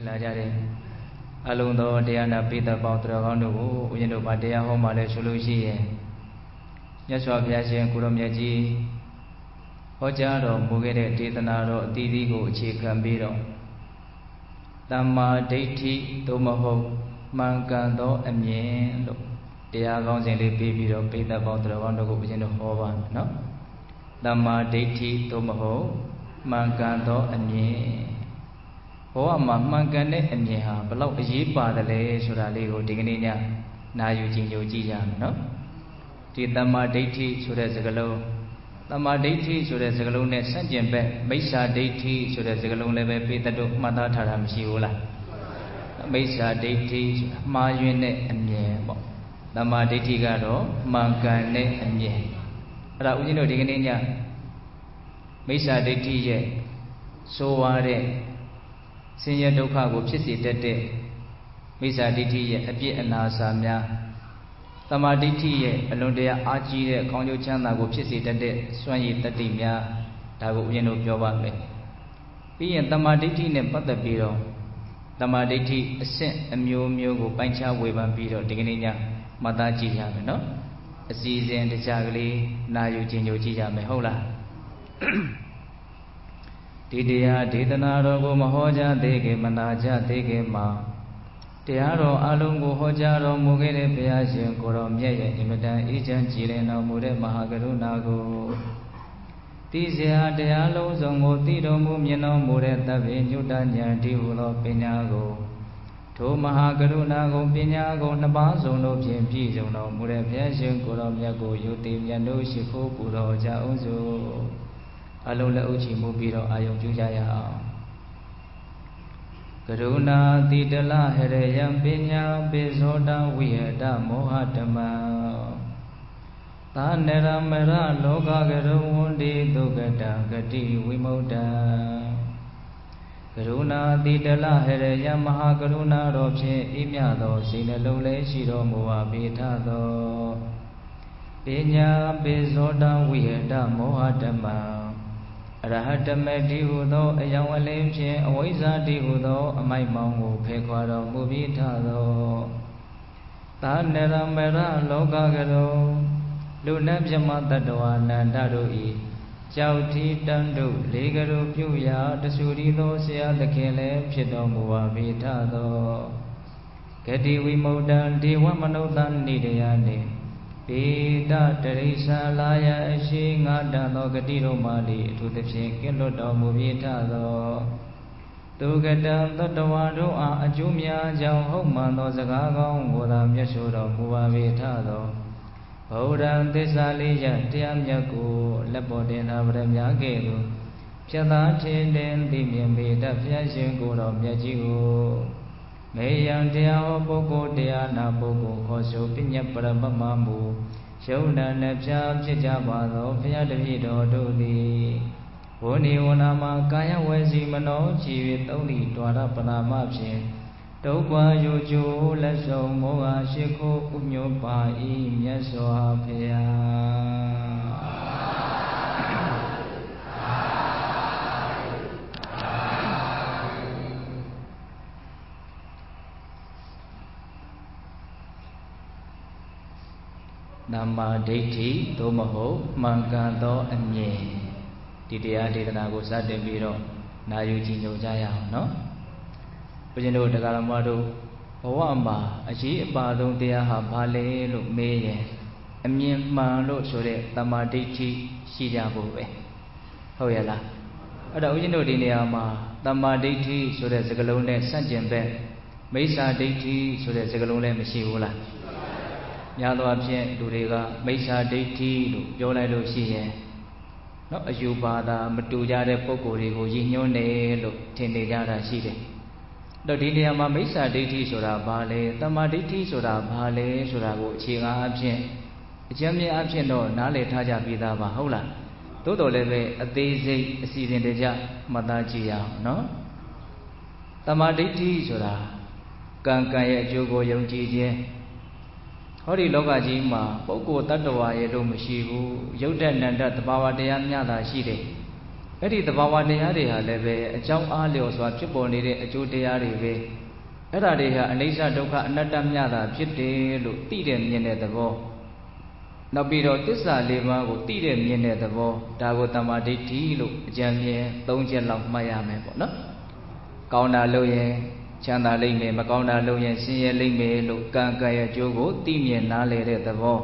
လာကြတယ်အလုံးသောတရားနာပိဋကပေါင်းသူတော်ကောင်းတို့ကိုဦးဇင်းတို့ဗာတရားဟောမှလည်းဆိုလို့ရှိရင်မြတ်စွာဘုရားရှင်ကိုရောမြတ်ကြီးဟောကြားတော်မူခဲ့တဲ့ဒေသနာတော်အသီးသီးကိုအခြေခံပြီးတော့တမ္မာဒိဋ္ဌိသို့မဟုတ်မှန်ကန်သောအမြင်လို့တရားကောင်းစဉ်လေးပြီးတော့ပိဋကပေါင်းသူတော်ကောင်းတို့ကိုဦးဇင်းတို့ဟောပါမယ်နော်တမ္မာဒိဋ္ဌိသို့မဟုတ်မှန်ကန်သောအမြင်ဘဝမှာမှန်ကန်တဲ့အမြင်ဟာဘလောက်အရေးပါတယ်လဲဆိုတာလေးကိုဒီကနေ့ညနာယူကြည့်ကြည့်ကြမယ်နော်ဒီတမ္မာဒိဋ္ဌိဆိုတဲ့စကားလုံးတမ္မာဒိဋ္ဌိဆိုတဲ့စကားလုံးနဲ့ဆန့်ကျင်ဘက်မိစ္ဆာဒိဋ္ဌိဆိုတဲ့စကားလုံးလည်းပဲပိဋကတို့မှတ်သားထားတာမရှိဘူးလားမိစ္ဆာဒိဋ္ဌိမှားယွင်းတဲ့အမြင်ပေါ့တမ္မာဒိဋ္ဌိကတော့မှန်ကန်တဲ့အမြင်အဲ့ဒါဦးဇင်းတို့ဒီကနေ့ညမိစ္ဆာဒိဋ္ဌိရဲ့ဆိုဝါတဲ့ဆင်းရဲဒုက္ခကိုဖြစ်စေတတ်တဲ့မိစ္ဆာဒိဋ္ဌိရဲ့အပြစ်အနာစာများတမ္မာဒိဋ္ဌိရဲ့အလွန်တရာအားကြီးတဲ့ကောင်းကျိုးချမ်းသာကိုဖြစ်စေတတ်တဲ့စွမ်းရည်တတ္တိများဒါကိုဦးဇင်းတို့ပြောပါမယ်ပြီးရင်တမ္မာဒိဋ္ဌိနဲ့ပတ်သက်ပြီးတော့တမ္မာဒိဋ္ဌိအဆင့်အမျိုးမျိုးကိုပိုင်းခြားဝေဖန်ပြီးတော့ဒီကနေ့ညမှတ်သားကြည့်ရမယ်နော်အစီအစဉ်တခြားကလေးနာယူခြင်းကြည့်ကြမယ်ဟုတ်လားဒီတရားဒေသနာတော်ကိုမဟောကြားသေးခင်မနာကြသေးခင်မှာတရားတော်အလုံးကိုဟောကြားတော်မူခဲ့တဲ့ဘုရားရှင်ကိုတော်မြတ်ရဲ့အင်မတန်အေးချမ်းကြည်လင်တော်မူတဲ့မဟာကရုဏာကိုသိစရာတရားလုံးစုံကိုသိတော်မူမြင်တော်မူတဲ့သဗ္ဗညုတဉာဏ်ဒီဟုသောပညာကိုထိုမဟာကရုဏာကိုပညာကိုနှစ်ပါးစုံတို့ဖြင့်ပြည့်စုံတော်မူတဲ့ဘုရားရှင်ကိုတော်မြတ်ကိုယုတိမြတ်တို့ရှိခိုးပူတော်ကြအောင်စို့အလုံးလက်ဥချီမှုပြီးတော့အာယုံပြုကြရအောင်ကရုဏာတိတလဟရယံပညာပိဇောတဝိဟတမောဟဓမ္မသာနရမရလောကကရုဝန္တိဒုက္ကတဂတိဝိမု ṭ ကရုဏာတိတလဟရယံမဟာကရုဏာတော်ဖြင့်ဤမြသောစိတ်နှလုံးလေးရှိတော်မူပါပေထသောပညာပိဇောတဝိဟတမောဟဓမ္မအရဟတမေတိဟုသောအယောင်အလင်းဖြင့်အဝိဇ္ဇာတိဟုသောအမိုက်မောင်ကိုဖယ်ခွာတော်မူပြီးထသောသာနရမရလောကကရောလူနတ်မြမတ္တဝါနန္ဒတို့ဤကြောက်တီတန်းတို့လေးကရောပြုရာတဆူရီသောဆရာသခင်လည်းဖြစ်တော်မူပါပြီးထသောဂတိဝိမု ṭ ဒေဝမနုဿနိတယနှင့်ပေတတရိစ္ဆာလာယအရှိငါတန်သောဂတိတို့မှလေအထူးသဖြင့်ကင်းလွတ်တော်မူပြီးထသောသူကတံသတ္တဝါတို့အားအကျိုးများကြောင့်ဟုတ်မှန်သောစကားကောင်းကိုသာမျက်ရှို့တော်မူပါပြီးထသောဗုဒ္ဓံသစ္စာလေးရတရားမြတ်ကိုလက်ပေါ်တင်သာဗရမ ्या ကဲ့သို့ဖြတ်သားထင်တင်သိမြင်ပေတတ်ဘုရားရှင်ကိုတော်မြတ်ကြီးကိုမေယံတရားဟောပုဂ္ဂိုလ်တရားနာပုဂ္ဂိုလ်ခေါ်ဆိုပညတ်ပရမမမူယုံနာနှပြဖြစ်ကြပါသောဘုရားတပည့်တော်တို့သည်ဝဏိဝနာမှာကာယဝေစီမနောကြည်၍သုံးသည့်တွာရပနာမဖြင့်တုတ်ကွာယုကျိုးလက်ဆောင်မောဟရှိခိုးဥညွတ်ပါ၏မြတ်စွာဘုရားတမ္မာဒိဋ္ဌိသို့မဟုတ်မှန်ကန်သောအမြင်ဒီတရားဒေသနာကိုစတင်ပြီးတော့နာယူကြည်ညိုကြရအောင်နော်ဘုရားတို့တရားတော်မတို့ဘဝမှာအရေးအပါဆုံးတရားဟာဘာလဲလို့မေးရင်အမြင်မှန်လို့ဆိုတဲ့တမ္မာဒိဋ္ဌိရှိကြဖို့ပဲဟုတ်ရဲ့လားအဲ့တော့ဦးဇင်းတို့ဒီနေရာမှာတမ္မာဒိဋ္ဌိဆိုတဲ့စကားလုံးနဲ့ဆန့်ကျင်ဘက်မိစ္ဆာဒိဋ္ဌိဆိုတဲ့စကားလုံးလည်းမရှိဘူးလားများသောအားဖြင့်လူတွေကမိစ္ဆာဒိဋ္ဌိလို့ပြောလိုက်လို့ရှိရင်နော်အယူပါဒမတူကြတဲ့ပုံကိုယ်တွေကိုရည်ညွှန်းတယ်လို့ထင်နေကြတာရှိတယ်။တော့ဒီနေရာမှာမိစ္ဆာဒိဋ္ဌိဆိုတာဘာလဲတမ္မာဒိဋ္ဌိဆိုတာဘာလဲဆိုတာကိုအခြေခံအဖြစ်အကျဉ်းမြင့်အဖြစ်တော့နားလည်ထားကြပြီးသားပါဟုတ်လား။သို့တော်လည်းပဲအသေးစိတ်အစီအစဉ်တကျမှတ်သားကြည့်ရအောင်နော်။တမ္မာဒိဋ္ဌိဆိုတာကံကံရဲ့အကျိုးကိုယုံကြည်ခြင်းဟောဒီလောကကြီးမှာပုဂ္ဂိုလ်တ attva ရဲ့လို့မရှိဘူးယုတ်တဲ့နန္တသဘာဝတရားများသာရှိတယ် အဲ့ဒီသဘာဝတရားတွေဟာလည်းပဲအကြောင်းအားလျော်စွာဖြစ်ပေါ်နေတဲ့အကျိုးတရားတွေပဲအဲ့ဒါတွေဟာအနိစ္စဒုက္ခအနတ္တမြတာဖြစ်တယ်လို့သိတဲ့မြင်တဲ့သဘောနောက်ပြီးတော့သစ္စာ၄ပါးကိုသိတဲ့မြင်တဲ့သဘောဒါကိုတမ္မာဒိဋ္ဌိလို့အကြံဉာဏ်၃ချက်လောက်မှတ်ရမယ်ပေါ့နော်ကောင်းတာလုပ်ရင်ချမ်းသာလိမ့်မယ်မကောင်းတာလုပ်ရင်ဆင်းရဲလိမ့်မယ်လို့ကံကံရဲ့အကျိုးကိုသိမြင်နားလည်တဲ့သဘော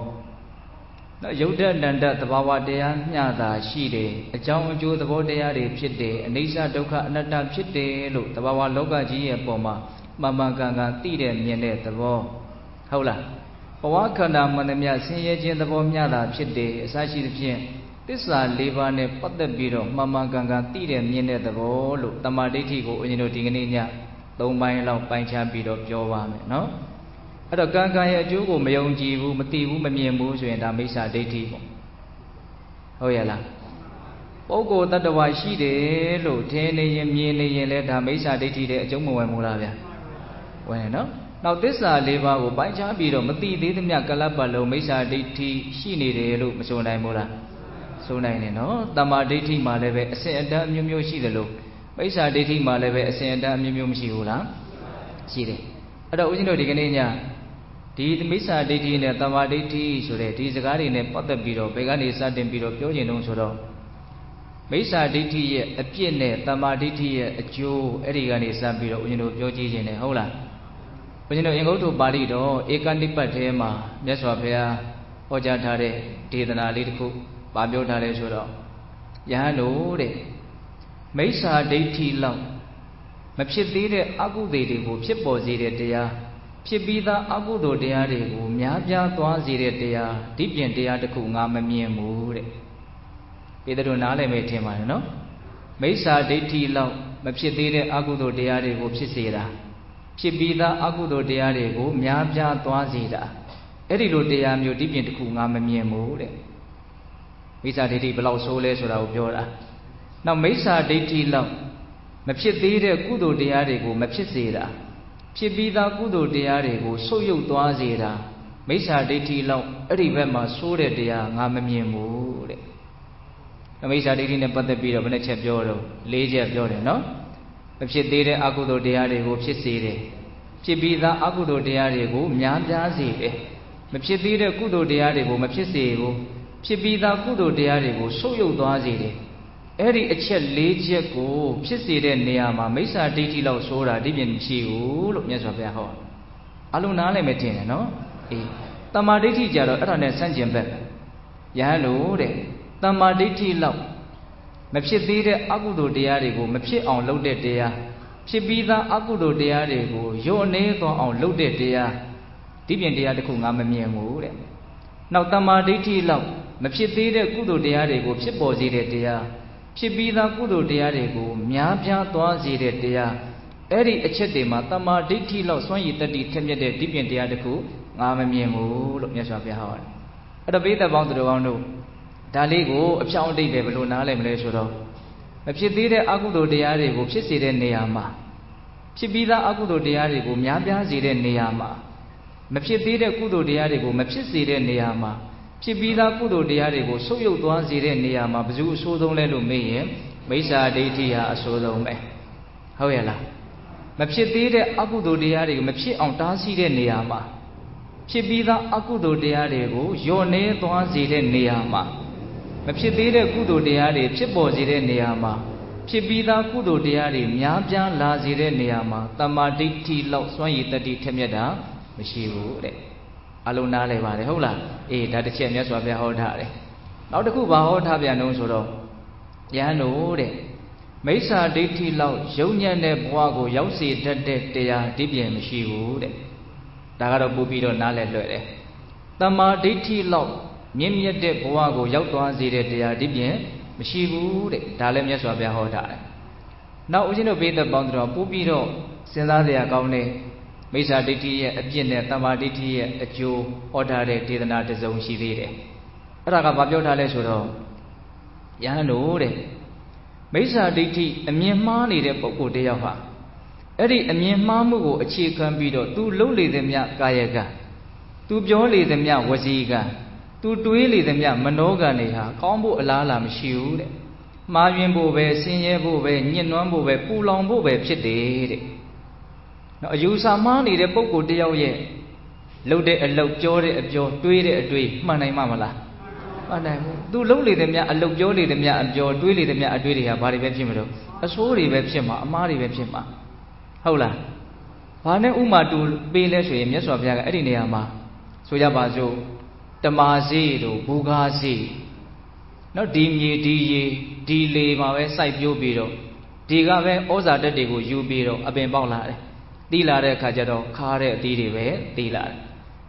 နော်ယုတ်တဏ္ဍသဘာဝတရားမျှတာရှိတယ်အကြောင်းအကျိုးသဘောတရားတွေဖြစ်တယ်အနိစ္စဒုက္ခအနတ္တဖြစ်တယ်လို့သဘာဝလောကကြီးရဲ့ပုံမှာမှန်မှန်ကန်ကန်သိတဲ့မြင်တဲ့သဘောဟုတ်လားဘဝခန္ဓာမှန်သမျှဆင်းရဲခြင်းသဘောမျှတာဖြစ်တယ်အစရှိသဖြင့်သစ္စာ၄ပါးနဲ့ပတ်သက်ပြီးတော့မှန်မှန်ကန်ကန်သိတဲ့မြင်တဲ့သဘောလို့တမ္မာဒိဋ္ဌိကိုဦးဇင်းတို့ဒီကနေ့ည၃ပိုင်းလောက်ပိုင်းခြားပြီးတော့ပြောပါမယ်နော်အဲ့တော့ကံကံရဲ့အကျိုးကိုမယုံကြည်ဘူးမသိဘူးမမြင်ဘူးဆိုရင်ဒါမိစ္ဆာဒိဋ္ဌိပေါ့ဟုတ်ရဲ့လားပုဂ္ဂိုလ်တ attva ရှိတယ်လို့ထင်နေရင်မြင်နေရင်လည်းဒါမိစ္ဆာဒိဋ္ဌိတဲ့အကျုံးမဝင်ဘူးလားဗျာဝင်တယ်နော်နောက်သစ္စာ၄ပါးကိုပိုင်းခြားပြီးတော့မသိသေးသမျှကလပ်ပတ်လုံးမိစ္ဆာဒိဋ္ဌိရှိနေတယ်လို့မဆိုနိုင်ဘူးလားဆိုနိုင်တယ်နော်တမ္မာဒိဋ္ဌိမှာလည်းပဲအစဉ်အတန်းအမျိုးမျိုးရှိတယ်လို့မိစ္ဆာဒိဋ္ဌိမှာလည်းပဲအစဉ်အတန်းအမျိုးမျိုးမရှိဘူးလားရှိတယ်အဲ့တော့ဦးဇင်းတို့ဒီကနေ့ညဒီမိစ္ဆာဒိဋ္ဌိနဲ့တမ္မာဒိဋ္ဌိဆိုတဲ့ဒီစကားတွေနဲ့ပတ်သက်ပြီးတော့ဘယ်ကနေစတင်ပြီးတော့ပြောကျင်တော့ဆိုတော့မိစ္ဆာဒိဋ္ဌိရဲ့အပြစ်နဲ့တမ္မာဒိဋ္ဌိရဲ့အကျိုးအဲ့ဒီကနေစပြီးတော့ဦးဇင်းတို့ပြောကြည့်ခြင်းနဲ့ဟုတ်လားဦးဇင်းတို့အင်္ဂုတ္တပါဠိတော်ဧကနိပတ်ထဲမှာမြတ်စွာဘုရားဟောကြားထားတဲ့ဒေသနာလေးတစ်ခုပါပြောထားလဲဆိုတော့ယဟန်တို့တဲ့မိစ္ဆာဒိဋ္ဌိလောက်မဖြစ်သေးတဲ့အကုသိုလ်တွေကိုဖြစ်ပေါ်စေတဲ့တရားဖြစ်ပြီးသားအကုသိုလ်တရားတွေကိုများပြားသွားစေတဲ့တရားဒီပြင်တရားတစ်ခုငါမမြင်ဘူးတဲ့ပေတရုနားလည်မယ်ထင်ပါတယ်နော်မိစ္ဆာဒိဋ္ဌိလောက်မဖြစ်သေးတဲ့အကုသိုလ်တရားတွေကိုဖြစ်စေတာဖြစ်ပြီးသားအကုသိုလ်တရားတွေကိုများပြားသွားစေတာအဲ့ဒီလိုတရားမျိုးဒီပြင်တစ်ခုငါမမြင်ဘူးတဲ့မိစ္ဆာဒိဋ္ဌိဘယ်လောက်ဆိုးလဲဆိုတာကိုပြောတာနောက်မိစ္ဆာဒိဋ္ဌိလောက်မဖြစ်သေးတဲ့ကုသိုလ်တရားတွေကိုမဖြစ်စေတာဖြစ်ပြီးသားကုသိုလ်တရားတွေကိုဆုပ်ယုပ်သွားစေတာမိစ္ဆာဒိဋ္ဌိလောက်အဲ့ဒီဘက်မှာဆိုးတဲ့တရားငါမမြင်ဘူးတဲ့မိစ္ဆာဒိဋ္ဌိနဲ့ပတ်သက်ပြီးတော့ဘယ်နှချက်ပြောတော့၄ချက်ပြောတယ်နော်မဖြစ်သေးတဲ့အကုသိုလ်တရားတွေကိုဖြစ်စေတယ်ဖြစ်ပြီးသားအကုသိုလ်တရားတွေကိုများပြားစေတယ်မဖြစ်သေးတဲ့ကုသိုလ်တရားတွေကိုမဖြစ်စေဘူးဖြစ်ပြီးသားကုသိုလ်တရားတွေကိုဆုပ်ယုပ်သွားစေတယ်အဲ့ဒီအချက်၄ချက်ကိုဖြစ်စေတဲ့နေရာမှာမိစ္ဆာဒိဋ္ဌိလောက်ဆိုတာဒီပြင်မရှိဘူးလို့မြတ်စွာဘုရားဟောအလုံးနားလည်းမထင်နဲ့နော်အေးတမ္မာဒိဋ္ဌိကြတော့အဲ့ဒါနဲ့ဆန့်ကျင်ဘက်ယဟန်လို့တဲ့တမ္မာဒိဋ္ဌိလောက်မဖြစ်သေးတဲ့အကုသိုလ်တရားတွေကိုမဖြစ်အောင်လုပ်တဲ့တရားဖြစ်ပြီးသားအကုသိုလ်တရားတွေကိုယုံနေသွားအောင်လုပ်တဲ့တရားဒီပြင်တရားတစ်ခုငါမမြင်ဘူးတဲ့နောက်တမ္မာဒိဋ္ဌိလောက်မဖြစ်သေးတဲ့ကုသိုလ်တရားတွေကိုဖြစ်ပေါ်စေတဲ့တရားဖြစ်ပြီးသားကုသိုလ်တရားတွေကိုများပြားသွားစေတဲ့တရားအဲ့ဒီအချက်တွေမှာတမ္မာဒိဋ္ဌိလောက်စွန့်ရည်တတ္တိထက်မြက်တဲ့ဒီပြင်တရားတစ်ခုငါမမြင်ဘူးလို့မြတ်စွာဘုရားဟောတယ်အဲ့တော့ပိဋကပေါင်းသူတော်ကောင်းတို့ဒါလေးကိုအဖြောင်းအတိတ်ပဲဘယ်လိုနားလည်မလဲဆိုတော့မဖြစ်သေးတဲ့အကုသိုလ်တရားတွေကိုဖြစ်စေတဲ့နေရာမှာဖြစ်ပြီးသားအကုသိုလ်တရားတွေကိုများပြားစေတဲ့နေရာမှာမဖြစ်သေးတဲ့ကုသိုလ်တရားတွေကိုမဖြစ်စေတဲ့နေရာမှာဖြစ်ပြီးသားကုသိုလ်တရားတွေကိုဆုပ်ယုပ်သွားစေတဲ့နေရာမှာဘယ်သူအဆိုးဆုံးလဲလို့မေးရင်မိစ္ဆာဒိဋ္ဌိဟာအဆိုးဆုံးပဲဟုတ်ရဲ့လားမဖြစ်သေးတဲ့အကုသိုလ်တရားတွေကိုမဖြစ်အောင်တားဆီးတဲ့နေရာမှာဖြစ်ပြီးသားအကုသိုလ်တရားတွေကိုညှော်နှဲသွားစေတဲ့နေရာမှာမဖြစ်သေးတဲ့ကုသိုလ်တရားတွေဖြစ်ပေါ်စေတဲ့နေရာမှာဖြစ်ပြီးသားကုသိုလ်တရားတွေများပြားလာစေတဲ့နေရာမှာတမ္မာဒိဋ္ဌိလောက်စွန့်ရည်တတ္တိထက်မြက်တာမရှိဘူးတဲ့အလုံးနားလဲပါတယ်ဟုတ်လားအေးဒါတစ်ချက်မြတ်စွာဘုရားဟောထားတယ်နောက်တစ်ခုဘာဟောထားပြန်လို့ဆိုတော့ယဟန်တို့တဲ့မိစ္ဆာဒိဋ္ဌိလောက်ယုံညံ့တဲ့ဘဝကိုရောက်စေတတ်တဲ့တရားဒီပြင်မရှိဘူးတဲ့ဒါကတော့ပို့ပြီးတော့နားလဲလွယ်တယ်တမ္မာဒိဋ္ဌိလောက်မြင့်မြတ်တဲ့ဘဝကိုရောက်သွားစေတဲ့တရားဒီပြင်မရှိဘူးတဲ့ဒါလည်းမြတ်စွာဘုရားဟောထားတယ်နောက်ဦးဇင်းတို့ဘေးသက်ပေါင်းတော်ပို့ပြီးတော့စဉ်းစားစရာကောင်းတဲ့မိစ္ဆာဒိဋ္ဌိရဲ့အပြစ်နဲ့တမ္မာဒိဋ္ဌိရဲ့အကျိုးဟောထားတဲ့ဒေသနာတစ်စုံရှိသေးတယ်အဲ့ဒါကဘာပြောထားလဲဆိုတော့ယဟန်တို့တဲ့မိစ္ဆာဒိဋ္ဌိအမြင်မှားနေတဲ့ပုဂ္ဂိုလ်တယောက်ဟာအဲ့ဒီအမြင်မှားမှုကိုအခြေခံပြီးတော့သူလှုပ်လေသမျှကာယကံသူပြောလေသမျှဝစီကံသူတွေးလေသမျှမနောကံတွေဟာကောင်းဖို့အလားအလာမရှိဘူးတဲ့ Ma Yuen Bo Be, Sinye Bo Be, Nyenuan Bo Be, Pulong Bo Be, Pite. No, you Samani, the Boko Dio ye. Loaded a low jolly of your tweedy a tree, Manay Mamala. Do lowly them ya, a low jolly them ya, and your tweedy them ya, a tweedy, a body webchimero. A sorry webchima, a mari webchima. Hola. Pane Uma to be less with yes of Yaga Ediniama. Soyabazo, Tamazi, Bugazi. No dim ye, delay my side you beetle. Digave, Oza de Digo, you beetle, a ben bola. Dilare Kajado, Kare, Didive, Dilar.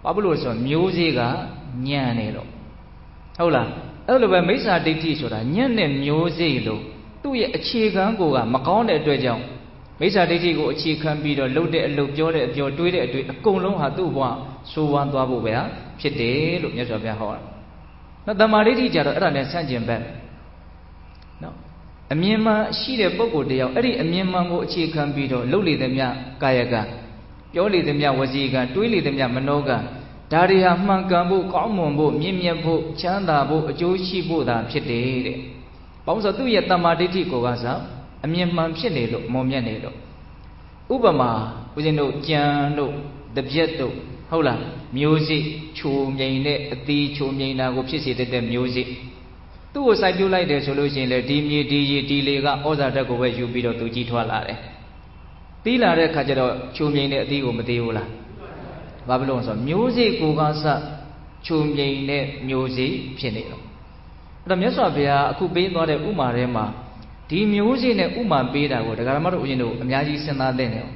Pabloson, musica, Nyanero. Hola, Elva Mesa de Tisora, Nyan Musilo. Do ye a chicken go, Macon at Dwajong. Mesa de Tigo, chicken beetle, loaded a look jolly, your tweeted a colon had two one, so one double wear, Chete, look yes of your horn. Not the Mariti Jado, and Sanjim Bell. No. A Mima, she the Boko Deo, Eddie, a Mimango chicken beetle, lowly them ya, Kayaga. Yoli them ya waziga, twilly them ya manoga. Daria Mangambo, Comombo, Mimiambo, Chandabo, Joshibo, that Chete. Pausa do yet Tamaditi Gogaza, a Miman Chenelo, Momianelo. Ubama, within no Jano, the Bieto, Hola, music, Chumine, the Chumina, which is the music. Two side you like the solution, let Dimi, Dilega, or that go where you beat to G12. Dilare Kajado, Chumine, Digo Mateula. Babylon's music, Gugasa, Chumine, music, Chenelo. The Mesavia could be not a Umarema. The music and Uma Beda would a Garamaro, Miyaji Sena Daniel.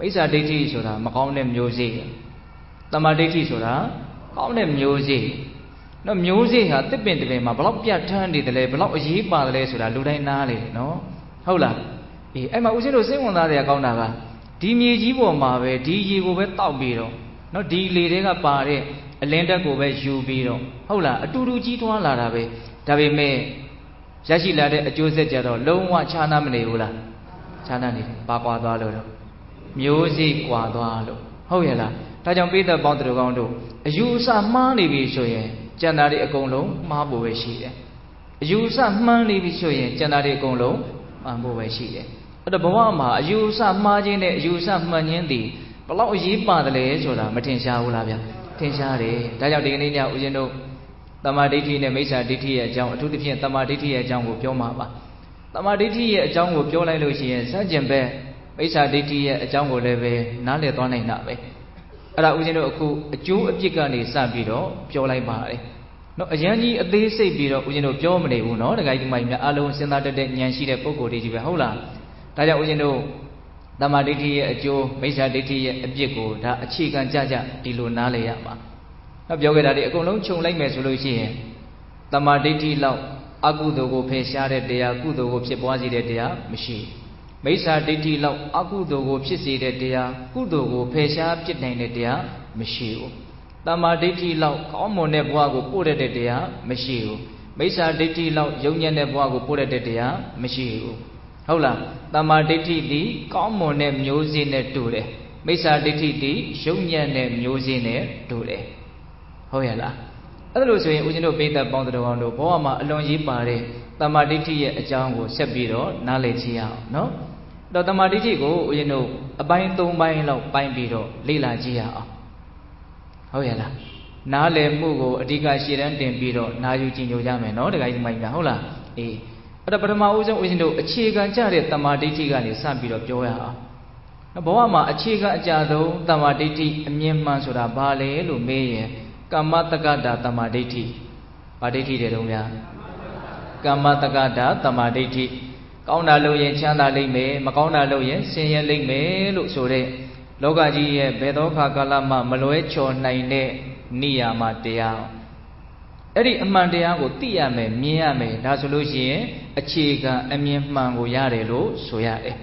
Pesa Deti Soda, Macone music. Tamadeti Soda, Macone music. No music had the been the Mabloppia turned the level of Jipa Lesura, Ludainali, no? Hola. Emma was in the same one that they are going to Dimi Jibo Mave, Digi go with Taubiro. No D leading a party, a lender go with Jubiro. Hola, a Turu G to Larabe. Tavi me Jashi Lade, a Joseph Jado, Low one Chana Meula. Chana, Papa Dalo. Music Quadalo. Hoyela, Tajam Peter Bondrogondo. A use of money we show ye, Janari a Golo, Mabu Weshi. A use of money we show ye, Janari Golo, Mabu Weshi. But the Boama, a use of margin, a use of Manyendi, Below Yipa the Lesola, Matinsha Ulavia, Tinsari, Tajam Ujeno. Tamaditi and Mesa Diti a Jang to the Tamaditi a Jang with Yomama. Tamaditi a Jang with Yola Lucy and Sanjim Bear, Mesa Diti a Jango Leve, Nale Donna Nabe. Ara Ujino, a Jew of Jicani, San Bido, Piola Bari. No, a Yanni, a day say Bido, Ujino, Jomini, who know the guy in my alone send out the Yanshi de Poco de Jivahola. Taja Ujino, Tamaditi a Joe, Mesa Diti a Jico, a chicken Jaja, Dilu Nale Yama. A Biogada, a colon chung like Mesoluci. Tamaditi Lao, Agudo Pesare de Agudo Piposi de Dea, Mishi. Mesa Diti Lao, Agudo Pisi de Dea, Gudo Pesha, Pitnane de Dea, Mishi. Tamaditi Lao, Common Nebuago, Pura de Dea, Mishi. Mesa Diti Lao, Union Nebuago, Pura de Dea, Mishi. Hola, Tamaditi, Common Music Ture. Mesa Diti, Union Music Ture. Hoyala. Other say, we know Beta Bondrondo, Boama, along Yipare, Tamaditi a Jango, Sebiro, Nalechia, no? The Tamaditi go, you know, a bind to bind low, bind biro, Lila Gia. Hoyala. Nale Mugo, a Diga Shiran, Biro, Nayu Jinjo Yaman, no, the guy in my Hola. Eh. But the Paramauza, we know a chiga Jared, Tamaditi and his son Biro Joya. Boama, a chiga Jado, Tamaditi, a Myeman Sura Bale, Lumeye. Kamatagada Tamaditi. Paditi de Rumia. Kamatagada Tamaditi. Kauna Loye, Chana Lime, Macona Loye, Senya Lime, Luxore. Logaji, Bedoka Kalama, Maloecho, Naine, Nia Matea. Eri Amandia go Tiame, Miame, Dasoluci, a chica, a Miamango Yarelo, Soyare.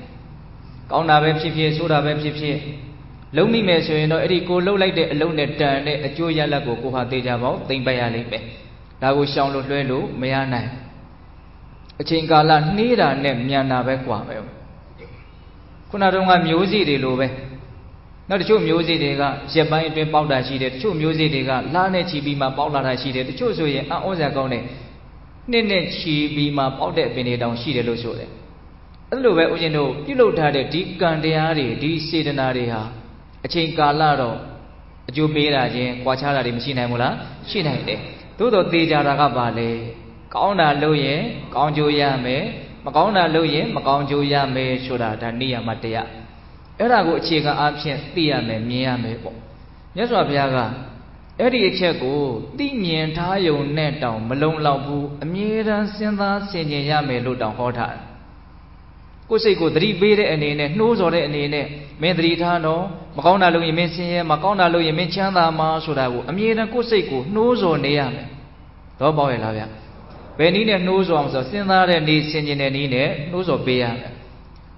Kauna Webshipi, Sura Webshipi. Lonely measure, you know, Erico, low like the alone at turn, a Julia Lago, Kuhatejabo, think by a lipe. That was Shang Luelu, Mayana. A Chingala, Nida, Nem, Yana, Bequam. Kunadonga music, the Lube. Not the true music, they got, Japan, Powder, she did, true music, they got, Lane Chibima, Powder, she did, the Chosu, and Ozagone. Nene chi bima powder bene down she the losole. A little bit, you know, you looked at a deep gandiari, deep sedanariha, a chain calado, a jubera, quachara, machine mula, she had it. Todo dejaragabale, Kauna loye, Kaunjo yame, Macauna loye, Macaunjo yame, shoda, Dania Matea. Era go chica absent, Tiame, Miame. Yes, Wabiaga. Eddie Chego, Dinian Tayo net down, Malone Labu, a mere Sinda Senior Yame look down hot. Cosego, 3 bede and in it, nose or in it, Medritano, Macona Louis Messia, Macona Louis Menchanda Marsurabu, a mere Cosego, nose or Neame. The boy Lavia. Benina knows on the Sinda and the Senior Nine, nose of Bea.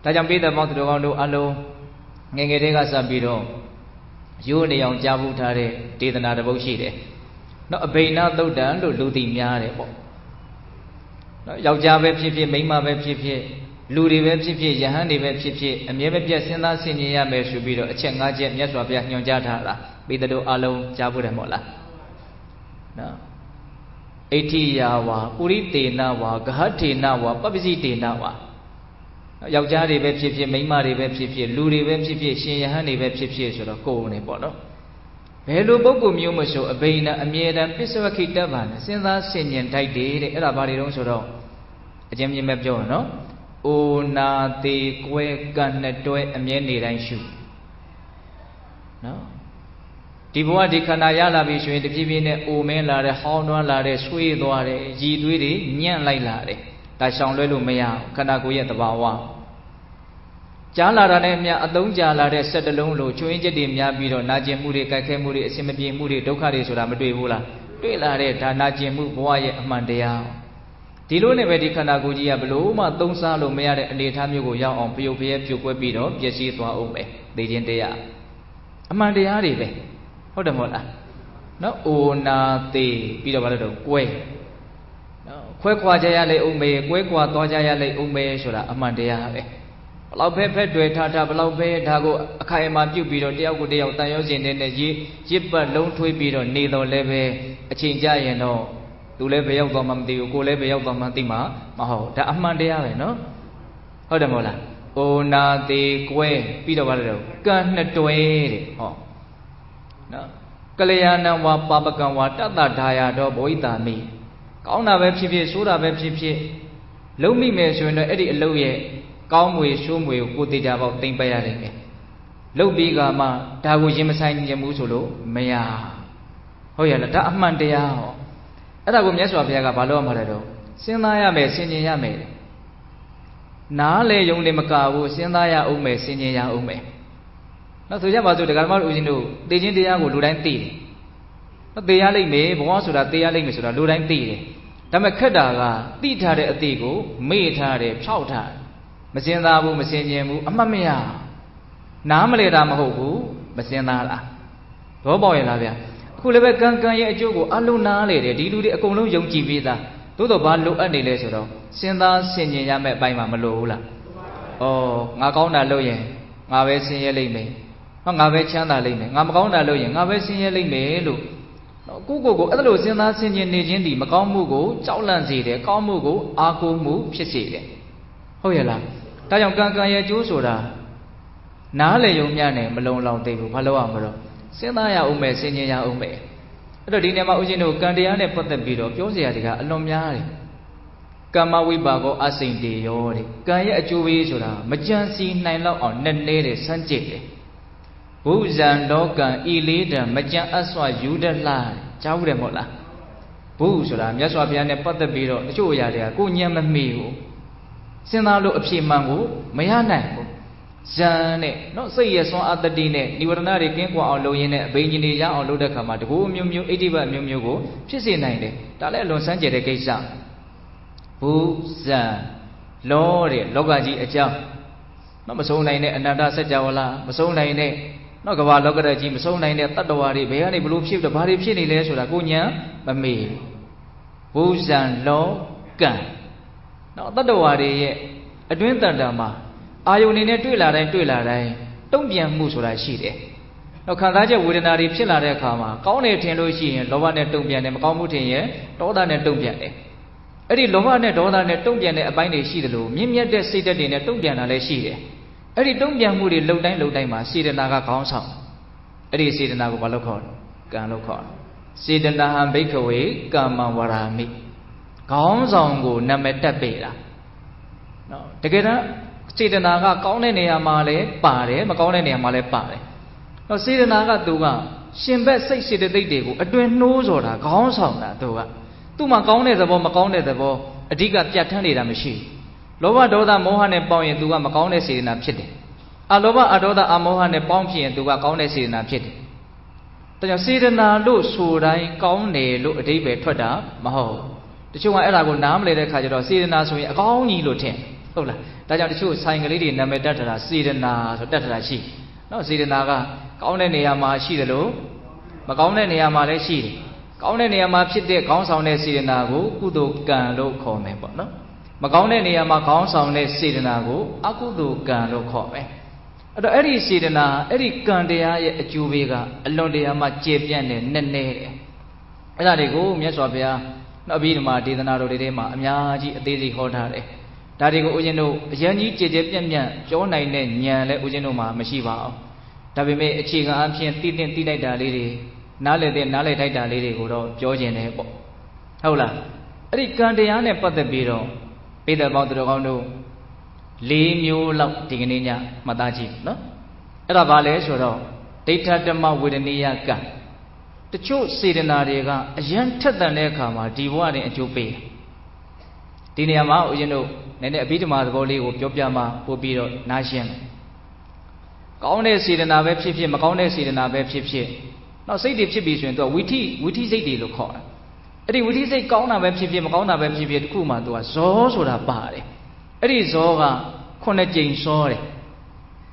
Tajambi the Mount Allo, Nenga Sabido. You the young Jabu Tare did another bullshit. Not a bay not though done to do the yard. Yauja web chippy, Mima web chippy, Ludi web chippy, Yahandi web chippy, and Yeva Sina Senior may should be a Chengaja, Yaswapia, Yonjata, be the do allo Jabu Mola. No 80 Yawa, Uriti Nawa, Gahati Nawa, Babisiti Nawa. Yaujari web chippy, Mimari web chippy, Ludi web chippy, Shihani web chippy, sort of go in a bottle. Hello, Boku Mumusho, a Baina, a Mieda, Pisawaki Davan, Sinda Sinian Taiti, everybody don't sort of a Jimmy Mabjo, no? O na the que gun a toy a many and shoe. No? Divoa di Canayala Vision, the Pivine, O Mela, the Honor, the Sweet, or G. Nyan Lailare. That sound little mea, Kanaguya the Bawa. Jala Ranemia, Adon Jala, said alone, chewing Jedimia, Bido, Najim Muri, Kakemuri, Simbi Muri, Dokari, Suramadula, Dela, Najim Muay, Mandea. Tilone Vedi Kanaguya, Bluma, Don Salo, Mea, and the time you go young on POPF, Puquebido, Jessie to Ome, the Gentea. Amandea, hold on, no, O na the Pido Valado, way. Quequa Jayale Ume, Quequa Toyale Ume, Sura, Amandea. Laupe Pedro Tata, Laupe, Tago, Akaima, Jubido, Diago de Otayos in energy, Jipper, Lone Twibido, Nido Leve, a Chinjay, no, to leve out of Mamdi, go leve out of Mantima, Maho, the Amandea, no? Hodamola, O na de Que, Pido Valero, Gun to oh. No, Kalayana wa Papakan wa Tata Daya do Boita me. Kauna web chippy, Sura web chippy, Lomi measure Eddie Loye. Calm way, shoom way, good data about thing by a low biga ma, Tago Jimisan Yamusulo, Maya. Oh, yeah, the Tahman de Yao. Atagum Yaswa Piaga Palo Marado. Sinaya me, Sinia me. Nale Yung Makawu, Sinaya Ume, Sinia Ume. Not to Yama to the Gamal Uzino, the Jindia would Ludan tea. Not the Yali me, once that the Yali Misura Ludan tea. Tamakadaga, Tita de Atigo, Meta, Chowta. Masindabu, Masinyamu, Amamia. Namale Ramahoku, Masinala. Roboy Lavia. Kuleva Ganka Jogo, Aluna lady, do the Akolo Yonki Vida, to the Balu and the Lesoro. Sinda Sinyame by Mamalola. Oh, Nakona Loye, Nave Sinyalime, Nave Chanda Lime, Namagona Loye, Nave Sinyalime, look. Google, other Sinda Sinyan Nijindi, Macamugo, Chaulanzi, Kamugo, Akumu, Pisi. Oh, yeah. Tayong Ganka Jusura. Nale Yumiane, Malone Long Table, Palo Amaro. Sinaya Ume, Sinia Ume. The Dinama Ujino, Candiane put the video, Josiatica, Alomyari. Kama Wibago, Asin de Yori. Gaya Juvisura, Majansi, Nine on Nene, Sanjay. Buzan Logan, Elida, Majan Aswa, Judah Line, Chaudemola. Buzura, Yaswapiane put the video, Joya, Gunyam Miu. Sinalo of Shimangu, Mayana. Zane, not say yes on other dinner, you were not a king or Loyene, Bajini or Ludacama, whom you 81 Mumugo, she's in 90. Talelo Sanje de Gesa. Buzan, Lord, Logaji, a jump. Not so nine, another Sajawala, so nine, not about Logaji, so nine, Tadawari, Bayani blue ship, the body shitty less or Lagunya, but me. Buzan, Logan. Not Tadawari, a dwindle dama. Are you in a twila? Don't be a musula sheet. No Kanaja wouldn't have Pilla Kama, Kaune Telushi, Lovan and Tumbian and Kamutin, Todan and Tumbian. အဲ့ဒီလောဘနဲ့ဒေါသနဲ့တုံ့ပြန်တဲ့အပိုင်းတွေရှိတယ်လို့မြင့်မြတ်တဲ့စိတ်ဓာတ်တွေနဲ့တုံ့ပြန်တာလည်းရှိတယ်အဲ့ဒီတုံ့ပြန်မှုတွေလှုပ်တိုင်းမှာစေတနာကခေါင်းဆောင်အဲ့ဒီစေတနာကိုဘာလို့ခေါ်လဲကံလို့ခေါ်တယ်စေတနာဟံဘိက္ခဝေကမ္မဝရာမိခေါင်းဆောင်ကိုနာမည်တက်ပေတာနော်တကယ်တော့စေတနာကကောင်းတဲ့နေရာမှာလည်းပါတယ်မကောင်းတဲ့နေရာမှာလည်းပါတယ်နော်စေတနာကသူကရှင်ဘက်စိတ်စေတသိက်တွေကိုအတွင်နှိုးစော်တာခေါင်းဆောင်တာသူကသူ့မှာကောင်းတဲ့သဘောမကောင်းတဲ့သဘောအဓိကပြတ်ထန်းနေတာမရှိဘူးလောဘဒေါသမောဟနဲ့ပေါင်းရင်သူကမကောင်းတဲ့စေတနာဖြစ်တယ်အလောဘအဒေါသအမောဟနဲ့ပေါင်းဖြစ်ရင်သူကကောင်းတဲ့စေတနာဖြစ်တယ်ဒါကြောင့်စေတနာလို့ဆိုတိုင်းကောင်းတယ်လို့အဓိပ္ပာယ်ထွက်တာမဟုတ်ဘူးတချို့ကအဲ့ဒါကိုနားမလည်တဲ့ခါကျတော့စေတနာဆိုရင်အကောင်းကြီးလို့ထင်ဟုတ်လားဒါကြောင့်တချို့ဆိုင်ကလေးတွေနာမည်တက်တာစေတနာဆိုတက်တာရှိနော်စေတနာကကောင်းတဲ့နေရာမှာရှိတယ်လို့မကောင်းတဲ့နေရာမှာလည်းရှိတယ်ကောင်းတဲ့နေရာမှာဖြစ်တဲ့ခေါင်းဆောင်တဲ့စေတနာကိုကုသိုလ်ကံလို့ခေါ်မယ်ပေါ့နော်မကောင်းတဲ့နေရာမှာခေါင်းဆောင်တဲ့စေတနာကိုအကုသိုလ်ကံလို့ခေါ်မယ်အဲ့တော့အဲ့ဒီစေတနာအဲ့ဒီကံတရားရဲ့အကျိုးပေးကအလွန်တရာမှကျေပြန့်တယ်နက်နဲတယ်အဲ့ဒါတွေကိုမြတ်စွာဘုရားနောက်ပြီးဒီမှာဒေသနာတော်တွေထဲမှာအများကြီးအသေးစိတ်ဟောထားတယ်ဒါတွေကိုဦးဇင်းတို့အရင်ကြီးကြည်ပြန့်ပြန့်ပြောနိုင်တဲ့ဉာဏ်လည်းဦးဇင်းတို့မှာမရှိပါဘူးဒါပေမဲ့အခြေခံအဖြစ်သိလိုက်တာလေးတွေနားလည်ထိုက်တာလေးတွေကိုတော့ပြောခြင်းတယ်ပေါ့ဟုတ်လားအဲ့ဒီကံတရားနဲ့ပတ်သက်ပြီးတော့ပိဿပေါင်းသူတော်ကောင်းတို့၄မျိုးလောက်ဒီကနေ့ညမှတ်သားကြည့်နော်အဲ့ဒါဘာလဲဆိုတော့ဒိဋ္ဌဓမ္မဝေဒနိယကံတချို့စေတနာတွေကအယံထက်သန်တဲ့အခါမှာဒီဘဝတွင်အကျိုးပေးဒီနေရာမှာဦးဇင်းတို့နည်းနည်းအဘိဓမ္မာသဘောလေးကိုပြောပြမှပို့ပြီးတော့နားရှင်းကောင်းတဲ့စေတနာပဲဖြစ်ဖြစ်မကောင်းတဲ့စေတနာပဲဖြစ်ဖြစ်နောက်စိတ်တွေဖြစ်ပြီးဆိုရင်သူကဝိထိစိတ်တွေလို့ခေါ်တာအဲ့ဒီဝိထိစိတ်ကောင်းတာပဲဖြစ်ဖြစ်မကောင်းတာပဲဖြစ်ဖြစ်တခုမှသူကဇောဆိုတာပါတယ်အဲ့ဒီဇောက9ကြိမ်ဇောတယ်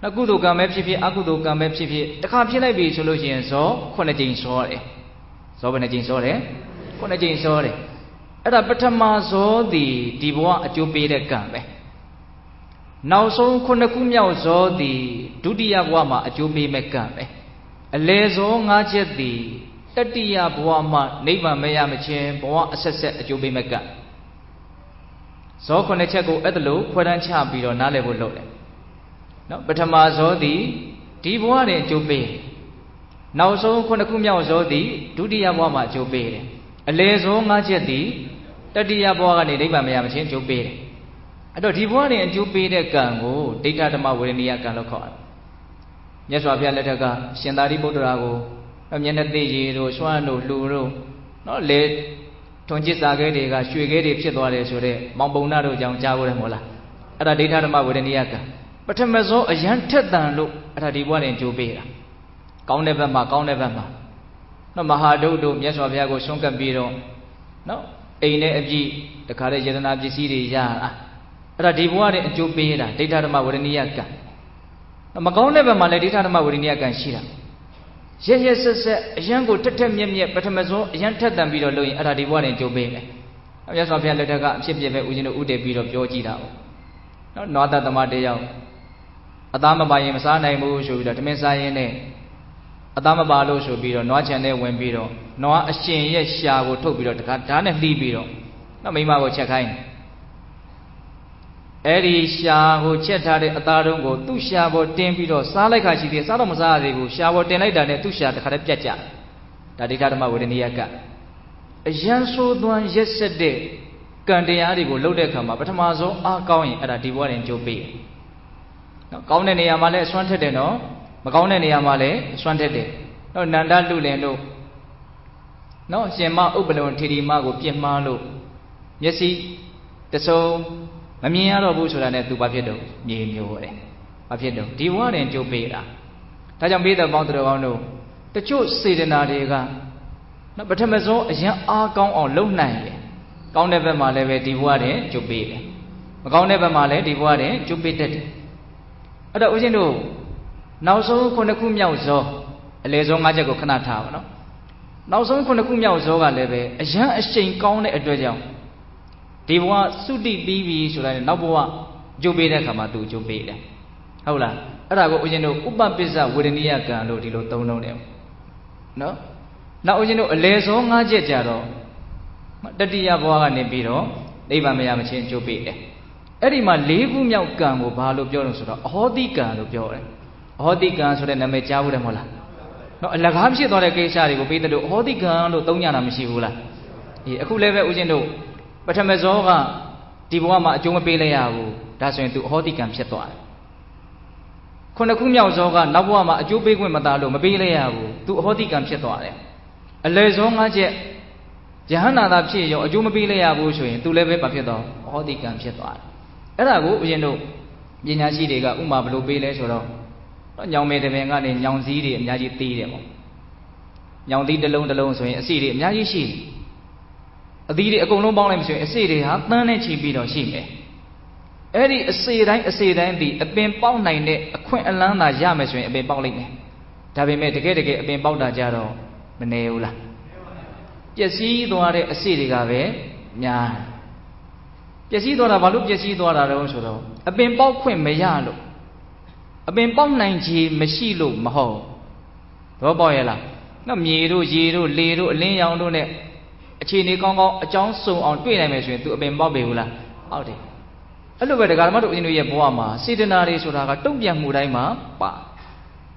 နောက်ကုသိုလ်ကံပဲဖြစ်ဖြစ်အကုသိုလ်ကံပဲဖြစ်ဖြစ်တစ်ခါဖြစ်လိုက်ပြီဆိုလို့ရှိရင်ဇော9ကြိမ်ဇောတယ်ဇောဘယ်နှကြိမ်ဇောတယ်9ကြိမ်ဇောတယ်အဲ့ဒါပထမဇောသည်ဒီဘဝအကျိုးပေးတဲ့ကံပဲနောက်ဆုံး9ခုမြောက်ဇောသည်ဒုတိယဘဝမှာအကျိုးပေးမဲ့ကံပဲအလယ်ဇော5ချက်သည်တတိယဘဝမှာနိဗ္ဗာန်မရမချင်းဘဝအဆက်ဆက်အကျိုးပေးမဲ့ကံဇော9ချက်ကိုအဲ့ဒါလို့ခွဲတန်းချပြီးတော့နားလည်ဖို့လုပ်တယ်နော်ပထမဇောသည်ဒီဘဝတွင်အကျိုးပေးနောက်ဆုံး9ခုမြောက်ဇောသည်ဒုတိယဘဝမှာအကျိုးပေးတယ်အလယ်ဇော5ချက်သည်တတိယဘဝကနေနိဗ္ဗာန်မရမချင်းအကျိုးပေးတယ်အဲ့တော့ဒီဘဝတွင်အကျိုးပေးတဲ့ကံကိုဒိဋ္ဌဓမ္မဝေဒနိယကံလို့ခေါ်တယ်မြတ်စွာဘုရားလက်ထက်ကရှင်သာရိပုတ္တရာကိုမျက်နှာသိရည်တို့ရွှမ်းတို့လှူတို့နော်လေထွန်ကျစ်စာခဲတွေကရွှေခဲတွေဖြစ်သွားတယ်ဆိုတော့မောင်ပုံနာတို့ကြောင့်ကြားဖို့ရမို့လားအဲ့ဒါဒိဋ္ဌဓမ္မဝေဒနိယကံပထမဆုံးအယံထက်တန်လို့အဲ့ဒါဒီဘဝတွင်အကျိုးပေးတာကောင်းတဲ့ဘက်မှာနော်မဟာဒုတ်တို့မြတ်စွာဘုရားကိုဆွန့်ကပ်ပြီးတော့နော်အိမ်နဲ့အပြည့်တခါတည်းယတနာပစ္စည်းတွေရတာအဲ့ဒါဒီဘဝတွင်အကျိုးပေးတာဒိဋ္ဌဓမ္မဝေဒနိယကံမကောင်းတဲ့ဘက်မှာလည်းဒိဋ္ဌဓမ္မဝေဒနိယကံရှိတာရက်ဆက်အယံကိုထက်မြက်ပထမဆုံးအယံထက်တန်ပြီးတော့လုပ်ရင်အဲ့ဒါဒီဘဝတွင်အကျိုးပေးမယ်မြတ်စွာဘုရားလက်ထက်ကအဖြစ်ပြပဲဦးဇင်းတို့ဥတည်ပြီးတော့ပြောကြည့်တာပေါ့နော်နွားတသမတယောက်အသားမပါရင်မစားနိုင်ဘူးဆိုပြီးတော့ဓမင်းစားရင်းနဲ့အသားမပါလို့ဆိုပြီးတော့နွားချန်နဲ့ဝင်ပြီးတော့နွားအရှင်ရဲ့ရှာကိုထုတ်ပြီးတော့တခါဓာတ်နဲ့လှီးပြီးတော့နော်မိမကိုချက်ခိုင်းအဲ့ဒီရှာကိုချက်ထားတဲ့အသားတုံးကိုသူ့ရှာပေါ်တင်ပြီးတော့စားလိုက်ခါရှိသေးစားတော့မစားရသေးဘူးရှာပေါ်တင်လိုက်တာနဲ့သူ့ရှာတခါတည်းပြတ်ကြဒါဒိဋ္ဌဓမ္မဝေဒနိယကအယံဆိုးသွမ်းရက်ဆက်တဲ့ကံတရားတွေကိုလုပ်တဲ့အခါမှာပထမဆုံးအားကောင်းရင်အဲ့ဒါဒီဘဝတွင်ကြိုးပေးနော်ကောင်းတဲ့နေရာမှာလည်းအစွမ်းထက်တယ်နော်မကောင်းတဲ့နေရာမှာလည်းအစွမ်းထက်တယ်နော်နန္ဒလူလင်တို့နော်ရှင်မဥပလုံထေရီမကိုပြစ်မှားလို့မျက်စိတစုံမမြင်ရတော့ဘူးဆိုတာနဲ့သူဘာဖြစ်တော့မြေမျိုးတယ်ဘာဖြစ်တော့ဒီဘဝတွင်ကြိုးပေးတာဒါကြောင့်မိသက်ပေါင်းသူတော်ကောင်းတို့တချို့စေတနာတွေကနော်ပထမဆုံးအရင်အားကောင်းအောင်လုပ်နိုင်တယ်ကောင်းတဲ့ဘက်မှာလည်းပဲဒီဘဝတွင်ကြိုးပေးတယ်မကောင်းတဲ့ဘက်မှာလည်းဒီဘဝတွင်ကြိုးပေးတတ်တယ်အဲ့တော့ဦးဇင်းတို့နောက်ဆုံး9ခုမြောက်ဇောအလယ်ဆုံး5ချက်ကိုခဏထားပါနော်နောက်ဆုံး9ခုမြောက်ဇောကလည်းပဲအယံအရှိန်ကောင်းတဲ့အတွက်ကြောင့်ဒီဘဝသုတိပြီးပြီဆိုတာနဲ့နောက်ဘဝကြိုးပေးတဲ့အခါမှာသူကြိုးပေးတယ်ဟုတ်လားအဲ့ဒါကိုဦးဇင်းတို့ဥပပစ္စဝေဒနိယကံလို့ဒီလိုသုံးတယ်နော်နောက်ဦးဇင်းတို့အလယ်ဆုံး5ချက်ကြတော့တတိယဘဝကနေပြီးတော့ နိဗ္ဗာန်မရမချင်းအကျိုးပေးတယ်အဲ့ဒီမှာ၄ခုမြောက်ကံကိုဘာလို့ပြောလို့ဆိုတော့အဟောတိကံလို့ပြောတယ်အဟောတိကံဆိုတဲ့နာမည်ကြားဘူးတယ်မဟုတ်လားနော်အလကားဖြစ်သွားတဲ့ကိစ္စတွေကိုပြီးတယ်လို့အဟောတိကံလို့သုံးညတာမရှိဘူးလားအေးအခုလည်းပဲဦးဇင်းတို့ပထမဇောကဒီဘဝမှာအကျိုးမပေးလိုက်ရဘူးဒါဆိုရင်သူအဟောတိကံဖြစ်သွားတယ်ခုနှစ်ခုမြောက်ဇောကနောက်ဘဝမှာအကျိုးပေးခွင့်မသားလို့မပေးလိုက်ရဘူးသူအဟောတိကံဖြစ်သွားတယ်အလယ်ဇော၅ချက်ယဟန္တာသာဖြစ်ရောအကျိုးမပေးလိုက်ရဘူးဆိုရင်သူလည်းပဲဘာဖြစ်သွားအဟောတိကံဖြစ်သွားတယ်အဲ့ဒါကိုဦးဇင်းတို့ပညာရှိတွေကဥမာဘယ်လိုပေးလဲဆိုတော့ညောင်မေတပင်ကနေညောင်စည်းတွေအများကြီးသေးတယ်ပေါ့ညောင်သီးတစ်လုံးတစ်လုံးဆိုရင်အစီတွေအများကြီးရှိတယ်အသီးတွေအကုန်လုံးပေါင်းလိုက်မှဆိုရင်အစီတွေဟာတန်းနဲ့ချီပြီးတော့ရှိမယ်အဲ့ဒီအစီတိုင်းဒီအပင်ပေါက်နိုင်တဲ့အခွင့်အလန်းသာရမယ်ဆိုရင်အပင်ပေါက်လိမ့်မယ်ဒါပေမဲ့တကယ်အပင်ပေါက်တာကြတော့မနေဘူးလားပျက်စီးသွားတဲ့အစီတွေကပဲများပျက်စီးသွားတာဘာလို့ပျက်စီးသွားတာတော့ဆိုတော့အပင်ပေါက်ခွင့်မရလို့အပင်ပေါက်နိုင်ခြေမရှိလို့မဟုတ်တော့ပေါက်ရဲ့လားနော်မြေတို့ရေတို့လေတို့အလင်းရောင်တို့နဲ့အခြေအနေကောင်းကောင်းအကြောင်းစုံအောင်တွေ့နိုင်မယ်ဆိုရင် तू အပင်ပေါက်ပြီဘူးလားပေါက်တယ်အဲ့လိုပဲဒကာဓမ္မတို့အင်းတို့ရဲ့ဘဝမှာစေတနာတွေဆိုတာကတုံ့ပြန်မှုတိုင်းမှာပါ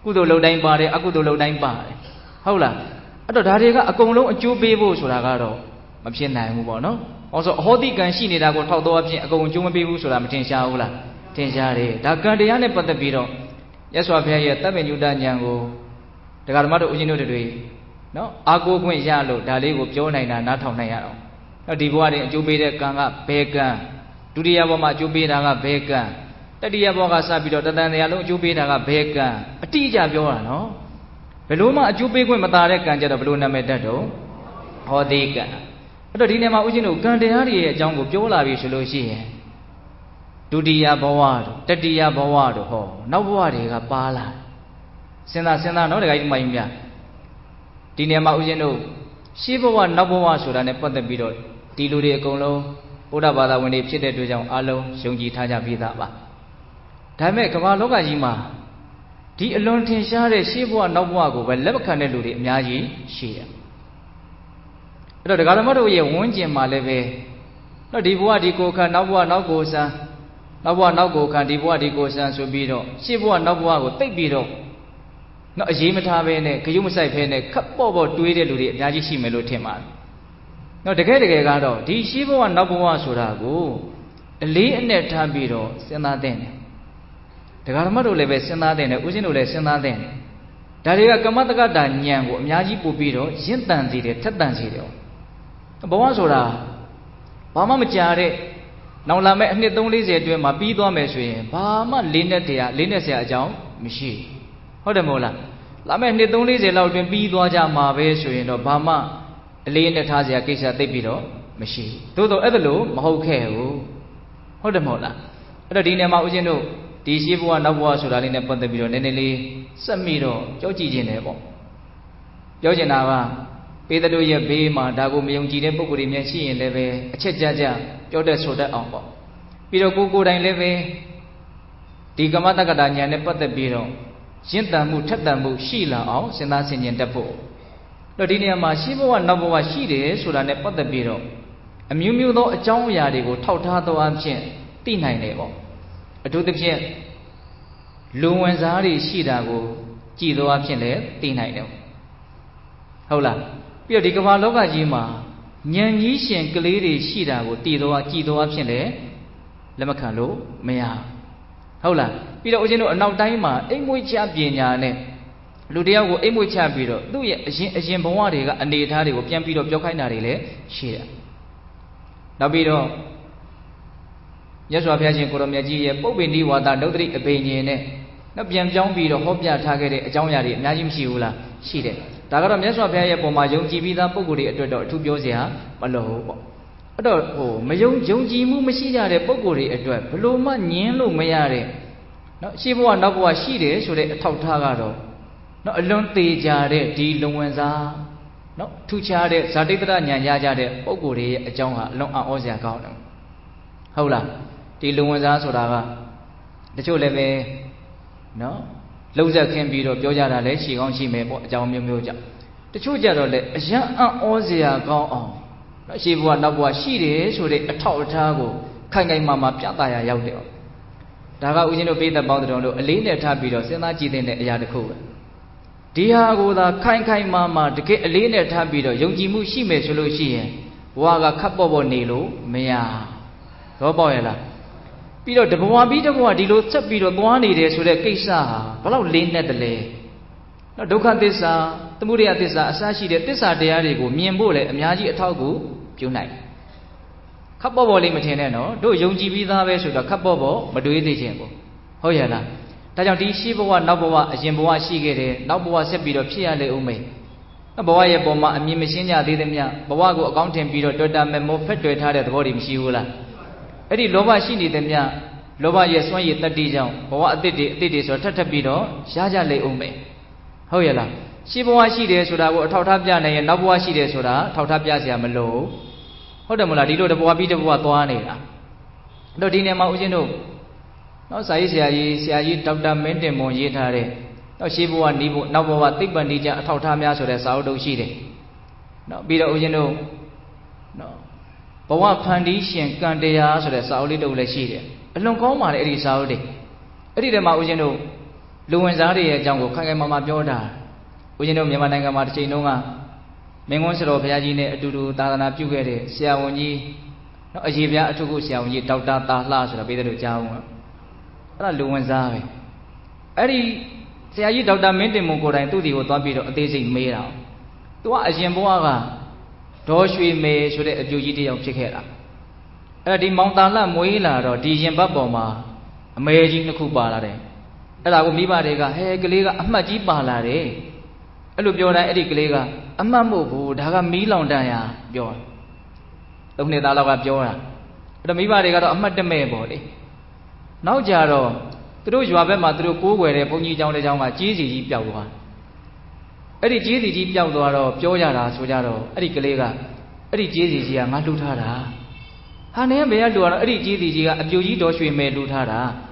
ကုသိုလ်လုပ်တိုင်းပါတယ်အကုသိုလ်လုပ်တိုင်းပါတယ်ဟုတ်လားအဲ့တော့ဒါတွေကအကုန်လုံးအကျိုးပေးဖို့ဆိုတာကတော့မဖြစ်နိုင်ဘူးပေါ့နော်ဟောဆိုအဟောတိကံရှိနေတာကိုထောက်တော့အဖြစ်အကုန်အကျိုးမပေးဘူးဆိုတာမထင်ရှားဘူးလားထင်ရှားတယ်ဒါကံတရားနဲ့ပတ်သက်ပြီးတော့ရသော်ဘုရားရဲ့တပ္ပညုတဉာဏ်ကိုဒကာဓမ္မတို့ဦးဇင်းတို့တွေနော်အာကိုခွင့်ရလို့ဒါလေးကိုပြောနိုင်တာနားထောင်နိုင်ရတော့နော်ဒီဘဝတွေအကျိုးပေးတဲ့ကံကဘယ်ကံဒုတိယဘဝမှာအကျိုးပေးတာကဘယ်ကံတတိယဘဝကစပြီးတော့တသံတရားလုံးအကျိုးပေးတာကဘယ်ကံအတိအကျပြောတာနော်ဘယ်လိုမှအကျိုးပေးခွင့်မသာတဲ့ကံကြတော့ဘယ်လိုနာမည်တတ်တော့ဟောတိကံအဲ့တော့ဒီနေရာမှာဦးဇင်းတို့ကံတရားတွေရဲ့အကြောင်းကိုပြောလာပြီဆိုလို့ရှိရင်ဒုတိယဘဝတို့တတိယဘဝတို့ဟောနောက်ဘဝတွေကပါလာစဉ်းစားနော်တခါကြီးမှန်ပြီဒီနေရာမှာဦးဇင်းတို့ရှေးဘဝနောက်ဘဝဆိုတာနဲ့ပတ်သက်ပြီးတော့ဒီလူတွေအကုန်လုံးဗုဒ္ဓဘာသာဝင်တွေဖြစ်တဲ့အတွက်ကြောင့်အလုံးယုံကြည်ထားကြပြီးသားပါဒါပေမဲ့ကမ္ဘာလောကကြီးမှာဒီအလွန်ထင်ရှားတဲ့ရှေးဘဝနောက်ဘဝကိုပဲလက်မခံတဲ့လူတွေအများကြီးရှိတယ်အဲ့တော့ဒကာဓမ္မတို့ရဲ့ဝန်းကျင်မှာလည်းပဲတော့ဒီဘဝဒီကိုယ်ခံနောက်ဘဝနောက်ကိုယ်ဆံနောက်ဘဝနောက်ကိုယ်ခံဒီဘဝဒီကိုယ်ဆံဆိုပြီးတော့ရှေးဘဝနောက်ဘဝကိုတိတ်ပြီးတော့နော်အရေးမထားဘဲနဲ့ဂရုမစိုက်ဘဲနဲ့ခပ်ပေါ့တွေးတဲ့လူတွေအများကြီးရှိမယ်လို့ထင်ပါတယ်နော်တကယ်ကတော့ဒီရှေးဘဝနောက်ဘဝဆိုတာကိုအလေးအနက်ထားပြီးတော့စဉ်းစားသင့်တယ်ဒကာဓမ္မတို့လည်းပဲစဉ်းစားသင့်တယ်ဦးဇင်းတို့လည်းစဉ်းစားသင့်တယ်ဒါတွေကကမ္မတက္ကတာဉာဏ်ကိုအများကြီးပို့ပြီးတော့ရင့်တန်စေတယ်ထက်တန်စေတယ်ဘဝဆိုတာဘာမှမကြာတဲ့နောက်လာမဲ့အနှစ်340အတွင်းမှာပြီးသွားမယ်ဆိုရင်ဘာမှလေးနဲ့ဆရာအကြောင်းမရှိဟုတ်တယ်မဟုတ်လားလာမဲ့နှစ်340လောက်အတွင်းပြီးသွားကြမှာပဲဆိုရင်တော့ဘာမှအလေးနဲ့ထားစရာကိစ္စသိပ်ပြီးတော့မရှိသို့တော့အဲ့ဒါလို့မဟုတ်ခဲ့ဘူးဟုတ်တယ်မဟုတ်လားအဲ့တော့ဒီနေရာမှာဦးဇင်းတို့ဒီရှေးဘဝနောက်ဘဝဆိုတာလေးနဲ့ပတ်သက်ပြီးတော့နည်းနည်းလေးစက်မိတော့ကြောက်ကြည့်ခြင်းတယ်ပေါ့ပြောချင်တာကပေတတို့ရဲ့ဘေးမှာဒါကိုမယုံကြည်တဲ့ပုဂ္ဂိုလ်တွေများရှိရင်လည်းပဲအချက်ကြပြောတတ်ဆိုတတ်အောင်ပေါ့ပြီးတော့ကိုယ်တိုင်လည်းပဲဒီကမ္မတက္ကတာဉာဏ်နဲ့ပတ်သက်ပြီးတော့ရင့်တန်မှုထက်တန်မှုရှိလာအောင်စဉ်းစားဆင်ခြင်တတ်ဖို့တော့ဒီနေရာမှာရှေးဘဝနောက်ဘဝရှိတယ်ဆိုတာနဲ့ပတ်သက်ပြီးတော့အမျိုးမျိုးသောအကြောင်းအရာတွေကိုထောက်ထားသောအဖြစ်သိနိုင်တယ်ပေါ့အထူးသဖြင့်လူဝင်စားတွေရှိတာကိုကြည်သောအဖြစ်လည်းသိနိုင်တယ်ဟုတ်လားပြီးတော့ဒီကမ္ဘာလောကကြီးမှာဉာဏ်ကြီးရှင်ကလေးတွေရှိတာကိုကြည်သောအဖြစ်လည်းလက်မခံလို့မရဟုတ်လားပြီးတော့ဦးဇင်းတို့အနောက်တိုင်းမှာအိမ်မွေးချပညာနဲ့လူတယောက်ကိုအိမ်မွေးချပြီးတော့သူ့ရဲ့အရင်ဘဝတွေကအနေအထားတွေကိုပြန်ပြီးတော့ပြောခိုင်းတာတွေလည်းရှိတယ်နောက်ပြီးတော့မြတ်စွာဘုရားရှင်ကိုရောမြတ်ကြီးရဲ့ပုပ္ပေနိဝါဒဒုဋ္ဌိအဘိညာဉ်နဲ့နောက်ပြန်ပြောင်းပြီးတော့ဟောပြထားခဲ့တဲ့အကြောင်းအရာတွေအများကြီးမရှိဘူးလားရှိတယ်ဒါကတော့မြတ်စွာဘုရားရဲ့ပုံမှာယုံကြည်ပြီးသားပုဂ္ဂိုလ်တွေအတွက်တော့အထူးပြောစရာမလိုဘူးပေါ့အဲ့တော့မယုံကြည်မှုမရှိကြတဲ့ပုဂ္ဂိုလ်တွေအတွက်ဘလို့မှညင်းလို့မရတဲ့နော်ရှေးဘဝနောက်ဘဝရှိတယ်ဆိုတဲ့အထောက်ထားကတော့နော်အလွန်သေးကြတဲ့ဒီလုံဝင်စားနော်ထူခြားတဲ့ဇာတိတ္တဉာဏ်ရကြတဲ့ပုဂ္ဂိုလ်တွေရဲ့အကြောင်းဟာအလွန်အံ့ဩစရာကောင်းတယ်ဟုတ်လားဒီလုံဝင်စားဆိုတာကတချို့လည်းပဲနော်လုံးဆက်ခင်းပြီးတော့ပြောကြတာလည်းရှိကောင်းရှိမယ်ပေါ့အကြောင်းမျိုးမျိုးကြောင့်တချို့ကြတော့လည်းအယံအံ့ဩစရာကောင်းအောင် She was not what she is, so they taught her, Kangai Mama Piataya Yaudio. Daga Ujino paid about the Rondo, a lane tabido, Senaji in the Yadako. Diago the Kankai Mama, the lane tabido, Yojimu Shime Solution, Waga Kapobo Nilo, Mea. Roboela. Pido the Boabito Guadilo, Tapido Guani, so the Kesa, Palau Lane at the lay. No Dokantesa, the Muriatesa, Sashi, the Tessa de Arigo, Miembole, Miyaji Atagu, Junai. Kapobo Limitano, do Yonji Vida Vesu, the Kapobo, Madui de Jimbo. Hoyala. Tajanti Shiboa, Naboa, Jimboa Shigere, Naboa Sepido, Pia le Ume. Naboya Boma, and Mimisinia Didemia, Bawago, Accountant Pido, Doda Memo, Petro had at Vodim Shiula. Eddie Lova Shini Demia, Lova Yesway 30 Jam, Bawa Didis or Tatabido, Shaja le Ume. Hoyala. Shiboa Shide Suda, Tautapiana, and Naboa Shide Suda, Tautapia Malo. Hodamula Dido the Boabito Watuanea. Dodina Maujino. No Saisia, Siayi, Tauta Mentemo Yetare. No Shibu and Nibu, Nabova, Tibandija, Tautamia, so the Saudo Shide. No Bida Ujino. No. Bawa Pandishan, Kandea, so the Saudi Dole Shide. A long coma, Eddie Saudi. Eddie the Maujino. Luenzari, Jango, Kagama Joda. Ujino Yamananga Marchinonga. Mengonso Piagine, Dudu, Tana Pugere, Siawoni, Ajivia, Tugu, Siawoni, Tauta, Las, a bit of Jawa. Luenzari. Eddie, say you Dr. Mentemoko and to the Otabi of Daisy Mera. To Ajimboaga, Doshui may should a Jujiti of Chekera. Eddie Montana Moila or Dijan Baboma, amazing the Kubala. Ella Umiba Rega, Hegaliga, Amaji Balare. Alubiola Eddie Glega. Amamu, Daga Milon Daya, John. Only the lava Jora. The Miva got a madame body. Now Jaro, through Juabema through Ku, where a pony down the Jama, Jizi Jawa. Eddie Jizi Jawa, Jojara, Sojaro, Eddie Galega, Eddie Jizi, Matutara. Hane may do Eddie Jizi, a Juji Doshi may Lutara.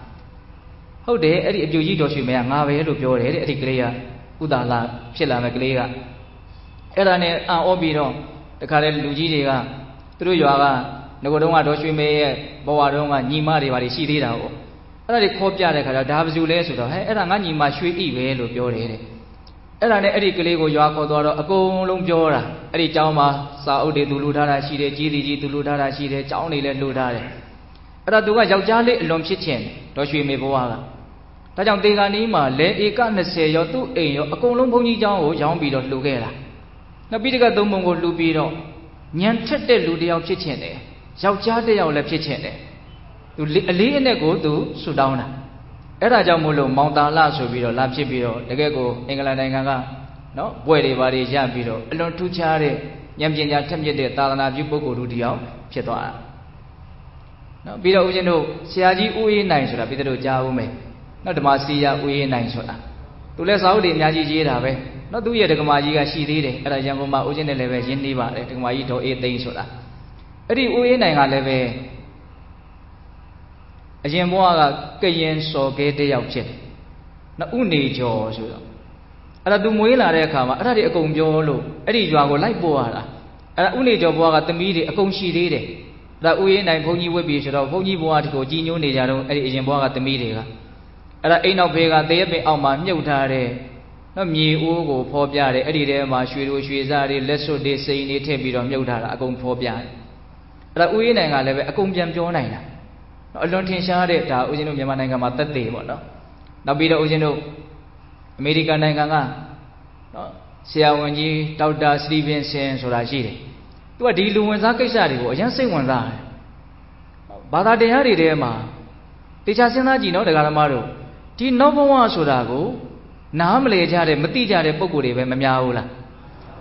How dare Eddie Juji Doshi may have to your head, Eddie Glea, Udala, Shilla Maglega. Erane Obido, the Karel Lujiga, through Yaga, Nogodonga Doshime, Boadonga, Nima, Rivari Sidira. Erade Kopja, the Karadavzule, Erangani Mashui, Eve, your head. Erane Eric Lego Yako, a go long Jora, Eri Jama, Saudi to Ludara, Shide, Gidi to Ludara, Shide, Johnny Ludare. Eraduga Jali, Long Chichen, Doshime Boaga. Tajam Deganima, let Ekan say your two a column pony Jao, Jambi of Lugera. Na bidiga domongo lubiro nyan tette lu tyaw phit chinတယ်ယောက်ျားတစ်ယောက်လည်းဖြစ်ချင်တယ်သူအလေးအနက်ကိုသူဆူတောင်းတာအဲ့ဒါကြောင့်မို့လို့မောင်တာလဆိုပြီးတော့လာဖြစ်ပြီးတော့တကယ်ကိုအင်္ဂလန်နိုင်ငံကနော်ဘွဲတွေဘာတွေရပြီးတော့အလွန်ထူးခြားတဲ့ဉာဏ်ပညာထက်မြက်တဲ့သာသနာပြုပုဂ္ဂိုလ်တို့တယောက်ဖြစ်သွားတာနော်ပြီးတော့ဦးဇင်းတို့ဆရာကြီးဦးအေးနိုင်ဆိုတာပြီးတော့ကြားဦးမယ်နော်ဓမ္မစရိယဦးအေးနိုင်ဆိုတာသူလည်းစာအုပ်တွေအများကြီးရေးတာပဲနော်သူရဲ့ဒကမာကြီးကရှိသေးတယ်အဲ့ဒါရန်ကုန်မှာဦးဇင်းနဲ့လည်းပဲရင်းနှီးပါတယ်ဒကမာကြီးဒေါ်အေးသိန်းဆိုတာအဲ့ဒီဦးအေးနိုင်ကလည်းပဲအရင်ဘဝကကရင်စော်ကဲတယောက်ဖြစ်တယ်နော်ဥနေကျော်ဆိုတော့အဲ့ဒါသူမွေးလာတဲ့အခါမှာအဲ့ဒါတွေအကုန်ပြောလို့အဲ့ဒီရွာကိုလိုက်ပို့ရတာအဲ့ဒါဥနေကျော်ဘဝကသမီးတွေအကုန်ရှိသေးတယ်အဲ့ဒါဥအေးနိုင်ဘုန်းကြီးဝတ်ပြီးဆိုတော့ဘုန်းကြီးဘဝတကိုကြီးညိုးနေကြတော့အဲ့ဒီအရင်ဘဝကသမီးတွေကအဲ့ဒါအိမ်နောက်ဖေးကတရက်ပင်အောက်မှာမြုပ်ထားတဲ့နော်မြေအိုးကိုဖော်ပြတယ်အဲ့ဒီထဲမှာရွှေတို့ရွှေစားတွေလက်စွပ်တွေစိန်တွေထည့်ပြီးတော့မြုပ်ထားတာအကုန်ဖော်ပြတယ်အဲ့ဒါဥအေးနိုင်ကလည်းပဲအကုန်ပြန်ပြောနိုင်တာနော်အလွန်ထင်ရှားတဲ့ဒါဦးဇင်းတို့မြန်မာနိုင်ငံမှာသက်သေပေါ့နော်နောက်ပြီးတော့ဦးဇင်းတို့အမေရိကန်နိုင်ငံကနော်ဆရာဝန်ကြီးဒေါက်တာစတီဗင်ဆင်ဆိုတာရှိတယ်သူကဒီလူဝင်စားကိစ္စတွေကိုအရင်စိတ်ဝင်စားတယ်ဘာသာတရားတွေထဲမှာတေချာစဉ်းစားကြည့်နော်တရားဓမ္မတို့ဒီနောက်ဘဝဆိုတာကိုနားမလည်ကြတဲ့မသိကြတဲ့ပုံကိုယ်တွေပဲမများဘူးလား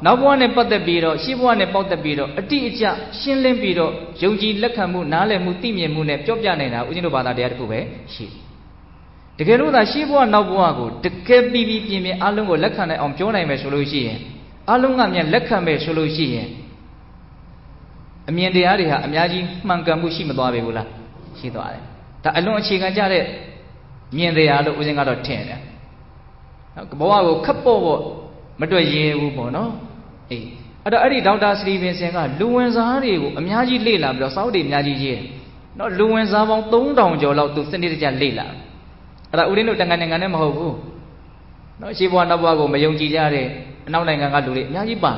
နောက်ဘဝနဲ့ပတ်သက်ပြီးတော့ရှေ့ဘဝနဲ့ပတ်သက်ပြီးတော့အတိအကျရှင်းလင်းပြီးတော့ယုံကြည်လက်ခံမှုနားလည်မှုသိမြင်မှုနဲ့ပြောပြနေတာဦးဇင်းတို့ဘာသာတရားတစ်ခုပဲရှိတကယ်လို့သာရှေ့ဘဝနောက်ဘဝကိုတကယ်ပြီးပြင်းပြင်းအလုံးကိုလက်ခံနိုင်အောင်ပြောနိုင်မယ်ဆိုလို့ရှိရင်အလုံးကမြန်လက်ခံမယ်ဆိုလို့ရှိရင်အမြင်တရားတွေဟာအများကြီးမှန်ကန်မှုရှိမသွားပေဘူးလားရှိသွားတယ်ဒါအလွန်အခြေခံကြတဲ့မြင်တရားလို့ဦးဇင်းကတော့ထင်တယ်နော်ဘဝကိုခပ်ပေါ့ပေါ့မတွေ့ရဘူးပေါ့နော်အေး đó ở đây đào ta sĩ viên sen cả luôn giá đi của nhà gì lì làm được sáu điểm nhà gì gì nó luôn giá vòng tốn đồng cho lâu tụt sinh đi chả lì làm đó ưu tiên được tăng ngày mà hậu nó chỉ vào nó vào của mấy ông chị ra đi năm này ngang lụi nhà gì bà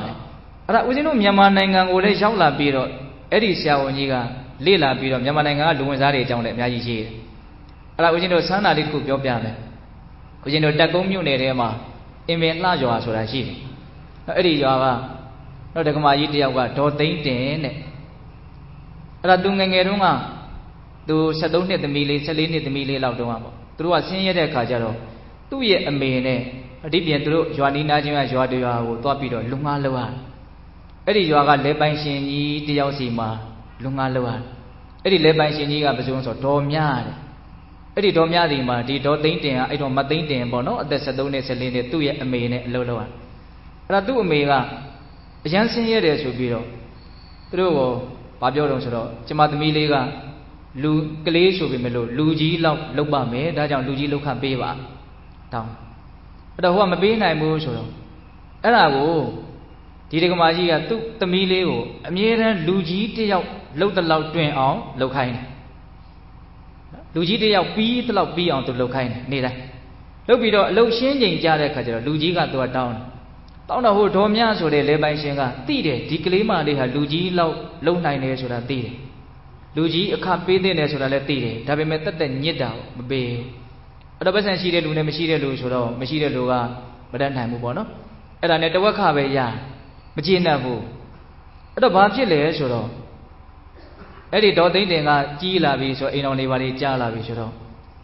đó ưu tiên nó nhà mà này ngang ngồi đây sáu là bị rồi ở đây sao như cả lì là bị rồi nhà mà này ngang luôn giá đi trong này nhà gì gì đó ưu tiên nó sáng nào đi cũng biểu biểu này ưu tiên nó đặt công nhiêu này mà em biết là do số là gì ở đây do nó được mà gì điều cả đồ tính tiền này, ra tung nghe đúng không? Tu sẽ đúng nè, tụi sẽ lấy nè, tụi lao đúng không? Tụi họ xin nhớ khá giờ rồi, tụi ye mày này, đi biển tụi doan đi na chừng doan đi vào, tụi bị rồi lung ngã lâu à? Ở đây doan cái lễ bài sinh nhị điều gì mà lung ngã lâu à? Ở đây lễ bài sinh nhị cái bây giờ số đom nhá này, ở đây đom nhá thì mà đi đồ tính tiền, ai đồ mà tính tiền bao nó, ở sẽ đúng nè sẽ lấy nè, tụi ye mày này lâu à? Ra tụi mày cái Yang sinh nhớ để chụp video, tôi bảo biểu đồng số chỉ mà tụi mình cái lu cái lấy chụp video lu gì lâu ba mấy, đã chẳng lu gì lâu khám bê ba, tao, đó hoa mà bê này mua số đó là cô, thì cái mà gì cái tụi mình lấy cô, em nhớ là lu gì thì lâu từ lâu truyền áo lâu khai này, lu gì thì pi từ lâu pi áo từ lâu khai này, này đây, lâu pi đó lâu xuyên dành ra đây khai rồi lu gì cái tôi tao tao nào hồi thom nhá rồi để lấy bài sinh à, tí để đi cái mà để hả lưu gì lâu này này rồi là tí để lưu gì khám phê thế này rồi là tí để, đặc biệt là tất cả nhiệt đạo bề, ở đó bây giờ xí để lưu này mới xí để lưu rồi đó, mới xí để lưu à, bắt đầu này mua bỏ nó, ở đó này đâu có khá bây giờ, mới chín nào vụ, ở đó bao nhiêu lẻ rồi đó, ở đây đó tính tiền à, chỉ là vì số anh này vào đi trả là vì số đó,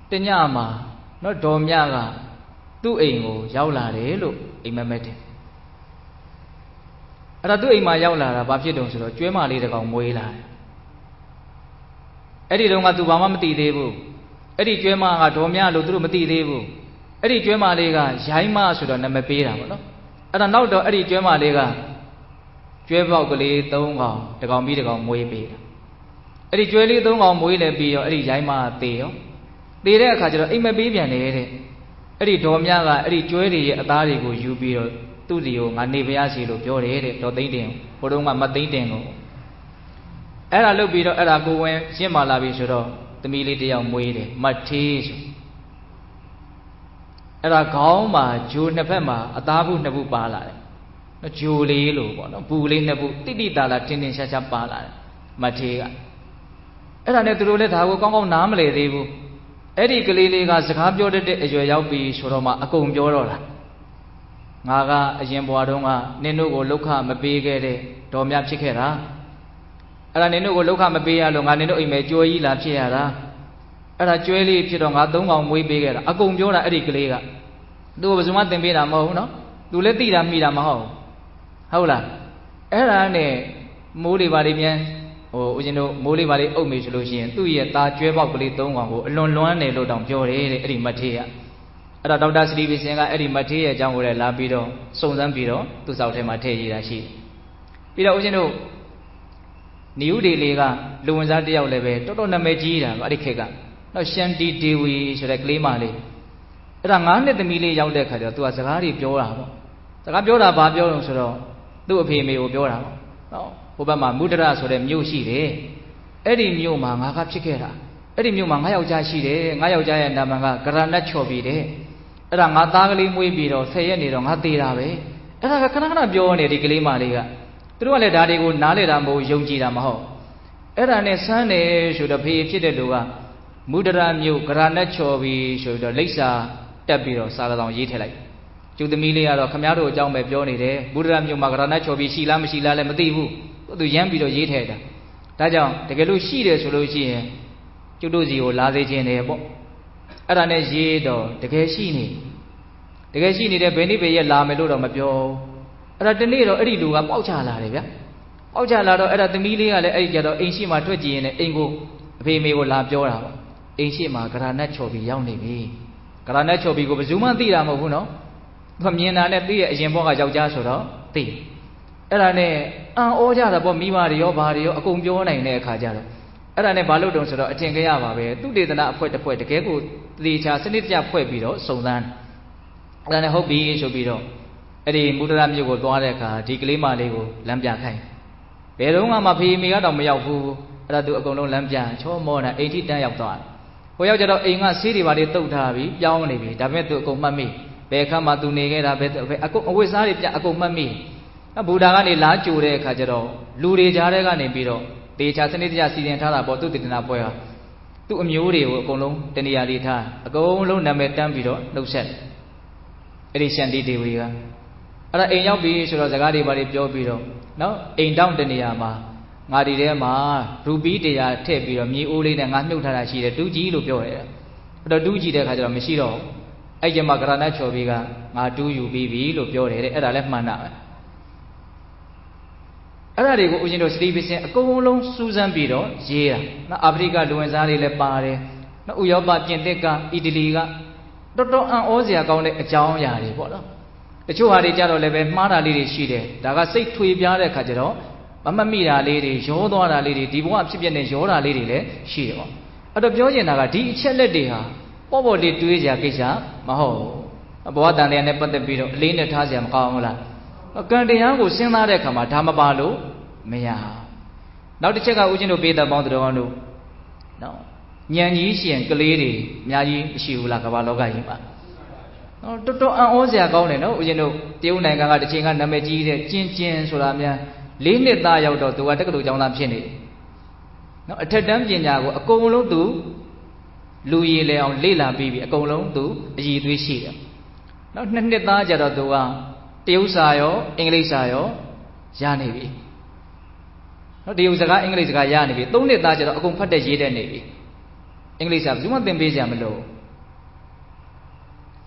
tên nhà mà nó thom nhá cả, tụi anh ngủ giàu là đấy luôn, anh mà mệt đó tụi em mà giàu là bao nhiêu đồng rồi, chuyến mà đi được còn mười là, ở đây đâu mà tụi bà mà tì thế bu, ở đây chuyến mà thom nhá lúc tụi mà tì thế bu, ở đây chuyến mà đi cả giải mà rồi nằm ở bể đó, ở đó nào đó ở đây chuyến mà đi cả chuyến vào cái lì tông ngõ, được còn bị được còn mười bể, ở đây chuyến lì tông ngõ mười là bể, ở đây giải mà tì đó, tì đấy cả rồi em mà bể biển này đấy, ở đây thom nhá cả, ở đây chuyến đi ở ta đi của du bể rồi. Tu điều ngàn ni bây giờ xí lục cho đấy, đó tính tiền, hồi đó ngàn mất tính tiền rồi. Ở đó lúc bây giờ ở đó cô quen, xem mà là bây giờ đó, tụi mình lấy tiền mua đấy, mất thế. Ở đó có mà chú nè phải mà, ở ta bu nè bu ba lại, nó chú lấy luôn, nó bu lấy nè bu, tí tí ta là trên trên xa ba lại, mất thế cả. Ở đó này tụi lấy tháo con nám lấy đi bu, ở đây cái lấy cái sạc hấp cho đấy, rồi giáo bị số đó mà, cũng cho đó là. ngà cái chuyện bùa đông à, nên nó có lúc khác mà bị cái đấy, đom nháp chiếc hết à, là nên nó có lúc khác mà bị à, lúc ngà nên nó im chui làm chi à, là chui đi phía đó ngà đông ngà mũi bị cái đó, cũng cho là ở đây cái gì cả, tôi bây giờ mà tìm biết làm không nó, tôi lấy tiền làm gì làm không, hậu là, là này mũi đi vào đi miền, ôi cái nó mũi đi vào đi ôm mình rồi xin, tôi giờ ta chui vào cái đông ngà của lon này lon đồng cho đấy, ở đây mất thế à. Ở đó đào ta sĩ vi sinh cái mất thế ở trong cái là bị đó, song song bị đó, tu sáu thế mất thế gì đó xí. Bị đó cái nó nếu đi lấy cái luôn ra đi ao lấy về, đó nằm ở gì đó, ở đây cái nó xem đi đi vui rồi cái mà đi. Ở đó ngàn này thì mình lấy ao để khai đó, tu sẽ cái gì biểu là, sẽ cái biểu là bao biểu rồi đó, tu phải mấy biểu là, đó, hôm mà mua ra rồi đem nhiều xí đấy, ở đây nhiều mà ngã cái chiếc ra, ở đây nhiều mà ngã ao trái xí đấy, ngã ao trái là mà cái rắn nó chua bị đấy. Ở đó ngã ta cái li mũi bị rồi, thấy như đó ngã tì ra vậy. Ở đó cái nào biểu này đi cái li mà đi cả. Tôi nói là đại đi cũng nãy là làm bộ dùng gì làm hậu. Ở đó này sáng này rồi đó phía phía đó là mua ra nhiều cái rắn nó cho bị rồi đó lấy ra tập bị rồi sao là đồng gì thế này. Chúng tôi nghĩ là không nhớ được trong bài biểu này đấy. Mua ra nhiều mà cái rắn nó cho bị xì la lại mà tì vu. Tôi dám bị rồi gì thế đó. Tại sao? Tại cái lúc xì đấy rồi xì chúng tôi gì ở lá dây trên này bộ. Ở đây này gì đó, cái gì này để bên đi bây giờ làm mấy đồ đó mà biểu, ở đây này rồi, ở đây đồ cái bao cha là đấy bao cha là đó, ở đây tụi mình là ấy giờ đó, anh xí mà thuê gì này, anh cô về mấy cô làm biểu nào, anh xí mà cái này cho bị giàu này đi, cái này cho bị cô bây giờ mà tí làm một nó, không nhìn này tí anh em bảo cái giàu cha số đó, tí, ở đây này, ô cha là bảo mi mà đi, cũng biểu này khai ra rồi. Ở đây này bảo lúc đồng số đó, trên cái nhà bảo về, tụi đi tận phơi cái cô đi cha sinh nhật cha phơi bị đó, sòng đàn, ở đây này hộp bị số bị đó, Edi mudra miugo toare ka di kelima lego lampia khai. Berong ama phi mi ka taw ma yauk fu. Ada tu akong long lampia cho mo na ai thi tan yauk toa. Ho yauk ja taw ai nga si de ba de tauk tha bi pyaung ni bi. Da me tu akong mat mi. Be kha ma tu ne ke da be akong awit sa de pya akong mat mi. Buddha ka ni la chu de kha ja taw lu de ja de ka ni pi taw te cha sanit ja si sin tha da paw tu tidana pwe ha. Tu a myo de ko akong long taniya li tha. Akong long na me tan pi taw nau set. Edi Shanti Devi ka. Ada ai yauk bi so taw saka de ba de pyo pi taw no ai taung taniya ma nga di de ma rupi taya thet pi taw myi o le ne nga myuk tha da shi de tu ji lo pyo de. Ado tu ji de kha ja taw mashi taw. Ai je ma karana chaw bi ka nga tu yu pi bi lo pyo de. Ai da le man na ba. အဲ့ဒါတွေကိုဦးဇင်းတို့စတိပစ္စည်းအကုန်လုံးစူးစမ်းပြီးတော့ရေးတာနော်အာဖရိကလူဝင်စားတွေလည်းပါတယ်နော်ဥရောပပြင်သစ်ကအီတလီကတော်တော်အံ့ဩစရာကောင်းတဲ့အကြောင်းအရာတွေပေါ့နော်တချို့ဟာတွေကြတော့လည်းပဲမှားတာလေးတွေရှိတယ်ဒါကစိတ်ထွေပြားတဲ့ခါကျတော့မမှတ်မိတာလေးတွေရောသွားတာလေးတွေဒီဘဝဖြစ်ပျက်နေရောတာလေးတွေလည်းရှိတယ်ပေါ့အဲ့တော့ပြောချင်တာကဒီအချက်လက်တွေဟာပေါ့ပေါ့လေးတွေးကြကိစ္စမဟုတ်ဘူးဘဝတန်တရားနဲ့ပတ်သက်ပြီးတော့အလေးနဲ့ထားစရာမကောင်းဘူးလားကံတရားကိုစဉ်းစားတဲ့အခါမှာဒါမပါလို့မရနောက်တစ်ချက်ကဦးဇင်းတို့ပေးသက်ပေါင်းတော်ကောင်းတို့နော်ဉာဏ်ကြီးရှင်ကလေးတွေအများကြီးမရှိဘူးလားကမ္ဘာလောကကြီးမှာနော်တော်တော်အံ့ဩစရာကောင်းတယ်နော်ဦးဇင်းတို့တရုတ်နိုင်ငံကတစ်ချိန်ကနာမည်ကြီးတဲ့ကျင်းကျင်းဆိုတာများ၄နှစ်သားရောက်တော့သူကတက္ကသိုလ်ကျောင်းသားဖြစ်နေတယ်နော်အထက်တန်းပညာကိုအကုန်လုံးသူလူရည်လေအောင်လေ့လာပြီးပြီအကုန်လုံးသူအရည်အသွေးရှိတယ်နော်2နှစ်သားကျတော့သူကတရုတ်စာရောအင်္ဂလိပ်စာရောရနေပြီနော်တရုတ်စကားအင်္ဂလိပ်စကားရနေပြီ3နှစ်သားကျတော့အကုန်ဖတ်တဲ့ရေးတဲ့နေပြီအင်္ဂလိပ်စာဘယ်သူမှသင်ပေးကြမလို့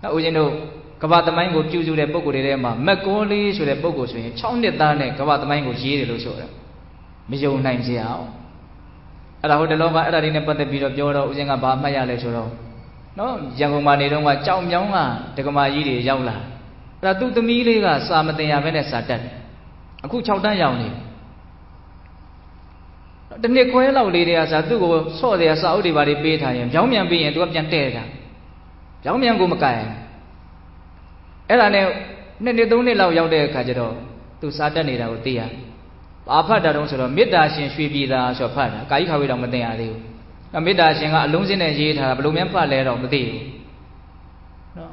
နော်ဦးဇင်းတို့ကမ္ဘာသမိုင်းကိုပြုစုတဲ့ပုံကိုယ်တွေထဲမှာမက်ကောလေးဆိုတဲ့ပုံကိုယ်ဆိုရင်6နှစ်သားနဲ့ကမ္ဘာသမိုင်းကိုရေးတယ်လို့ဆိုတယ်မယုံနိုင်စရာအောင်အဲ့ဒါဟိုတလောကအဲ့ဒါလေးနဲ့ပတ်သက်ပြီးတော့ပြောတော့ဦးဇင်းကဘာမှတ်ရလဲဆိုတော့နော်ရန်ကုန်မှာနေတော့ကကြောင်မြောင်းကဒကမာကြီးတွေရောက်လာအဲ့ဒါသူ့သမီးလေးကစာမတင်ရဘဲနဲ့စာတက်တယ်အခု6တန်းရောက်နေတနစ်ခွဲလောက်လေးတွေကစာသူ့ကိုဆော့တယ်စာအုပ်တွေဘာတွေပေးထားရင်ပြောင်းပြန်ပြီးရင်သူကပြန်တဲ့တာပြောင်းပြန်ကိုမကင်အဲ့ဒါနဲ့2နှစ်3နှစ်လောက်ရောက်တဲ့အခါကျတော့သူစာတက်နေတာကိုသိရဘာဖတ်တာတုံးဆိုတော့မေတ္တာရှင်ရွှေပြည်သာဆိုဖတ်တာကာယိခါဝေတော့မသိရသေးဘူးမေတ္တာရှင်ကအလုံးစင်းနဲ့ရေးထားတာဘယ်လိုများဖတ်လဲတော့မသိဘူးနော်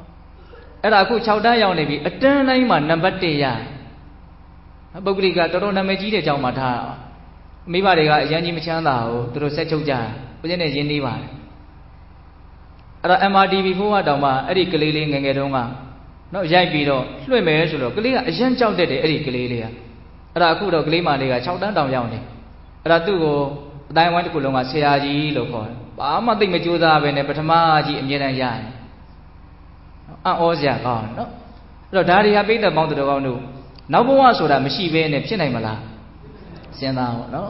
အဲ့ဒါအခု6တန်းရောက်နေပြီအတန်းတိုင်းမှာနံပါတ်1ရပုဂ္ဂလိကတော်တော်နာမည်ကြီးတဲ့အကြောင်းမှာထားတာမိဘတွေကအရန်ကြီးမချမ်းသာဘူးသူတို့ဆက်ချုပ်ကြတာဘုရားနဲ့ရင်းနှီးပါတယ်အဲ့တော့ MRTV ဖိုးကတောင်မှအဲ့ဒီကလေးလေးငယ်ငယ်တုန်းကနော်ရိုက်ပြီးတော့လွှင့်မယ်ဆိုတော့ကလေးကအရန်ကြောက်တတ်တယ်အဲ့ဒီကလေးလေးကအဲ့ဒါအခုတော့ကလေးမလေးက6တန်းတောင်ရောက်နေအဲ့ဒါသူ့ကိုအတိုင်းဝိုင်းတစ်ခုလုံးကဆရာကြီးလို့ခေါ်တယ်ဘာမှသိမကြိုးစားပဲနဲ့ပထမကြီးအမြဲတမ်းရတယ်အံ့ဩစရာကောင်းနော်အဲ့တော့ဒါတွေဟာပိဋကပေါင်းတော်ကောင်းတို့နောက်ဘဝဆိုတာမရှိဘဲနဲ့ဖြစ်နိုင်မလားစဉ်းစားအောင်နော်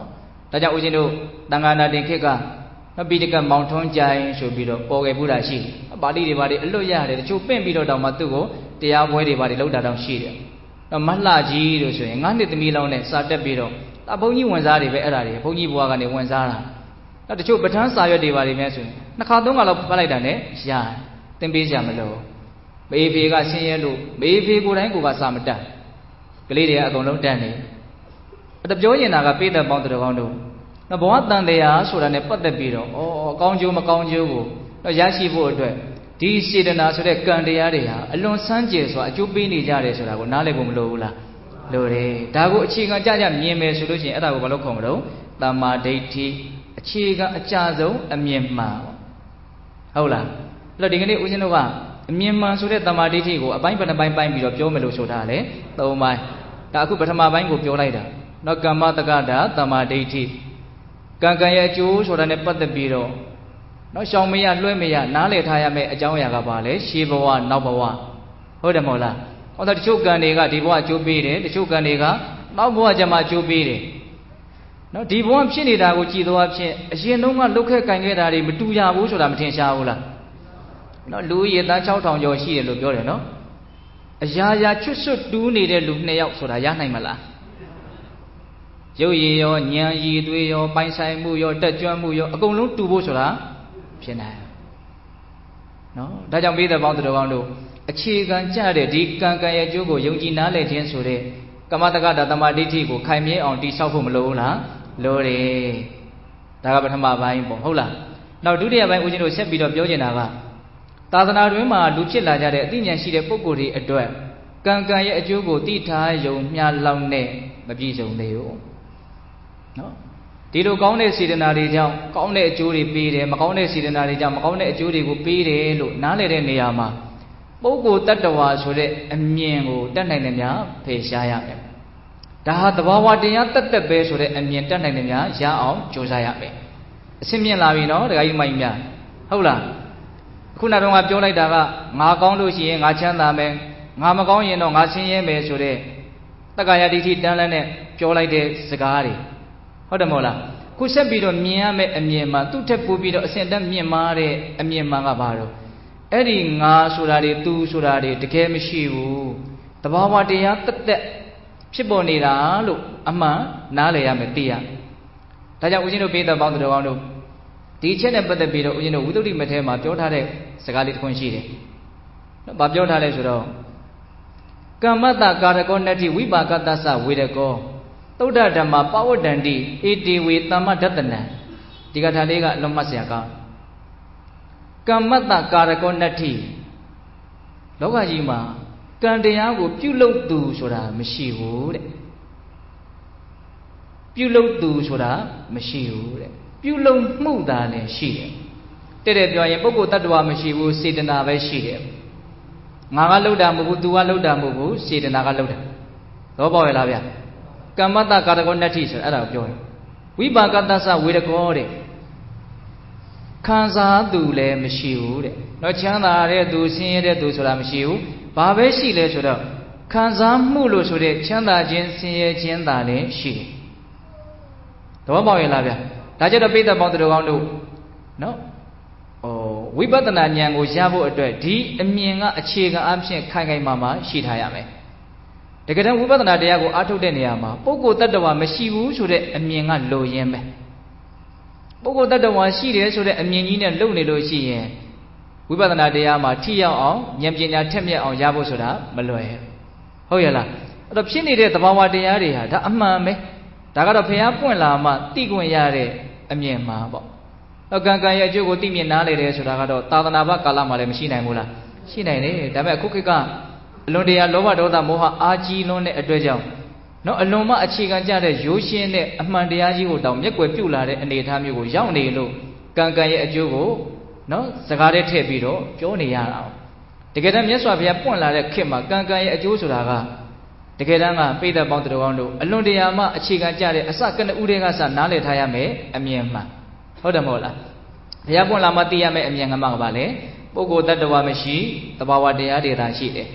ဒါကြောင့်ဦးဇင်းတို့တန်ခါနာတင်ခေတ်ကနော်ပိဋကမောင်ထွန်းကြိုင်ဆိုပြီးတော့ပေါ်ခဲ့ဘူးတာရှိတယ်ပါဠိတွေဘာတွေအလွတ်ရတယ်တချို့ပင့်ပြီးတော့တောင်မှသူ့ကိုတရားပွဲတွေဘာတွေလောက်တာတောင်ရှိတယ်မလှကြီးလို့ဆိုရင်9နှစ်သမီးလောင်းနဲ့စာတက်ပြီးတော့ဘုန်းကြီးဝင်စားတွေပဲအဲ့ဒါတွေဘုန်းကြီးဘွားကနေဝင်စားတာနောက်တချို့ပဋ္ဌာန်းစာရွက်တွေဘာတွေများဆိုရင်2ခါ3ခါလောက်ဖတ်လိုက်တာနဲ့ရတယ်သင်ပေးကြမလို့မေဖေကဆင်းရဲလို့မေဖေကိုယ်တိုင်ကိုယ်ကစာမတတ်ကလေးတွေကအကုန်လုံးတတ်နေအဲ့ဒါပြောနေတာကပိဋကပေါင်းတော်ကောင်းတို့နော်ဘဝတန်တရားဆိုတာနဲ့ပတ်သက်ပြီးတော့အကောင်းကျိုးမကောင်းကျိုးကိုတော့ရရှိဖို့အတွက်ဒီစေတနာဆိုတဲ့ကံတရားတွေဟာအလွန်ဆန်းကျယ်စွာအကျိုးပေးနေကြတယ်ဆိုတာကိုနားလည်ဖို့မလိုဘူးလားလိုတယ်ဒါကိုအခြေခံကြကြမြင်မယ်ဆိုလို့ရှိရင်အဲ့ဒါကိုဘာလို့ခေါ်မလို့တမ္မာဒိဋ္ဌိအခြေခံအကြဆုံးအမြင်မှန်ဟုတ်လားအဲ့တော့ဒီကနေ့ဦးဇင်းတို့ကအမြင်မှန်ဆိုတဲ့တမ္မာဒိဋ္ဌိကိုအပိုင်းတစ်ပိုင်းပိုင်းပြီးတော့ပြောမယ်လို့ဆိုထားတယ်3ပိုင်းဒါအခုပထမပိုင်းကိုပြောလိုက်တာနော်ကမ္မတက္ကတာတမ္မာဒိဋ္ဌိကံကံရဲ့အကျိုးဆိုတာနဲ့ပတ်သက်ပြီးတော့နော်ရှောင်မရလွှဲမရနားလည်ထားရမယ့်အကြောင်းအရာကပါလေရှေးဘဝနောက်ဘဝဟုတ်တယ်မဟုတ်လားဟောတချို့ကံတွေကဒီဘဝအကျိုးပေးတယ်တချို့ကံတွေကနောက်ဘဝကျမှအကျိုးပေးတယ်နော်ဒီဘဝဖြစ်နေတာကိုကြည်သွားဖြင့်အရင်တုန်းကလုတ်ခဲကင်ခဲ့တာတွေမတူရဘူးဆိုတာမထင်ရှားဘူးလားနော်လူရည်သား6000ကျော်ရှိတယ်လို့ပြောတယ်နော်အရာရာချွတ်ဆွတ်တူးနေတဲ့လူ2ယောက်ဆိုတာရနိုင်မလားရုပ်ရည်ရောဉာဏ်ရည်သွေးရောပိုင်ဆိုင်မှုရောတက်ကြွမှုရောအကုန်လုံးတူဖို့ဆိုတာဖြစ်နိုင်နော်ဒါကြောင့်ပိဋကပေါင်းတော်ကောင်းတို့ အခြေခံကြတဲ့ဒီကံကံရဲ့အကျိုးကိုယုံကြည်နားလည်ခြင်းဆိုတဲ့ကမ္မတက္ကတာတမာဒိဋ္ဌိကိုခိုင်မြဲအောင်တည်ဆောက်ဖို့မလိုဘူးလားလိုတယ်ဒါကပထမပိုင်းပေါ့ဟုတ်လားနောက်ဒုတိယပိုင်းဦးဇင်းတို့ဆက်ပြီးတော့ပြောချင်တာကသာသနာတွင်မှာလူဖြစ်လာကြတဲ့အသိဉာဏ်ရှိတဲ့ပုဂ္ဂိုလ်တွေအတွက်ကံရဲ့အကျိုးကိုသိထားယုံမျှလောက်နဲ့မပြည့်စုံသေးဘူးနော်ဒီလိုကောင်းတဲ့စေတနာတွေကြောင့်ကောင်းတဲ့အကျိုးတွေပေးတယ်မကောင်းတဲ့စေတနာတွေကြောင့်မကောင်းတဲ့အကျိုးတွေကိုပေးတယ်လို့နားလည်တဲ့နေရာမှာပုဂ္ဂိုလ်တ attva ဆိုတဲ့အမြင်ကိုတတ်နိုင်တယ်များဖယ်ရှားရမယ်ဒါဟာသဘာဝတရားတတ်တတ်ပဲဆိုတဲ့အမြင်တတ်နိုင်တယ်များရအောင်ကြိုးစားရမယ်အစစ်မြင့်လာပြီနော်ဒကာကြီးမိုင်းများဟုတ်လားခုနကတော့ပြောလိုက်တာကငါကောင်းလို့ရှိရင်ငါချမ်းသာမယ်ငါမကောင်းရင်တော့ငါဆင်းရဲမယ်ဆိုတဲ့တက္ကရာဒိဋ္ဌိတန်းလန်းနဲ့ပြောလိုက်တဲ့စကားတွေဟုတ်တယ်မဟုတ်လားခုဆက်ပြီးတော့မြင်ရမယ့်အမြင်မှာသူ့ထက်ပိုပြီးတော့အစင်တက်မြင့်မားတဲ့အမြင်မှန်ကဘာလို့အဲ့ဒီငါဆိုတာတွေသူဆိုတာတွေတကယ်မရှိဘူးတဘာဝတရားတက်တက်ဖြစ်ပေါ်နေတာလို့အမှန်နားလည်ရမယ်သိရဒါကြောင့်ဦးဇင်းတို့ပိဋကပေါင်းသူတော်ကောင်းတို့ဒီအချက်နဲ့ပတ်သက်ပြီးတော့ဦးဇင်းတို့ဝိသုဒ္ဓိမထဲမှာပြောထားတဲ့စကားလေးတစ်ခွန်းရှိတယ်နော်ဘာပြောထားလဲဆိုတော့ကမ္မတကာရကောနတ္တိဝိပါကတ္တသဝေရကောသုဒ္ဓဓမ္မပဝတ္တန္တိဧတိဝေသမ္မဒတနံဒီကထာလေးကအလုံးမဆရာကောင်းကမ္မတကာရကောနတ္တိလောကကြီးမှာကံတရားကိုပြုလုပ်သူဆိုတာမရှိဘူးတဲ့ပြုလုပ်သူဆိုတာမရှိဘူးတဲ့ပြုလုပ်မှုသာလည်းရှိတယ်တဲ့ပြောရင်ပုဂ္ဂိုလ်တ attva မရှိဘူးစေတနာပဲရှိတယ်ငါကလှုပ်တာမဟုတ်ဘူး तू ကလှုပ်တာမဟုတ်ဘူးစေတနာကလှုပ်တာတော့ပေါ့ရလားဗျကမ္မတကာရကောနတ္တိဆိုအဲ့ဒါကိုပြောရင်ဝိပါကတ္တသဝေရကောတဲ့ခံစားသူလည်းမရှိဘူးတဲ့တော့ချမ်းသာတဲ့သူဆင်းရဲတဲ့သူဆိုတာမရှိဘူးဘာပဲရှိလဲဆိုတော့ခံစားမှုလို့ဆိုတဲ့ချမ်းသာခြင်းဆင်းရဲခြင်းသာလည်းရှိတယ်တော့ပေါ့ရလားဗျဒါကြတော့ပိဋကပေါင်းသူတော်ကောင်းတို့နော်ဝိပဿနာဉာဏ်ကိုရဖို့အတွက်ဒီအမြင်ကအခြေခံအဖြစ်ခိုင်ခိုင်မာမာရှိထားရမယ်တကယ်တမ်းဝိပဿနာတရားကိုအားထုတ်တဲ့နေရာမှာပုဂ္ဂိုလ်တ attva မရှိဘူးဆိုတဲ့အမြင်ကလိုရင်းပဲပုဂ္ဂိုလ်တ attva ရှိတယ်ဆိုတဲ့အမြင်ကြီးနဲ့လုံနေလို့ရှိရင်ဝိပဿနာတရားမှာထိရောက်အောင်ဉာဏ်ပညာထက်မြက်အောင်ရဖို့ဆိုတာမလွယ်ဟုတ်ရဲ့လားအဲ့တော့ဖြစ်နေတဲ့သဘာဝတရားတွေဟာဒါအမှန်ပဲဒါကတော့ဘုရားပွင့်လာမှသိခွင့်ရတဲ့အမြင်မှာပေါ့ကံရဲ့အကျိုးကိုသိမြင်နားလေတယ်ဆိုတာကတော့သာသနာ့ဘကာလမှာလည်းမရှိနိုင်ဘူးလားရှိနိုင်တယ်ဒါပေမဲ့အခုခေတ်ကအလွန်တရာလောဘဒေါသမောဟအာကြီးလွန်းတဲ့အတွက်ကြောင့်နော်အလွန်မှအခြေခံကြတဲ့ရိုးရှင်းတဲ့အမှန်တရားကြီးကိုတောင်မျက်ကွယ်ပြုလာတဲ့အနေအထားမျိုးကိုရောက်နေလို့ကံရဲ့အကျိုးကိုနော်စကားထဲထည့်ပြီးတော့ပြောနေရတာတကယ်တမ်းမြတ်စွာဘုရားပွင့်လာတဲ့ခေတ်မှာကံရဲ့အကျိုးဆိုတာကတကယ်တမ်းကပိဋကပေါင်းသူတော်ကောင်းတို့အလွန်တရာမှအခြေခံကြတဲ့အစကနဦးတွေကစနားလည်ထားရမယ်အမြင်မှန်ဟုတ်တယ်မဟုတ်လားဘုရားပွင့်လာမှသိရမယ့်အမြင်ကမှကပါလေပုဂ္ဂိုလ်တ attva မရှိသဘာဝတရားတွေသာရှိတယ်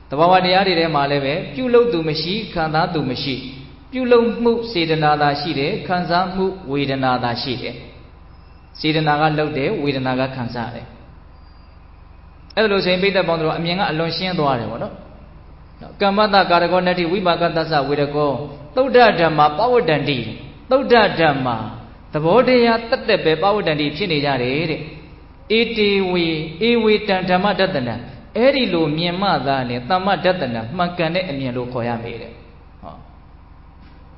သဘာဝတရားတွေထဲမှာလည်းပဲပြုလုပ်သူမရှိခံစားသူမရှိပြုလုပ်မှုစေတနာသာရှိတယ်ခံစားမှုဝေဒနာသာရှိတယ်စေတနာကလုပ်တယ်ဝေဒနာကခံစားတယ်အဲ့ဒါလို့ဆိုရင်ပိဋကပေါင်းတို့အမြင်ကအလွန်ရှင်းသွားတယ်ပေါ့နော်ကမ္မတကာရကောနတ္တိဝိပါကတ္တသဝေရကောသုဒ္ဓဓမ္မပဝတ္တန္တိသုဒ္ဓဓမ္မသဘောတရားတတ်တဲ့ပဲပဝတ္တန္တိဖြစ်နေကြတယ်တဲ့ဧတေဝေဧဝေတံဓမ္မဒတနံအဲ့ဒီလိုမြင်မှသာနဲ့သမ္မဒတနံမှန်ကန်တဲ့အမြင်လို့ခေါ်ရမယ်တဲ့ဟော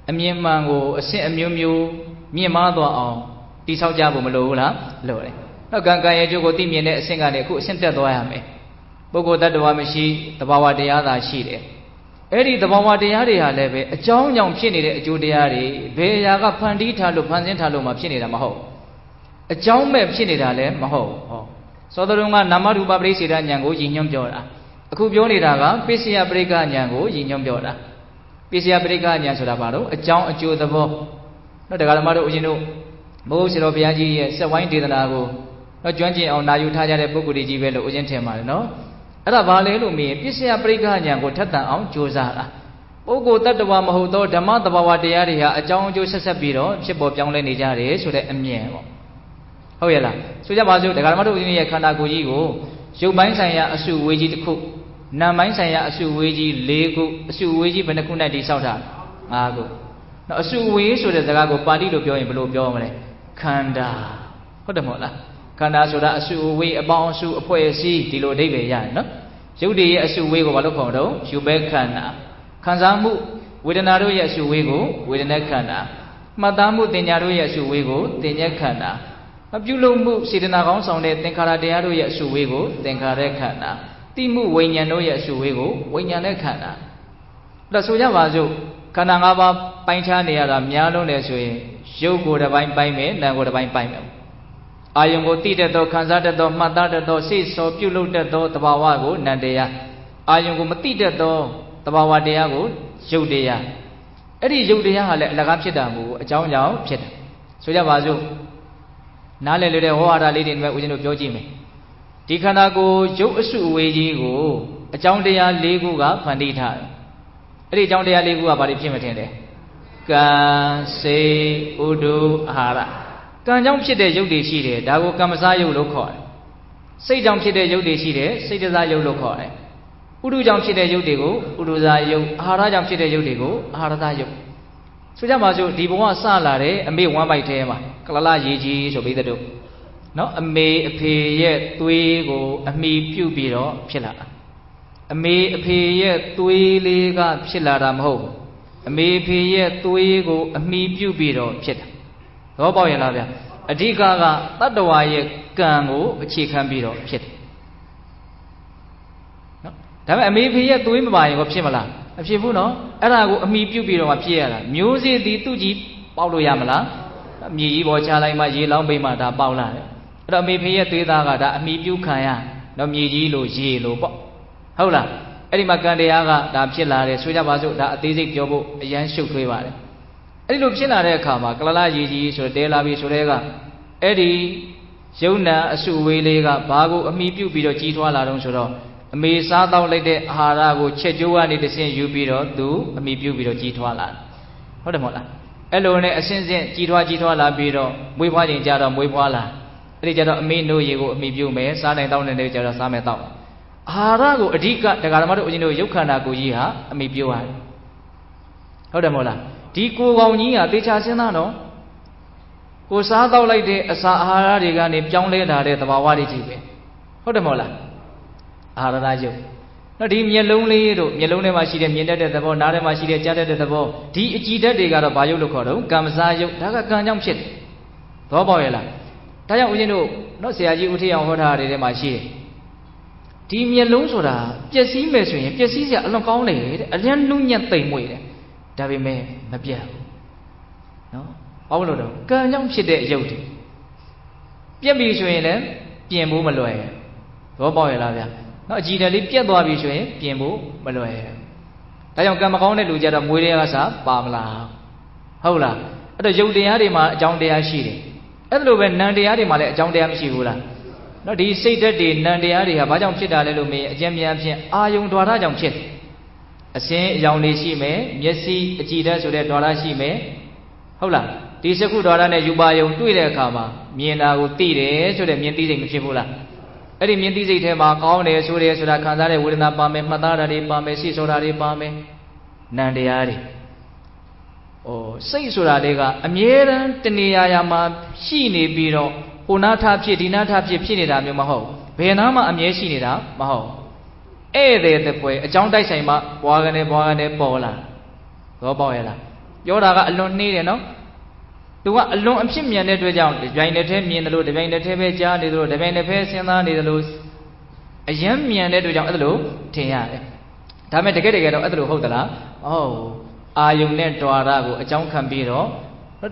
အမြင်မှန်ကိုအစစ်အမျိုးမျိုးမြင်မားသွားအောင်တိဆောက်ကြဖို့မလိုဘူးလားလိုတယ်နောက်ကံရဲ့အကျိုးကိုသိမြင်တဲ့အဆင့်ကနေအခုအဆင့်တက်သွားရမယ်ပုဂ္ဂိုလ်တ attva မရှိသဘာဝတရားသာရှိတယ်အဲ့ဒီသဘာဝတရားတွေဟာလည်းပဲအကြောင်းကြောင့်ဖြစ်နေတဲ့အကျိုးတရားတွေဘယ်အရာကဖန်တီးထားလို့ဖန်ဆင်းထားလို့မှဖြစ်နေတာမဟုတ်အကြောင်းမဲ့ဖြစ်နေတာလည်းမဟုတ်ဟောသောတရုံကနာမရူပပရိစ္ဆေဒဉာဏ်ကိုရည်ညွှန်းပြောတာအခုပြောနေတာကပိစ္ဆေယပရိက္ခဉာဏ်ကိုရည်ညွှန်းပြောတာပိစ္ဆေယပရိက္ခဉာဏ်ဆိုတာဘာလို့အကြောင်းအကျိုးသဘောနော်တရားဓမ္မတို့ဦးဇင်းတို့ဘုရားရှင်တော်ဘုရားကြီးရဲ့စက်ဝိုင်းဒေသနာကိုနော်ကျွမ်းကျင်အောင်နာယူထားကြတဲ့ပုဂ္ဂိုလ်ကြီးပဲလို့ဦးဇင်းထင်ပါတယ်နော်အဲ့ဒါဘာလဲလို့မေးရင်ပိစ္ဆေယပရိက္ခဉာဏ်ကိုထက်သန်အောင်ကြိုးစားတာပုဂ္ဂိုလ်တ attva မဟုတ်သောဓမ္မသဘာဝတရားတွေဟာအကြောင်းအကျိုးဆက်ဆက်ပြီးတော့ဖြစ်ပေါ်ပြောင်းလဲနေကြတယ်ဆိုတဲ့အမြင်ပေါ့ဟုတ်ရဲ့လားဆိုကြပါစို့တရားဓမ္မတို့ဦးဇင်းရဲ့ခန္ဓာကိုယ်ကြီးကိုရုပ်ပိုင်းဆိုင်ရာအစုဝေးကြီးတစ်ခုနာမ်ပိုင်းဆိုင်ရာအစုဝေးကြီး၄ခုအစုဝေးကြီးဘယ်နှခုနဲ့တည်ဆောက်တာ၅ခုနော်အစုဝေးဆိုတဲ့စကားကိုပါဠိလိုပြောရင်ဘယ်လိုပြောမလဲခန္ဓာဟုတ်တယ်မဟုတ်လားခန္ဓာဆိုတာအစုအဝေးအပေါင်းအစုအဖွဲ့အစည်းဒီလိုအဓိပ္ပာယ်ရတယ်နော် ရုပ်တည်ရဲ့အစုဝေးကိုဘာလို့ခေါ်တော့ယူပဲခန္ဓာခံစားမှုဝေဒနာတို့ရဲ့အစုဝေးကိုဝေဒနာခန္ဓာမှတ်သားမှုတင်ညာတို့ရဲ့အစုဝေးကိုတင်ညာခန္ဓာမပြုလုပ်မှုစေတနာကောင်းဆောင်တဲ့သင်္ခါရတရားတို့ရဲ့အစုဝေးကိုသင်္ခါရခန္ဓာတိမှုဝိညာဉ်တို့ရဲ့အစုဝေးကိုဝိညာဉ်နဲ့ခန္ဓာအဲ့ဒါဆိုကြပါစို့ခန္ဓာ၅ပါးပိုင်းခြားနေရတာများလုံးတယ်ဆိုရင်ရုပ်ကိုတစ်ပိုင်းပိုင်းမယ်နာမ်ကိုတစ်ပိုင်းပိုင်းမယ်အာယုံကိုသိတတ်သောခံစားတတ်သောမှတ်သားတတ်သောစိတ်ဆောပြုလုပ်တတ်သောသဘာဝကိုနံတရားအာယုံကိုမသိတတ်သောသဘာဝတရားကိုရုပ်တရားအဲ့ဒီရုပ်တရားဟာလည်းအလကားဖြစ်တာမဟုတ်ဘူးအကြောင်းကြောင့်ဖြစ်တယ်ဆိုကြပါစို့နားလည်လို့တဲ့ဟောဟာတာလေးတွေနဲ့ဦးဇင်းတို့ပြောကြည့်မယ်ဒီခန္ဓာကိုယ်ရုပ်အစုအဝေးကြီးကိုအကြောင်းတရား၄ခုကဖန်တီးထားတယ်အဲ့ဒီအကြောင်းတရား၄ခုကဘာတွေဖြစ်မထင်တယ်ကံစေဥဒုအာဟာရကံကြောင့်ဖြစ်တဲ့ရုပ်တွေရှိတယ်ဒါကိုကမ္မစရုပ်လို့ခေါ်တယ်စိတ်ကြောင့်ဖြစ်တဲ့ရုပ်တွေရှိတယ်စိတ်တစားရုပ်လို့ခေါ်တယ်ဥဒုကြောင့်ဖြစ်တဲ့ရုပ်တွေကိုဥဒုစားရုပ်အာဟာရကြောင့်ဖြစ်တဲ့ရုပ်တွေကိုအာဟာရသားရုပ်ဆိုကြပါစို့ဒီဘဝစလာတဲ့အမေဝမ်းပိုက်ထဲမှာကလလရေကြီးဆိုပြီးတဲ့တို့နော်အမေအဖေရဲ့သွေးကိုအမိပြုတ်ပြီးတော့ဖြစ်လာတာအမေအဖေရဲ့သွေးလေးကဖြစ်လာတာမဟုတ်ဘူးအမေအဖေရဲ့သွေးကိုအမိပြုတ်ပြီးတော့ဖြစ်တာသဘောပေါက်ရင်လားဗျအဓိကကတတ္တဝါရဲ့ကံကိုအခြေခံပြီးတော့ဖြစ်တယ်နော်ဒါပေမဲ့အမေအဖေရဲ့သွေးမပါရင်ကိုဖြစ်မလားမဖြစ်ဘူးနော်အဲ့ဒါကိုအမိပြုတ်ပြီးတော့မှဖြစ်ရတာမျိုးစေ့သည်သူ့ကြီးပေါက်လို့ရမလားမြေကြီးပေါ်ချလိုက်မှရေလောင်းပိမှဒါပေါက်လာတယ်အဲ့တော့အမေဖေရဲ့သွေးသားကဒါအမိပြုတ်ခံရတော့မြေကြီးလိုရေလိုပေါ့ဟုတ်လားအဲ့ဒီမှာကံတရားကဒါဖြစ်လာတယ်ဆိုကြပါစို့ဒါအသေးစိတ်ပြောဖို့အရန်ရှုပ်ထွေးပါတယ်အဲ့ဒီလိုဖြစ်လာတဲ့အခါမှာကလလရေကြီးဆိုတဲလာပြီဆိုတဲ့ကအဲ့ဒီယုံနာအစုဝေးလေးကဘာကိုအမိပြုတ်ပြီးတော့ကြီးထွားလာတော့ဆိုတော့အမေစားတော့လိုက်တဲ့အာဟာရကိုချက်ကျိုးကနေတဆင့်ယူပြီးတော့သူအမိပြုတ်ပြီးတော့ကြီးထွားလာတယ်ဟုတ်တယ်မဟုတ်လားအဲ့လိုနဲ့အစဉ်စဉ်ကြီးထွားလာပြီးတော့မွေးဖွားခြင်းကြတော့မွေးဖွားလာအဲ့ဒီကြတော့အမေနို့ရေကိုအမိပြုတ်မယ်စားနိုင်တော့နေတဲ့ကြတော့စားမယ်တော့အာဟာရကိုအဓိကတရားဓမ္မတို့အရှင်တို့ရုပ်ခန္ဓာကိုယ်ကြီးဟာအမိပြုတ်ရတယ်ဟုတ်တယ်မဟုတ်လားဒီကိုယ်ကောင်ကြီးဟာတေချာစဉ်းစားနော်ကိုစားတော့လိုက်တဲ့အစာအာဟာရတွေကနေပြောင်းလဲလာတဲ့သဘာဝတွေကြီးပဲဟုတ်တယ်မဟုတ်လားအာဟာရသားရုပ်နော်ဒီမျက်လုံးလေးတို့မျက်လုံးထဲမှာရှိတဲ့မြင်တတ်တဲ့သဘောနားထဲမှာရှိတဲ့ကြားတတ်တဲ့သဘောဒီအကြည်ဓာတ်တွေကတော့ဘာရုပ်လို့ခေါ်တော့ကမ္မစာရုပ်ဒါကကံကြောင့်ဖြစ်တယ်သဘောပေါက်ရဲ့လားဒါကြောင့်ဦးဇင်းတို့နော်ဆရာကြီးဦးထေအောင်ဟောထားတဲ့ထဲမှာရှိတယ်ဒီမျက်လုံးဆိုတာပျက်စီးမယ်ဆိုရင်ပျက်စီးစရာအလွန်ကောင်းလေတဲ့အလျံနုညံ့သိမ်မွေ့တယ်ဒါပေမဲ့မပြတ်ဘူးနော်ဘာလို့လဲတော့ကံကြောင့်ဖြစ်တဲ့အယုတ်တွေပြက်ပြီဆိုရင်လည်းပြင်ဖို့မလွယ်သဘောပေါက်ရဲ့လားဗျာနော်အကြည်ဓာတ်လေးပြက်သွားပြီဆိုရင်ပြင်ဖို့မလွယ်ဒါကြောင့်ကံမကောင်းတဲ့လူကြတော့မွေးတွေကစားပါမလားဟုတ်လားအဲ့တော့ယုတ်တရားတွေမှာအကြောင်းတရားရှိတယ်အဲ့လိုပဲနံတရားတွေမှာလည်းအကြောင်းတရားမရှိဘူးလားနော်ဒီစိတ်ဓာတ်တွေနံတရားတွေဟာဘာကြောင့်ဖြစ်တာလဲလို့မေးအကျဉ်းများဖြင့်အာယုံဓာရကြောင့်ဖြစ်တယ်အစင်းအယောင်တွေရှိမယ်မျက်စိအကြည်ဓာတ်ဆိုတဲ့ဓာရရှိမယ်ဟုတ်လားဒီစကုဓာရနဲ့ယူပါယုံတွေ့တဲ့အခါမှာမြင်တာကိုသိတယ်ဆိုတဲ့မြင်သိစိတ်မဖြစ်ဘူးလားအဲ့ဒီမြင်သိစိတ်ထဲမှာကောင်းတယ်ဆိုတယ်ဆိုတာခံစားတဲ့ဝေဒနာပါမယ်မှတ်သားတာတွေပါမယ်စိတ်ဆိုတာတွေပါမယ်နံတရားတွေစိတ်ဆိုတာတွေကအမြဲတမ်းတဏှာရာမှာရှိနေပြီးတော့ဟိုနာထဖြစ်ဒီနာထဖြစ်နေတာမျိုးမဟုတ်ဘယ်နာမှအမြဲရှိနေတာမဟုတ်ဧည့်သည်တပွဲအကြောင်းတိုက်ဆိုင်မှာဘွားကနေပေါ်လာသဘောပေါက်ရဲ့လားပြောတာကအလွန်နှေးတယ်နော်သူကအလွန်အဖြစ်မြန်တဲ့အတွက်ကြောင့်ဒီပြိုင်တစ်ထဲမြင်တယ်လို့ဒီပြိုင်တစ်ထဲပဲကြားနေတယ်လို့ဒီပြိုင်တစ်ထဲစဉ်းစားနေတယ်လို့အယံမြန်တဲ့အတွက်ကြောင့်အဲ့ဒါလို့ထင်ရတယ်ဒါပေမဲ့တကယ်တော့အဲ့ဒါလို့ဟုတ်သလားအာယုန်နဲ့ဓာရကိုအကြောင်းခံပြီးတော့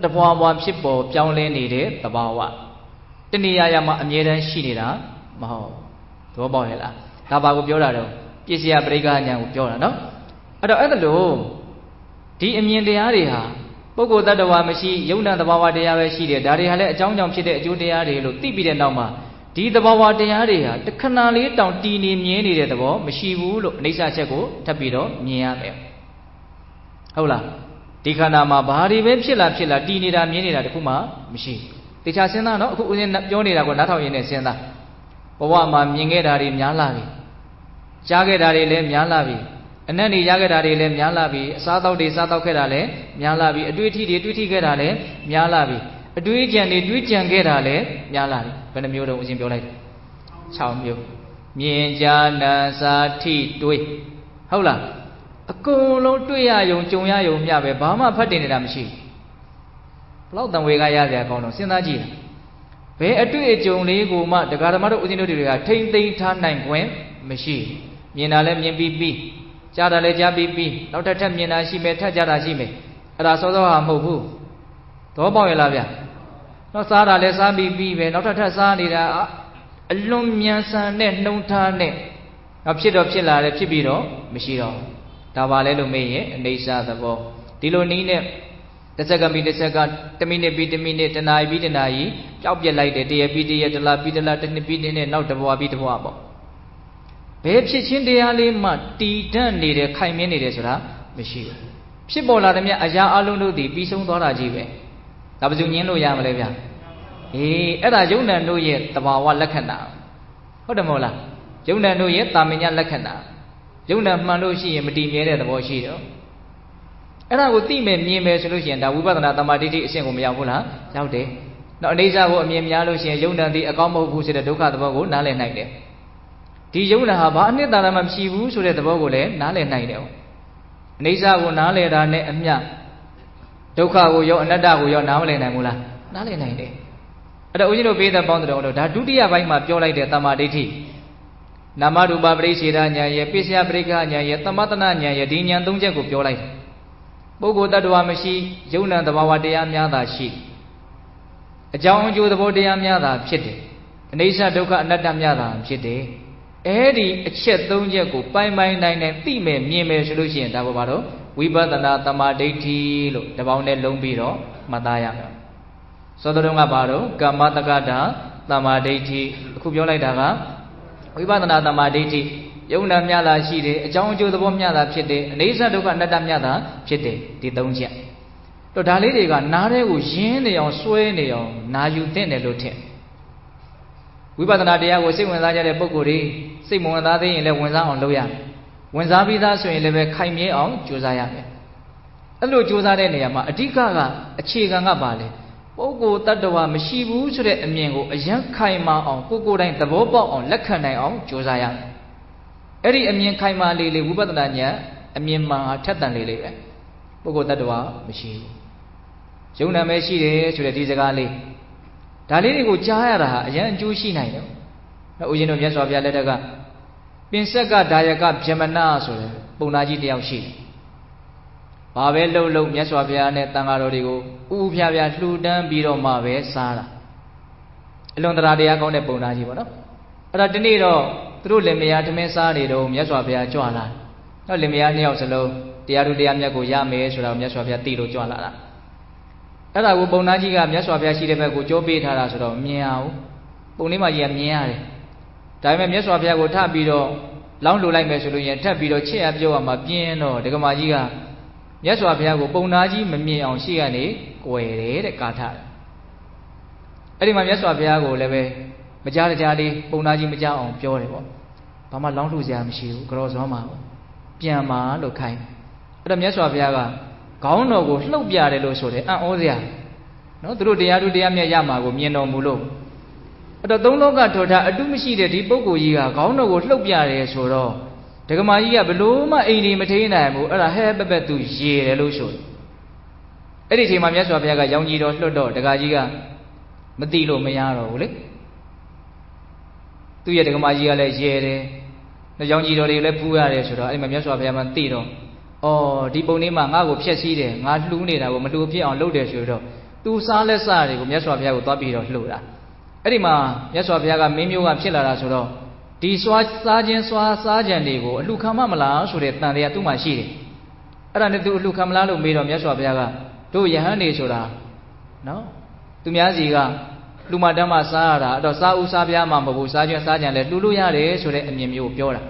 တဘွားဘွားဖြစ်ပေါ်ပြောင်းလဲနေတဲ့သဘာဝတဏှာရာမှာအမြဲတမ်းရှိနေတာမဟုတ်သဘောပေါက်ရဲ့လားဒါပါကိုပြောတာတော့ပြည့်စရာပရိက္ခဉာဏ်ကိုပြောတာနော်အဲ့တော့အဲ့ဒါလို့ဒီအမြင်တရားတွေဟာပုဂ္ဂိုလ်တ attva မရှိယုံနာသဘာဝတရားပဲရှိတယ်ဒါတွေဟာလည်းအကြောင်းကြောင့်ဖြစ်တဲ့အကျိုးတရားတွေလို့သိပြီးတဲ့နောက်မှာဒီသဘာဝတရားတွေဟာတခဏလေးတောင်တည်နေမြဲနေတဲ့သဘောမရှိဘူးလို့အနိစ္စချက်ကိုထပ်ပြီးတော့မြင်ရမယ်ဟုတ်လားဒီခန္ဓာမှာဘာတွေပဲဖြစ်လာတည်နေတာမြင်နေတာတခုမှမရှိဘူးတခြားစဉ်းစားနော်အခုဦးဇင်းပြောနေတာကိုနားထောင်ရင်းနဲ့စဉ်းစားဘဝမှာမြင်ခဲ့တာတွေများလာပြီကြားခဲ့တာတွေလည်းများလာပြီအနက်နေရခဲ့တာတွေလည်းများလာပြီအစားအသောက်တွေစားတော့ခဲ့တာလည်းများလာပြီအတွေ့အထိတွေတွေ့ထိခဲ့တာလည်းများလာပြီအတွေ့အကြံတွေတွေ့ကြံခဲ့တာလည်းများလာပြီဘယ်နှမျိုးတော့ဦးဇင်းပြောလိုက်6မျိုး မြင်ကြားနာစာထိတွေးဟုတ်လားအကုန်လုံးတွေ့ရယုံကြုံရယုံမျှပဲဘာမှဖတ်တင်နေတာမရှိဘလောက်တန်ဝေကရစရာကောင်းတော့စဉ်းစားကြည့်ဘယ်အတွေ့အကြုံလေးကိုမှတရားဓမ္မတို့ဦးဇင်းတို့တွေကထိမ့်သိမ်းထားနိုင်ခွင့်မရှိမြင်တာလည်းမြင်ပြီးကြားတာလည်းကြားပြီးနောက်ထပ်မြင်တာရှိမယ်ထပ်ကြားတာရှိမယ်အဲ့ဒါစောစောဟာမဟုတ်ဘူးသဘောပေါက်ရလားဗျနောက်စားတာလည်းစားပြီးပဲနောက်ထပ်စားနေတာအလွန်မြန်ဆန်တဲ့နှုံထားနဲ့နောက်ဖြစ်တော့ဖြစ်လာတယ်ဖြစ်ပြီးတော့မရှိတော့ဒါပါလဲလို့မေးရင်အနေစာသဘောဒီလိုနည်းနဲ့တစ်စက္ကန့်ပြီးတစ်စက္ကန့်တစ်မိနစ်ပြီးတစ်မိနစ်တစ်နာရီပြီးတစ်နာရီပျောက်ပြက်လိုက်တယ်တရက်ပြီးတရက်တစ်လပြီးတစ်လတစ်နှစ်ပြီးတစ်နှစ်နောက်တစ်ဘဝပြီးတစ်ဘဝပေါ့ဘယ်ဖြစ်ချင်းတရားလေးမှတည်တတ်နေတယ်ခိုင်မြဲနေတယ်ဆိုတာမရှိဘူးဖြစ်ပေါ်လာတဲ့မြတ်အရာအလုံးတို့သည်ပြီးဆုံးသွားတာကြီးပဲဒါဘယ်သူညင်းလို့ရမလဲဗျအဲ့ဒါယုံ nant တို့ရဲ့တဘာဝလက္ခဏာဟုတ်တယ်မဟုတ်လားယုံ nant တို့ရဲ့တာမညလက္ခဏာယုံ nant မှန်လို့ရှိရင်မတည်မြဲတဲ့သဘောရှိတော့အဲ့ဒါကိုသိမယ်မြင်မယ်ဆိုလို့ရှိရင်ဒါဝိပဿနာတမာတိတိအဆင့်ကိုမရောက်ဘူးလားရောက်တယ်နောက်အနေစာကိုအမြင်များလို့ရှိရင်ယုံ nant သည်အကောင်းမဟုတ်ဘူးဆိုတဲ့ဒုက္ခသဘောကိုနားလည်နိုင်တယ်ဒီယုံ nant ဟာဘာအနှစ်သာရမှမရှိဘူးဆိုတဲ့သဘောကိုလည်းနားလည်နိုင်တယ်အနေစာကိုနားလည်တာနဲ့အမျှဒုက္ခကိုရောအနတ္တကိုရောနားမလည်နိုင်ဘူးလားနားလည်နိုင်တယ်အဲ့တော့ဦးဇင်းတို့ပေးတဲ့ပေါင်းတော်တို့ဒါဒုတိယပိုင်းမှာပြောလိုက်တဲ့တမာဒိဋ္ဌိနာမရူပပရိစ္ဆေဒဉာဏ်ရဲ့ပိစ္ဆယပရိက္ခဉာဏ်ရဲ့သမတနာဉာဏ်ရဲ့ဒီဉာဏ်သုံးချက်ကိုပြောလိုက်တယ်ပုဂ္ဂိုလ်တ attva မရှိယုံ nant သဘာဝတရားများသာရှိအကြောင်းအကျိုးသဘောတရားများသာဖြစ်တယ်အနိစ္စဒုက္ခအနတ္တများသာဖြစ်တယ်အဲ့ဒီအချက်သုံးချက်ကိုပိုင်းပိုင်းနိုင်နိုင်သိမယ်မြင်မယ်ဆိုလို့ရှိရင်ဒါဘာတော့ဝိပဿနာတမာဒိဋ္ဌိလို့တပေါင်းနဲ့လုံးပြီးတော့မှတ်သားရမယ်သောတော်ကဘာတော့ကမ္မတက္ကတာတမာဒိဋ္ဌိအခုပြောလိုက်တာကဝိပဿနာတမာဒိဋ္ဌိယုံ nant များသာရှိတယ်အကြောင်းအကျိုးသဘောများသာဖြစ်တယ်အနိစ္စဒုက္ခအနတ္တများသာဖြစ်တယ်ဒီသုံးချက်တော့ဒါလေးတွေကနားထဲကိုရင်းနေအောင်စွဲနေအောင်နာယူသင့်တယ်လို့ထင်ဝိပဿနာတရားကိုစိတ်ဝင်စားကြတဲ့ပုဂ္ဂိုလ်တွေစိတ်မဝင်စားသေးရင်လည်းဝင်စားအောင်လုပ်ရမယ်ဝင်စားပြီးသားဆိုရင်လည်းပဲခိုင်မြဲအောင်ကြိုးစားရမယ်အဲ့လိုကြိုးစားတဲ့နေရာမှာအဓိကအခြေခံကပါလေပုဂ္ဂိုလ်တ attva မရှိဘူးဆိုတဲ့အမြင်ကိုအယံခိုင်မာအောင်ကိုယ်တိုင်သဘောပေါက်အောင်လက်ခံနိုင်အောင်ကြိုးစားရမယ်အဲ့ဒီအမြင်ခိုင်မာလေးဝိပဿနာဉာဏ်အမြင်မှန်ထက်သန်လေးပဲပုဂ္ဂိုလ်တ attva မရှိဘူးယုံ nant ပဲရှိတယ်ဆိုတဲ့ဒီစကားလေးဒါလေးတွေကိုကြားရတာဟာအယံအကျိုးရှိနိုင်တယ်ဦးဇင်းတို့မြတ်စွာဘုရားလက်ထက်ကပင်ဆက်ကဒါယကဗြဟ္မဏဆိုတဲ့ပုံနာကြီးတယောက်ရှိတယ်ဘာပဲလှုပ်မြတ်စွာဘုရားနဲ့တန်ဃာတော်တွေကိုဥဥဖြားဖြားလှူဒန်းပြီးတော့မှပဲစားတာအလွန်တရားကောင်းတဲ့ပုံနာကြီးပေါ့နော်အဲ့ဒါဒီနေ့တော့သူတို့လင်မယားထမင်းစားနေတော့မြတ်စွာဘုရားကြွလာတယ်နောက်လင်မယားနှစ်ယောက်စလုံးတရားသူတရားမြတ်ကိုရမယ်ဆိုတာကိုမြတ်စွာဘုရားသိလို့ကြွလာတာအဲ့ဒါကိုပုံနာကြီးကမြတ်စွာဘုရားရှိတဲ့ဘက်ကိုကြိုးပေးထားတာဆိုတော့မြင်အောင်ပုံလေးမကြီးကမြင်ရတယ်ဒါပေမဲ့မြတ်စွာဘုရားကိုထပ်ပြီးတော့လောင်းလှူလိုက်မယ်ဆိုလို့ရင်ထပ်ပြီးတော့ချစ်ရပြောရမှာပြင်းတော့ဒကမာကြီးကမြတ်စွာဘုရားကိုပုံနာကြီးမမြင်အောင်ရှိကနေကွယ်တယ်တဲ့ကာထအဲ့ဒီမှာမြတ်စွာဘုရားကိုလည်းပဲမကြားတကြားလေးပုံနာကြီးမကြားအောင်ပြောတယ်ပေါ့ဘာမှလောင်းလှူစရာမရှိဘူးကြော်စောမှာပြန်ပါလို့ခိုင်းအဲ့တော့မြတ်စွာဘုရားကခေါင်းတော်ကိုလှုပ်ပြတယ်လို့ဆိုတယ်အံ့ဩစရာနော်သူတို့တရားသူတရားမြတ်ရမှာကိုမြင်တော်မူလို့အဲ့တော့သုံးလောကထောထားအတုမရှိတဲ့ဒီပုဂ္ဂိုလ်ကြီးကခေါင်းတော်ကိုလှုပ်ပြတယ်ဆိုတော့ဒကမာကြီးကဘလို့မှအိမ်ဒီမထိန်နိုင်ဘူးအဲ့ဒါဟဲပက်ပက်သူရေတယ်လို့ဆိုတယ်အဲ့ဒီအချိန်မှာမြတ်စွာဘုရားကရောင်ကြီးတော်လွတ်တော့ဒကာကြီးကမသိလို့မရတော့ဘူးလေသူ့ရဲ့ဒကမာကြီးကလည်းရေတယ်ရောင်ကြီးတော်တွေလည်းဖူးရတယ်ဆိုတော့အဲ့ဒီမှာမြတ်စွာဘုရားမှသိတော့အော်ဒီပုံလေးမှာငါ့ကိုဖျက်ဆီးတယ်ငါလှူးနေတာကိုမလှူဖြစ်အောင်လုပ်တယ်ဆိုတော့သူစားလက်စားတွေကိုမြတ်စွာဘုရားကိုသွားပြီးတော့လှူတာအဲ့ဒီမှာမြတ်စွာဘုရားကမင်းမျိုးကဖြစ်လာတာဆိုတော့ဒီစားခြင်းစားကြံတွေကိုအလှခံမလားဆိုတဲ့တန်တရားသူ့မှာရှိတယ်အဲ့ဒါနဲ့သူအလှခံမလားလို့မေးတော့မြတ်စွာဘုရားကတို့ယဟန်နေဆိုတာနော်သူများစီကလူမတမ်းမှစားရတာအဲ့တော့စားဦးစားပြားမှမဟုတ်ဘူးစားခြင်းစားကြံလဲလှူလို့ရတယ်ဆိုတဲ့အမြင်မျိုးပြောတာ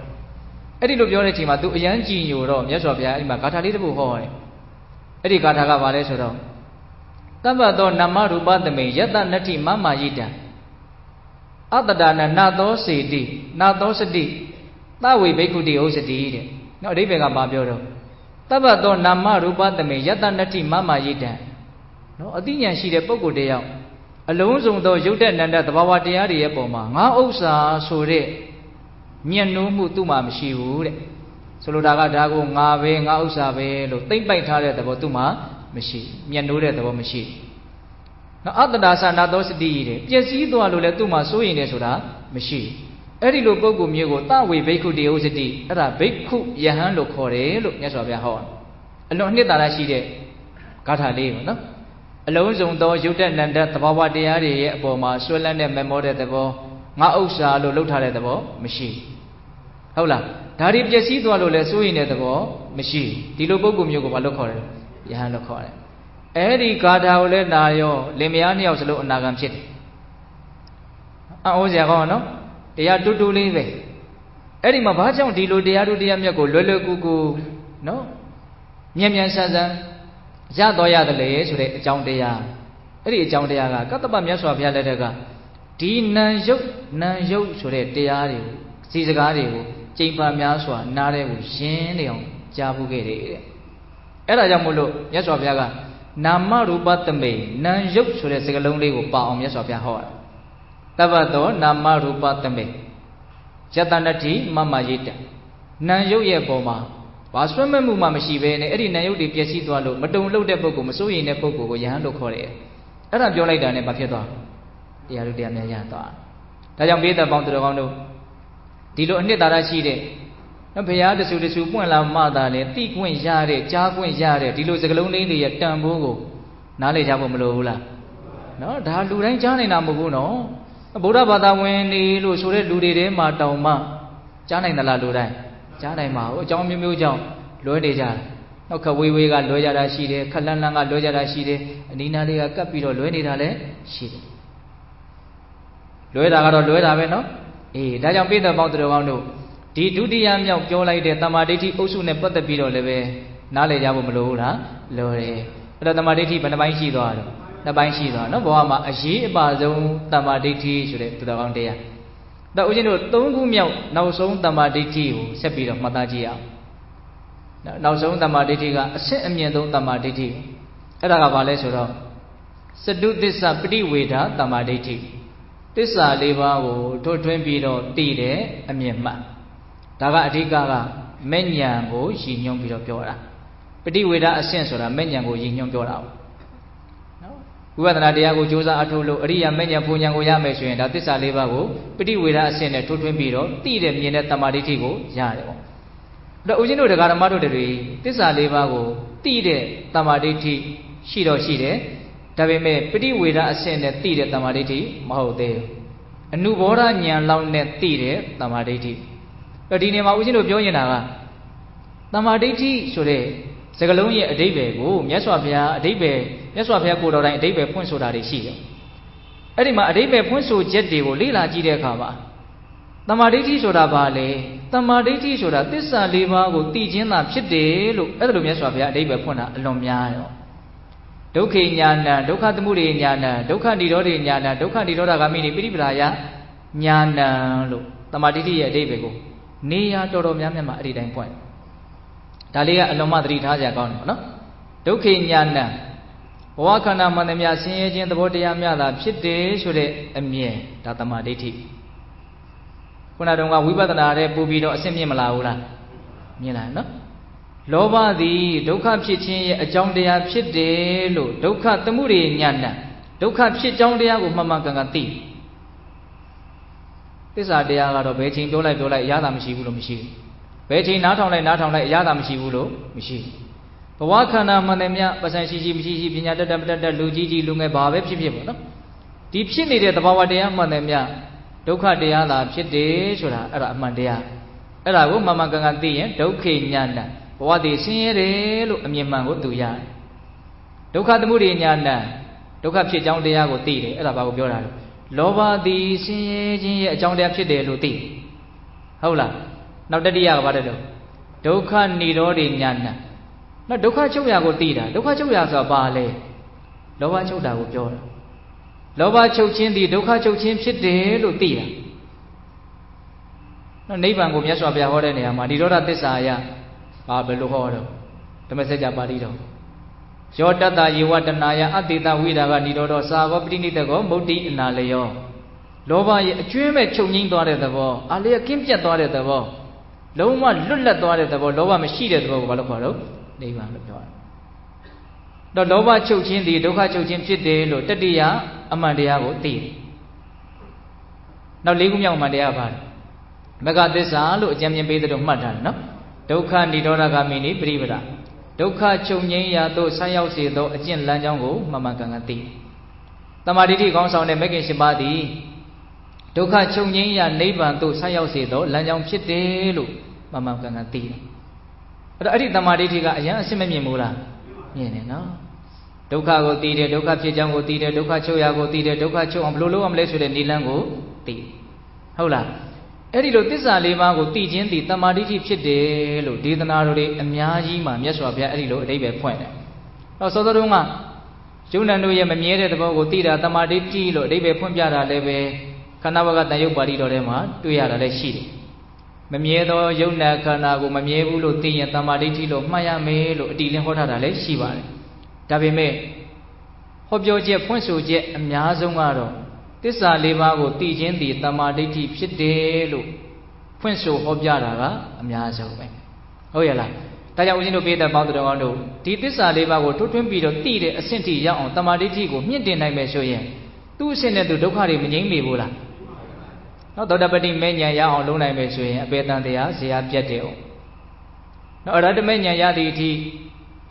အဲ့ဒီလိုပြောတဲ့အချိန်မှာသူအယံကြည်ညိုတော့မြတ်စွာဘုရားအဲ့ဒီမှာဂါထာလေးတစ်ပုဒ်ဟောတယ်အဲ့ဒီဂါထာကဘာလဲဆိုတော့တပ္ပသောနာမရူပသမိယတနတ္ထိမမယိတံအတ္တဒါနနာသောစေတိနာသောစတိသဝေဘိက္ခုတိဥစ္စတိတဲ့နော်အဓိပ္ပာယ်ကဘာပြောတော့တပ္ပသောနာမရူပသမိယတနတ္ထိမမယိတံနော်အသိဉာဏ်ရှိတဲ့ပုဂ္ဂိုလ်တယောက်အလုံးစုံသောယုတ်တဲ့နန္ဒသဘာဝတရားတွေရဲ့ပုံမှာငါဥစ္စာဆိုတဲ့ Mian no mutu ma mishiu de. Solodaga dago ngave nga usabe lo timpai thare the botuma mishi. Mian no de the mishi. Na adadasa na dosidi de. Piasi to lo le tuma so yin de soda mishi. Eri lo pogo miego ta we bhikkhu de osidi. Era bhikkhu yahan lo khore lo Nyat Swa Phaya ho. Alonနှစ်သာရရှိတဲ့ဂါထာလေးပေါ့နော်အလုံးစုံသောရုပ်တဏ္ဍသဘာဝတရားတွေရဲ့အပေါ်မှာဆွဲလန်းတဲ့မေမောတဲ့သဘောငါဥစ္စာလို့လှုပ်ထားတဲ့သဘောမရှိဟုတ်လားဒါတွေပျက်စီးသွားလို့လဲစိုးရင်တဲ့သဘောမရှိဒီလိုပုဂ္ဂိုလ်မျိုးကိုဘာလို့ခေါ်လဲယဟန်လို့ခေါ်တယ်အဲ့ဒီဂါထာကိုလည်းနာရောလင်မယားနှစ်ယောက်စလုံးအနာဂံဖြစ်တယ်အော်စရာကောင်းနော်တရားတူတူလေးပဲအဲ့ဒီမှာဘာကြောင့်ဒီလိုတရားတူတရားမြတ်ကိုလွယ်လွယ်ကူကူနော်မြန်မြန်ဆန်းဆန်းရတော်ရတယ်လေဆိုတဲ့အကြောင်းတရားအဲ့ဒီအကြောင်းတရားကကတ္တပမြတ်စွာဘုရားလက်ထက်ကဒီနံရုပ်ဆိုတဲ့တရားတွေကိုစီစကားတွေကိုကျိန်ပါများစွာနားတဲ့ကိုရှင်းနေအောင်ကြားဖို့ခဲ့တယ်တဲ့အဲ့ဒါကြောင့်မို့လို့မြတ်စွာဘုရားကနာမရူပသမိနံရုပ်ဆိုတဲ့စကားလုံးလေးကိုပါအောင်မြတ်စွာဘုရားဟောတာတပ္ပတောနာမရူပသမိယတနတိမမယေတနံရုပ်ရဲ့ပုံမှာဘာဆွဲမဲ့မှုမှမရှိဘဲနဲ့အဲ့ဒီနံရုပ်တွေပျက်စီးသွားလို့မတုံ့လှုပ်တဲ့ပုဂ္ဂိုလ်မစိုးရိမ်တဲ့ပုဂ္ဂိုလ်ကိုယဟန်လို့ခေါ်တယ်အဲ့ဒါပြောလိုက်တာနဲ့ဘာဖြစ်သွားတရားတို့တရားများရသွားဒါကြောင့်ပိဋကပေါင်းသူတော်ကောင်းတို့ဒီလိုအနှစ်သာရရှိတဲ့နော်ဘုရားတဆူပွင့်လာမှသာလေတိခွင့်ရတဲ့ကြားခွင့်ရတဲ့ဒီလိုစကလုံးလေးတွေရဲ့တန်ဖိုးကိုနားလည်ကြဖို့မလိုဘူးလားနော်ဒါလူတိုင်းကြားနိုင်တာမဟုတ်ဘူးနော်ဗုဒ္ဓဘာသာဝင်နေလို့ဆိုတဲ့လူတွေထဲမှာတောင်မှကြားနိုင်သလားလူတိုင်းကြားနိုင်မှာအကြောင်းမျိုးကြောင့်လွဲနေကြတယ်နောက်ခဝေးဝေးကလွဲကြတာရှိတယ်ခလန်းလန်းကလွဲကြတာရှိတယ်အနီးနားလေးကကပ်ပြီးတော့လွဲနေတာလည်းရှိတယ်လွဲတာကတော့လွဲတာပဲနော်အေးဒါကြောင့်ပိဋကပေါင်းသူတော်ကောင်းတို့ဒီဒုတိယမြောက်ပြောလိုက်တဲ့တမာဒိဋ္ဌိအုပ်စုနဲ့ပတ်သက်ပြီးတော့လည်းပဲနားလည်ကြဖို့မလိုဘူးလားလိုတယ်အဲ့တော့တမာဒိဋ္ဌိဘယ်နှပိုင်းရှိသွားတော့နှစ်ပိုင်းရှိသွားနော်ဘဝမှာအရေးအပါဆုံးတမာဒိဋ္ဌိဆိုတဲ့သူတော်ကောင်းတရားတော့ဦးဇင်းတို့၃ခုမြောက်နောက်ဆုံးတမာဒိဋ္ဌိကိုဆက်ပြီးတော့မှတ်သားကြည့်အောင်နောက်ဆုံးတမာဒိဋ္ဌိကအဆင့်အမြင့်ဆုံးတမာဒိဋ္ဌိအဲ့ဒါကဘာလဲဆိုတော့စတုသစ္စာပရိဝေဒတမာဒိဋ္ဌိသစ္စာ၄ပါးကိုထွတ်ထွင်းပြီးတော့သိတဲ့အမြင်မှတ်ဒါကအဓိကကမဲ့ဉဏ်ကိုရည်ညွှန်းပြီးတော့ပြောတာပရိဝေဒအဆင့်ဆိုတာမဲ့ဉဏ်ကိုရည်ညွှန်းပြောတာနော်ဝိပဿနာတရားကိုကြိုးစားအထုတ်လို့အရိယာမဲ့ဉဏ်ပူဉဏ်ကိုရမယ်ဆိုရင်ဒါသစ္စာ၄ပါးကိုပရိဝေဒအဆင့်နဲ့ထွတ်ထွင်းပြီးတော့သိတဲ့မြင်တဲ့တမာဒိဋ္ဌိကိုရတယ်ပေါ့အဲ့တော့ဦးဇင်းတို့တရားဓမ္မတို့တွေသစ္စာ၄ပါးကိုသိတဲ့တမာဒိဋ္ဌိရှိတော့ရှိတယ်ဒါပေမဲ့ပရိဝေဒအဆင့်နဲ့သိတဲ့တမာဒိဋ္ဌိမဟုတ်သေးဘူးအနုဘောဓဉာဏ်လောက်နဲ့သိတဲ့တမာဒိဋ္ဌိဒီနေမှာဦးဇင်းတို့ပြောနေတာကတမာဒိဋ္ဌိဆိုတဲ့စကားလုံးရဲ့အဓိပ္ပာယ်ကိုမြတ်စွာဘုရားမြတ်စွာဘုရားကိုယ်တော်တိုင်အဓိပ္ပာယ်ဖွင့်ဆိုတာတွေရှိတယ်အဲ့ဒီမှာအဓိပ္ပာယ်ဖွင့်ဆိုချက်တွေကိုလေ့လာကြည့်တဲ့အခါမှာတမာဒိဋ္ဌိဆိုတာဘာလဲတမာဒိဋ္ဌိဆိုတာသစ္စာ၄ပါးကိုသိခြင်းသာဖြစ်တယ်လို့အဲ့ဒါလိုမြတ်စွာဘုရားအဓိပ္ပာယ်ဖွင့်တာအလွန်များရောဒုက္ခိညာဏဒုက္ခသမုဒယညာဏဒုက္ခនិရောဓညာဏဒုက္ခនិရောဓဂามိနိပိဋိပဒါယညာဏလို့တမာဒိဋ္ဌိရဲ့အဓိပ္ပာယ်ကိုနေရာတော်တော်များများမှာအဲ့ဒီတိုင်းပွင့်ဒါလေးကအလွန်မှသတိထားကြကောင်းတယ်နော်ဒုက္ခိညာဏဘဝခန္ဓာမှန်သမျှဆင်းရဲခြင်းသဘောတရားများသာဖြစ်တယ်ဆိုတဲ့အမြင်ဒါတမာဒိဋ္ဌိခုနတုန်းကဝိပဿနာတဲ့ပူပြီးတော့အဆင့်မြင့်မလာဘူးလားမြင်လာနော်လောဘသည်ဒုက္ခဖြစ်ခြင်းရဲ့အကြောင်းတရားဖြစ်တယ်လို့ဒုက္ခသမုဒယညာဏဒုက္ခဖြစ်ကြောင်းတရားကိုမှန်မှန်ကန်ကန်သိသစ္စာတရားကတော့ဘယ်ချိန်ပြောလိုက်အရသာမရှိဘူးလို့မရှိဘူးဘယ်ချိန်နားထောင်လိုက်အရသာမရှိဘူးလို့မရှိဘူးဘဝခန္ဓာမှန်တယ်မြပစံရှိမရှိပညာတတ်မတတ်လူကြီးလူငယ်ဘာပဲဖြစ်ပေါ့နော်ဒီဖြစ်နေတဲ့သဘာဝတရားမှန်တယ်မြဒုက္ခတရားသာဖြစ်တယ်ဆိုတာအဲ့ဒါအမှန်တရားအဲ့ဒါကိုမှန်မှန်ကန်ကန်သိရင်ဒုက္ခိညာဏဘဝတည်ဆင်းရဲတယ်လို့အမြင်မှန်ကိုသူရတယ်ဒုက္ခသမုဒယညာဏဒုက္ခဖြစ်ကြောင်းတရားကိုသိတယ်အဲ့ဒါဘာကိုပြောတာလဲလောဘသည်ဆင်းရဲခြင်းရဲ့အကြောင်းတရားဖြစ်တယ်လို့သိဟုတ်လားနောက်တတိယကဘာလဲတော့ဒုက္ခនិရောဓညာဏနောက်ဒုက္ခချုပ်ရာကိုသိတာဒုက္ခချုပ်ရာဆိုတာဘာလဲလောဘချုပ်တာကိုပြောတာလောဘချုပ်ခြင်းသည်ဒုက္ခချုပ်ခြင်းဖြစ်တယ်လို့သိတာနော်နိဗ္ဗာန်ကိုမြတ်စွာဘုရားဟောတဲ့နေရာမှာនិရောဓသစ္စာအရဘာဘယ်လိုဟောတော့ဓမ္မစကြာပါဠိတော်ယောတတယေဝတနာယအတ္တိတဝိဒါကនិရောဓသာဝပတိနိတကောမုဒ္ဒိအနာလယော လောဘရဲ့အကျွမ်းမဲ့ချုပ်ငိမ့်သွားတဲ့သဘောအာလျက်ကင်းပြတ်သွားတဲ့သဘောလုံးဝလွတ်လပ်သွားတဲ့သဘောလောဘမရှိတဲ့သဘောကိုဘာလို့ခေါ်တော့နိဗ္ဗာန်လို့ပြောတာတော့လောဘချုပ်ခြင်းဒီဒုက္ခချုပ်ခြင်းဖြစ်တယ်လို့တတိယအမှန်တရားကိုသိတယ်နောက်၄ခုမြောက်အမှန်တရားပါမဂ္ဂသစ္စာလို့အကျဉ်းမြင်ပေးသလိုမှတ်ထားတယ်နော်ဒုက္ခនិရောဓဂามိနိပရိပဒဒုက္ခချုပ်ငြိမ်းရာသို့ဆက်ရောက်စေသောအကျင့်လမ်းကြောင်းကိုမှန်မှန်ကန်ကန်သိတယ်တမာတိတိကောင်းဆောင်တဲ့မဂ္ဂင်၈ပါးသည်ဒုက္ခချုပ်ငြိမ်းရာနိဗ္ဗာန်သို့ဆက်ရောက်စေသောလမ်းကြောင်းဖြစ်တယ်လို့မှန်မှန်ကန်ကန်သိတယ်အဲ့ဒီတမာတိတိကအရင်အစစ်မမြင်ဘူးလားမြင်တယ်နော်ဒုက္ခကိုသိတယ်ဒုက္ခဖြစ်ကြောင်းကိုသိတယ်ဒုက္ခချုပ်ရာကိုသိတယ်ဒုက္ခချုပ်အောင်ဘယ်လိုလုပ်အောင်လဲဆိုတဲ့နိလန်းကိုသိဟုတ်လားအဲ့ဒီလိုသစ္စာ၄ပါးကိုသိခြင်းသည်တမာတိတိဖြစ်တယ်လို့ဒေသနာတော်တွေအများကြီးမှမြတ်စွာဘုရားအဲ့ဒီလိုအဓိပ္ပာယ်ဖွင့်တယ်တော့စောစောတုန်းကယုံနံတို့ရဲ့မမြဲတဲ့သဘောကိုသိတာတမာတိတိလို့အဓိပ္ပာယ်ဖွင့်ပြတာလည်းပဲခန္ဓာဘကတန်ရုပ်ပါဠိတော်ထဲမှာတွေ့ရတာလည်းရှိတယ်မမြဲသောယုံနာခန္ဓာကိုမမြဲဘူးလို့သိရင်တမာတိတိလို့မှတ်ရမယ်လို့အတိလင်းဟောထားတာလည်းရှိပါတယ်ဒါပေမဲ့ဟောပြောချက်ဖွင့်ဆိုချက်အများဆုံးကတော့သစ္စာ၄ပါးကိုသိခြင်းသည်တမာတိတိဖြစ်တယ်လို့ဖွင့်ဆိုဟောပြတာကအများဆုံးပဲဟုတ်ရဲ့လားဒါကြောင့်ဦးဇင်းတို့ပေးတဲ့ပေါင်းတော်ကောင်းတို့ဒီသစ္စာ၄ပါးကိုထွတ်ထွင်းပြီးတော့သိတဲ့အဆင့်ထိရောက်အောင်တမာတိတိကိုမြင့်တင်နိုင်မယ်ဆိုရင်သူ့အဆင့်နဲ့သူဒုက္ခတွေမငြိမ်းမေဘူးလားနော်သောတပတိမေဉ္ဇဉ်ရအောင်လုပ်နိုင်မယ်ဆိုရင်အပေတန်တရားဇေယပြတ်တယ်အောင်နော်အရဟတမေဉ္ဇဉ်ရသည့်အထိ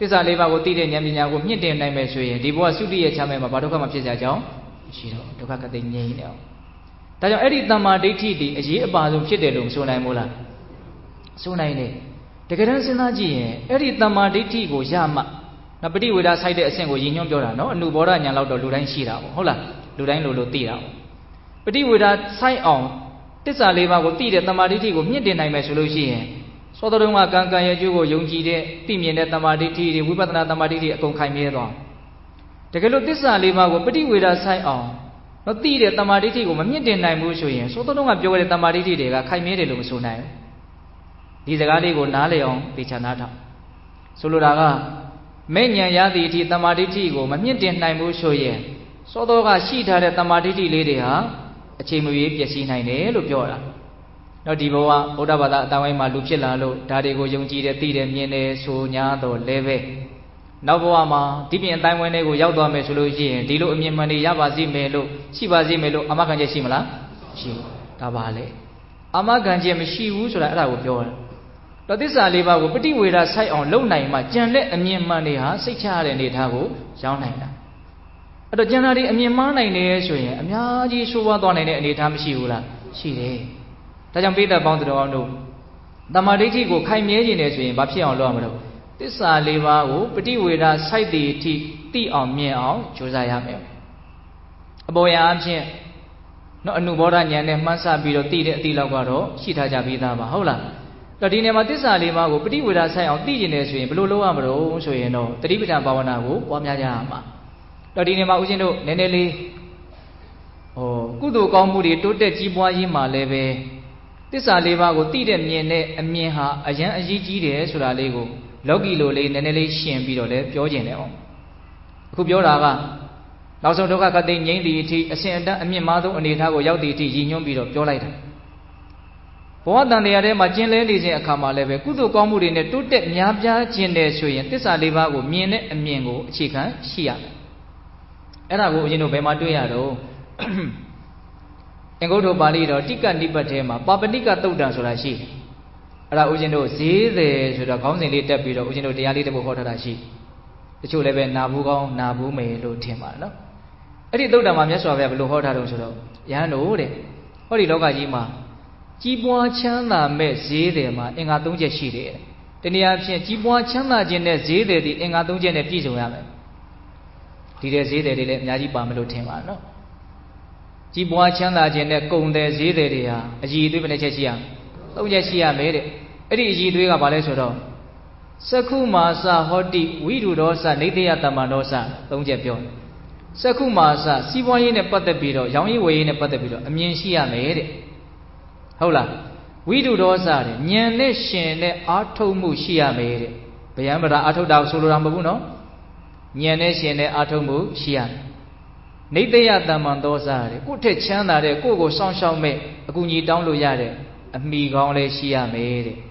သစ္စာ၄ပါးကိုသိတဲ့ဉာဏ်ပညာကိုမြင့်တင်နိုင်မယ်ဆိုရင်ဒီဘဝသုတိရဲ့ချမ်းမဲ့မှာဘာဒုက္ခမှဖြစ်ကြကြောင်းရှိတော့ဒုက္ခကတိငြိမ်းနေအောင်ဒါကြောင့်အဲ့ဒီတမ္မာဒိဋ္ဌိဒီအရေးအပါဆုံးဖြစ်တယ်လို့မဆိုနိုင်ဘူးလားဆိုနိုင်တယ်တကယ်တမ်းစဉ်းစားကြည့်ရင်အဲ့ဒီတမ္မာဒိဋ္ဌိကိုရမှနော်ပฏิဝေဒဆိုင်တဲ့အဆင့်ကိုရည်ညွှန်းပြောတာနော်အနုဘောဓဉာဏ်လောက်တော့လူတိုင်းရှိတာပေါ့ဟုတ်လားလူတိုင်းလိုသိတာပေါ့ပฏิဝေဒဆိုင်အောင်သစ္စာ၄ပါးကိုသိတဲ့တမ္မာဒိဋ္ဌိကိုမြင့်တင်နိုင်မယ်ဆိုလို့ရှိရင်သောတော်ကကံကံရဲ့အကျိုးကိုယုံကြည်တဲ့သိမြင်တဲ့တမ္မာဒိဋ္ဌိတွေဝိပဿနာတမ္မာဒိဋ္ဌိအကုန်ခိုင်မြဲသွားတကယ်လို့သစ္စာ၄ပါးကိုပฏิဝေဒဆိုင်အောင်တော့သိတဲ့တမ္မာဒိဋ္ဌိကိုမမြင့်တင်နိုင်ဘူးဆိုရင်သောတော်ကပြောတဲ့တမ္မာဒိဋ္ဌိတွေကခိုင်မြဲတယ်လို့မဆိုနိုင်ဘူးဒီစကားလေးကိုနားလည်အောင်သိချနာထောက်ဆိုလိုတာကမဲ့ဉာဏ်ရသည့်အထိတမ္မာဒိဋ္ဌိကိုမမြင့်တင်နိုင်ဘူးဆိုရင်သောတော်ကရှိထားတဲ့တမ္မာဒိဋ္ဌိလေးတွေဟာအချိန်မရွေးပျက်စီးနိုင်တယ်လို့ပြောတာတော့ဒီဘဝဗုဒ္ဓဘာသာအတိုင်းဝိုင်းမှာလူဖြစ်လာလို့ဒါတွေကိုယုံကြည်တယ်သိတယ်မြင်တယ်ဆိုညာတော့လည်းပဲနောက်ဘဝမှာဒီပြင်အတိုင်းဝိုင်းတွေကိုရောက်သွားမယ်ဆိုလို့ရှိရင်ဒီလိုအမြင်မှန်တွေရပါစေမယ်လို့ရှိပါစေမယ်လို့အမခံချက်ရှိမလားရှိဒါပါလေအမခံချက်မရှိဘူးဆိုတာအဲ့ဒါကိုပြောတာတော့သစ္စာ၄ပါးကိုပฏิဝေဒဆိုင်အောင်လုပ်နိုင်မှကြံတဲ့အမြင်မှန်တွေဟာစိတ်ချရတဲ့အနေထားကိုရောက်နိုင်တာအဲ့တော့ကျန်တာတွေအမြင်မှားနိုင်တယ်ဆိုရင်အများကြီးဆိုးဝါးသွားနိုင်တဲ့အနေထားမရှိဘူးလားရှိတယ်ဒါကြောင့်ပိဋကပေါင်းတော်အောင်တို့တမ္မာဒိဋ္ဌိကိုခိုင်မြဲခြင်းတယ်ဆိုရင်ဘာဖြစ်အောင်လုပ်ရမလို့သစ္စာ၄ပါးကိုပฏิဝေဒစိုက်တည်အထိသိအောင်မြင်အောင်ကြိုးစားရမယ်အပေါ်ရအဖြစ်နော်အနုဘောဓဉာဏ်နဲ့မှန်းဆပြီးတော့သိတဲ့အတိလောက်ကတော့ရှိထားကြပြီးသားပါဟုတ်လားတော့ဒီနေရာမှာသစ္စာ၄ပါးကိုပฏิဝေဒဆိုင်အောင်သိကျင်တယ်ဆိုရင်ဘယ်လိုလုပ်ရမလို့ဆိုရင်တော့တတိပဋ္ဌာန်ဘာဝနာကိုပွားများကြရမှာတော့ဒီနေရာမှာဦးဇင်းတို့နည်းနည်းလေးကုသိုလ်ကောင်းမှုတွေတိုးတက်ကြီးပွားရေးမှာလည်းပဲသစ္စာ၄ပါးကိုသိတဲ့မြင်တဲ့အမြင်ဟာအရန်အရေးကြီးတယ်ဆိုတာလေးကိုလောကီလိုလေးနည်းနည်းလေးရှင်းပြီးတော့လည်းပြောကျင်တယ်အောင်အခုပြောတာကနောက်ဆုံးဒုက္ခကတိငြိမ်းသည့်အထိအစဉ်အတန်းအမြင့်မားဆုံးအနေအထားကိုရောက်သည့်အထိရည်ညွှန်းပြီးတော့ပြောလိုက်တာဘဝတန်တရားထဲမှာကျင်လဲနေခြင်းအခါမှာလည်းပဲကုသိုလ်ကောင်းမှုတွေနဲ့တိုးတက်များပြားခြင်းတယ်ဆိုရင်သစ္စာ၄ပါးကိုမြင်တဲ့အမြင်ကိုအခြေခံရှိရမယ်အဲ့ဒါကိုဦးဇင်းတို့ဘယ်မှာတွေ့ရတော့အင်္ဂုတ္တပါဠိတော်တိကနိပတ်ထဲမှာပါပဏိကသုတ်တံဆိုတာရှိတယ်အဲ့ဒါဦးဇင်းတို့ဈေးတယ်ဆိုတော့ခေါင်းစဉ်လေးတက်ပြီးတော့ဦးဇင်းတို့တရားလေးတစ်ပုဒ်ဟောထားတာရှိတချို့လည်းပဲနာဘူးကောင်းနာဘူးမယ်လို့ထင်ပါနော်အဲ့ဒီသုတ်တံမှာမြတ်စွာဘုရားဘယ်လိုဟောထားတုံးဆိုတော့ယဟန်တို့တဲ့ဟောဒီလောကကြီးမှာကြီးပွားချမ်းသာမဲ့ဈေးတယ်မှာအင်္ဂါ၃ချက်ရှိတယ်တနည်းအားဖြင့်ကြီးပွားချမ်းသာခြင်းနဲ့ဈေးတယ်ဒီအင်္ဂါ၃ချက်နဲ့ပြည့်စုံရမယ်ဒီတဲ့ဈေးတယ်တွေလည်းအများကြီးပါမလို့ထင်ပါနော်ကြီးပွားချမ်းသာခြင်းနဲ့ကုံတယ်ဈေးတယ်တွေဟာအည်အသွေးဘယ်နှချက်ရှိရ၃ချက်ရှိရမယ်တဲ့အဲ့ဒီအည်အသွေးကဘာလဲဆိုတော့စက္ခုမာစဟောတိဝိရုဒောစနေတယတမ္မန္ဒောစ၃ချက်ပြောတယ်စက္ခုမာစစီးပွားရေးနဲ့ပတ်သက်ပြီးတော့ရောင်းရေးဝယ်ရေးနဲ့ပတ်သက်ပြီးတော့အမြင်ရှိရမယ်တဲ့ဟုတ်လားဝိတုဒောစတဲ့ဉာဏ်နဲ့ရှင်နဲ့အာထုတ်မှုရှိရမယ်တဲ့ဗျံပဒအာထုတ်တာကိုဆိုလိုတာမဟုတ်ဘူးနော်ဉာဏ်နဲ့ရှင်နဲ့အာထုတ်မှုရှိရမယ် Nitya Tamandosa, good chana, go go song shall make a guni down lo yade, a me gongle shia made.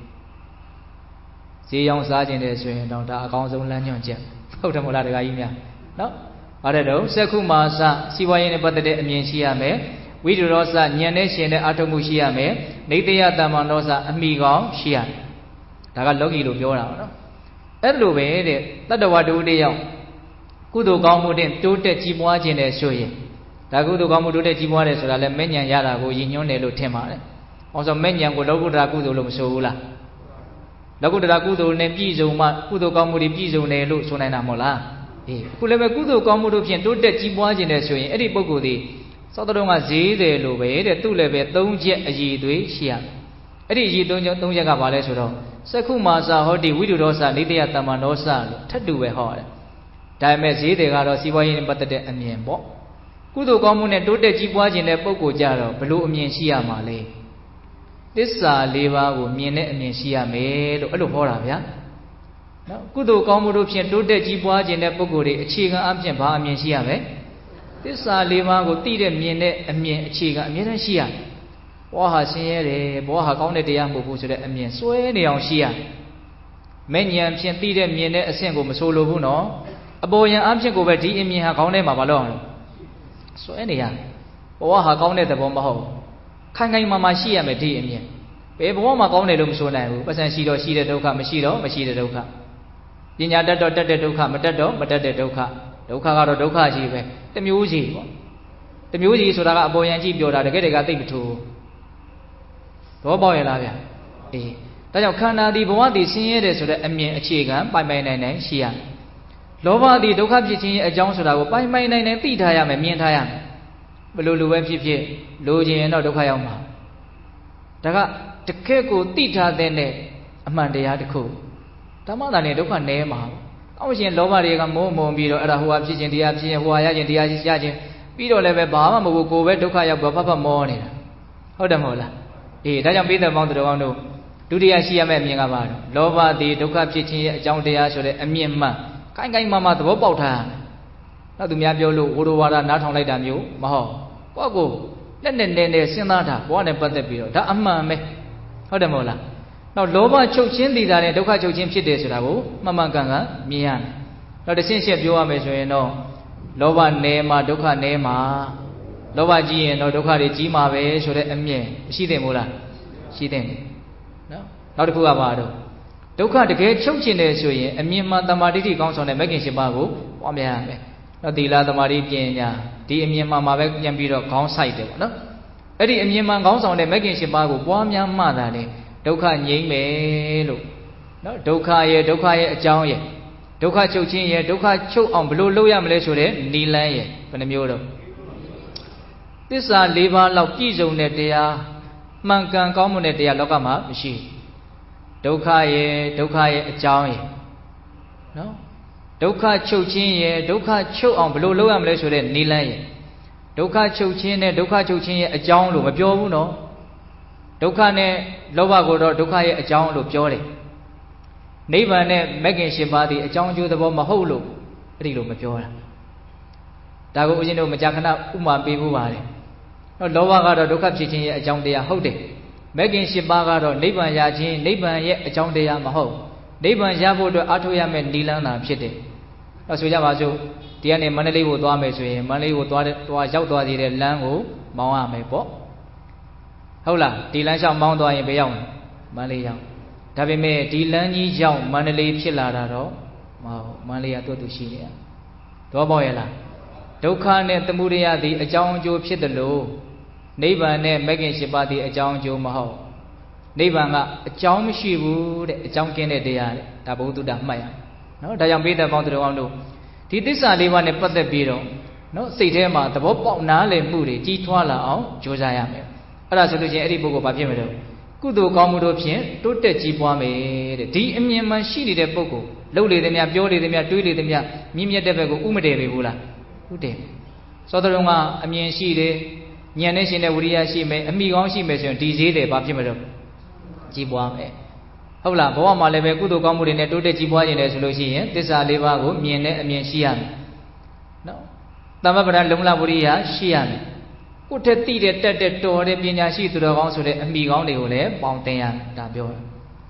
See young sergeant is saying, don't I can't own land jet. How to Mola Gaimia? No? I don't know. Sekumasa, see why any but the shia me. We do rosa, Nyaneshi, Atomushia me, Nitya Tamandosa, a me gong shia. Tagalogi lo Yora. Every way, that the Wadu de young. Kudu Gamudim, two Techimuaj in a shoye. Tagudu Gamudu Techimuare, so that Menya Yara go in your Nelo Temare. Also, Menya go Logu Ragudu Soula. Logu Ragudu ne Pizo, Kudu Gamudi Pizo ne Lu Sunana Mola. Kuleva Kudu Gamudu Pian, two Techimuaj in a shoye, Eddie Bogudi. Sotoma Z, the Lube, the two leve, don't jet a Yidui, Shia. Eddie don't Yagavale Suro. Sekumasa, Hodi, Widosa, Lydia Tamanosa, Tadu a hard. Time Z, they got a Siwain but the Amienbo. Kudu Gamun and Dote Jibuaj in a Poco Jaro, Blue Miensia Male. This Leva will mean Miensia made a Horavia. Kudu Gamurupian Dote Jibuaj in a Poco, a chiga Ampian Pa Miensia me. This Leva will teach a Miene and Mien Chiga Miensia. Waha Siere, Boha Gone de Yambu to the Amien, so any on Shia. Many Ampian Peter Miene a single Masolo Buno. A boy and Amchen go over tea in me have gone Mabalon. So anyhow, or have gone at the Bombaho. Can't I mamma she am a tea in me? Babe, one my gone room so now, but then she does see the doka, Machida doka. Dinya doka, Matato, Matata doka, doka or doka, the music. The music so that a boy and jeep your other get a thing too. To a boy, Lavia. Eh, that you can't leave one the senior so that a mere chicken by my name, Shia. Lova the Doka Pichi, a Johnson, by my name, and Titayam and Mientayam. Belulu Pipi, Luji and Dokayama. Daga, the Keko Tita then a Monday article. Tamana Doka name. I was in Lova Riga Momo, Bido, who are teaching the Absi, who are in the Aji, Bido Leve Bama, who go where Dokaya Papa morning. Hodamola. Eh, that be the Mount Rondo. Do the Asia Mengavano. Lova the Doka Pichi, John de Asher, and Mienma. Can't Mamma the Bob her. Not to Miabio, Uruwara, not on like Damu, Maho. Wago. Then there's Sinata, one and Pantapio, the Amma me. Hodamola. Now Lova Chochin, the Doka Chochin Chidesravo, Mamma Ganga, Mian. Not the sense of your measure, no. Lova Nema, Doka Nema. Lova G and Doka Jima, so that Amie, she them Mula. She them. No, not a Kuavado. Doka the gate chochin is showing, and me and Tamariti comes on a making Shibago, or me. Not the La Tamariti, the Emiama Mavek Yambiro comes sighted. No? Eddie Emiama comes on a making Shibago, Wamia Mother, Doka Ying me look. No, Doka ye, John ye. Doka chochin ye, Doka choke on blue Loyam Lesure, Nila ye, Panamuro. This are Leva Laukizo Netia, Mankan Communetia Lokama, machine. Doka ye, a John ye. No? Doka chochin ye, Doka choke on blue Loyam Lesure, Nila ye. Doka chochin, a John Lu, a Joe no. Doka ne, Lova Godo, Doka ye, a John Lu, Jolly. Neighbor ne, making Shibadi, a John Jew the Bomba Holo, Rilo Majora. Dago Uzino Majakana, Uma Bibuari. No Lova Gado, Doka Chichin, a John de Hode. Making Shibagado, neighbor Yajin, neighbor yet a John de Yamaho. Neighbor Yabo to Atoyam and Nilana Pite. As we have the only Manali would Dwame, Manali would Dwa Jauda de Lango, Mawa Mepo. Hola, Dilansha Mount Doy Beyond, Malayam. Tabime, Dilani Jao, Manali Chilarado, Malia to Shilia. Doboyla. Doka ne Tamuria, the Ajaun Joe Pitalo. Neighbor ne Megan Shibadi, a John Joe Maho. Neighbor a John Shivu, a John Kennedy, Tabu to Damaya. No, Diam Beta Montreal. Did this are the one a put the bureau? No, say them out the Bob Nale Moody, G. Josiah. Other solution, Eddie Bogo Papimero. Kudo Commodopien, Tote Chipuame, the Emian Shidi de Bogo, Lowly the Mia, Jolly the Mia, Duly the Mia, Mimia Debago, Umade Vula. Who did? Sotoruma, Amian Shide. Nyanation that Uria she may a me on she measure DZ de Papimero Jibuame. Hola, Boama Leve Kudo Comudine to the Jibuan in the solution, this are Levago, Miene, and Miensian. No. Tama pada lumla buriya siam. Kuda tidak ada tore pinyasi tu orang sudah ambil orang deh bangtian dah biar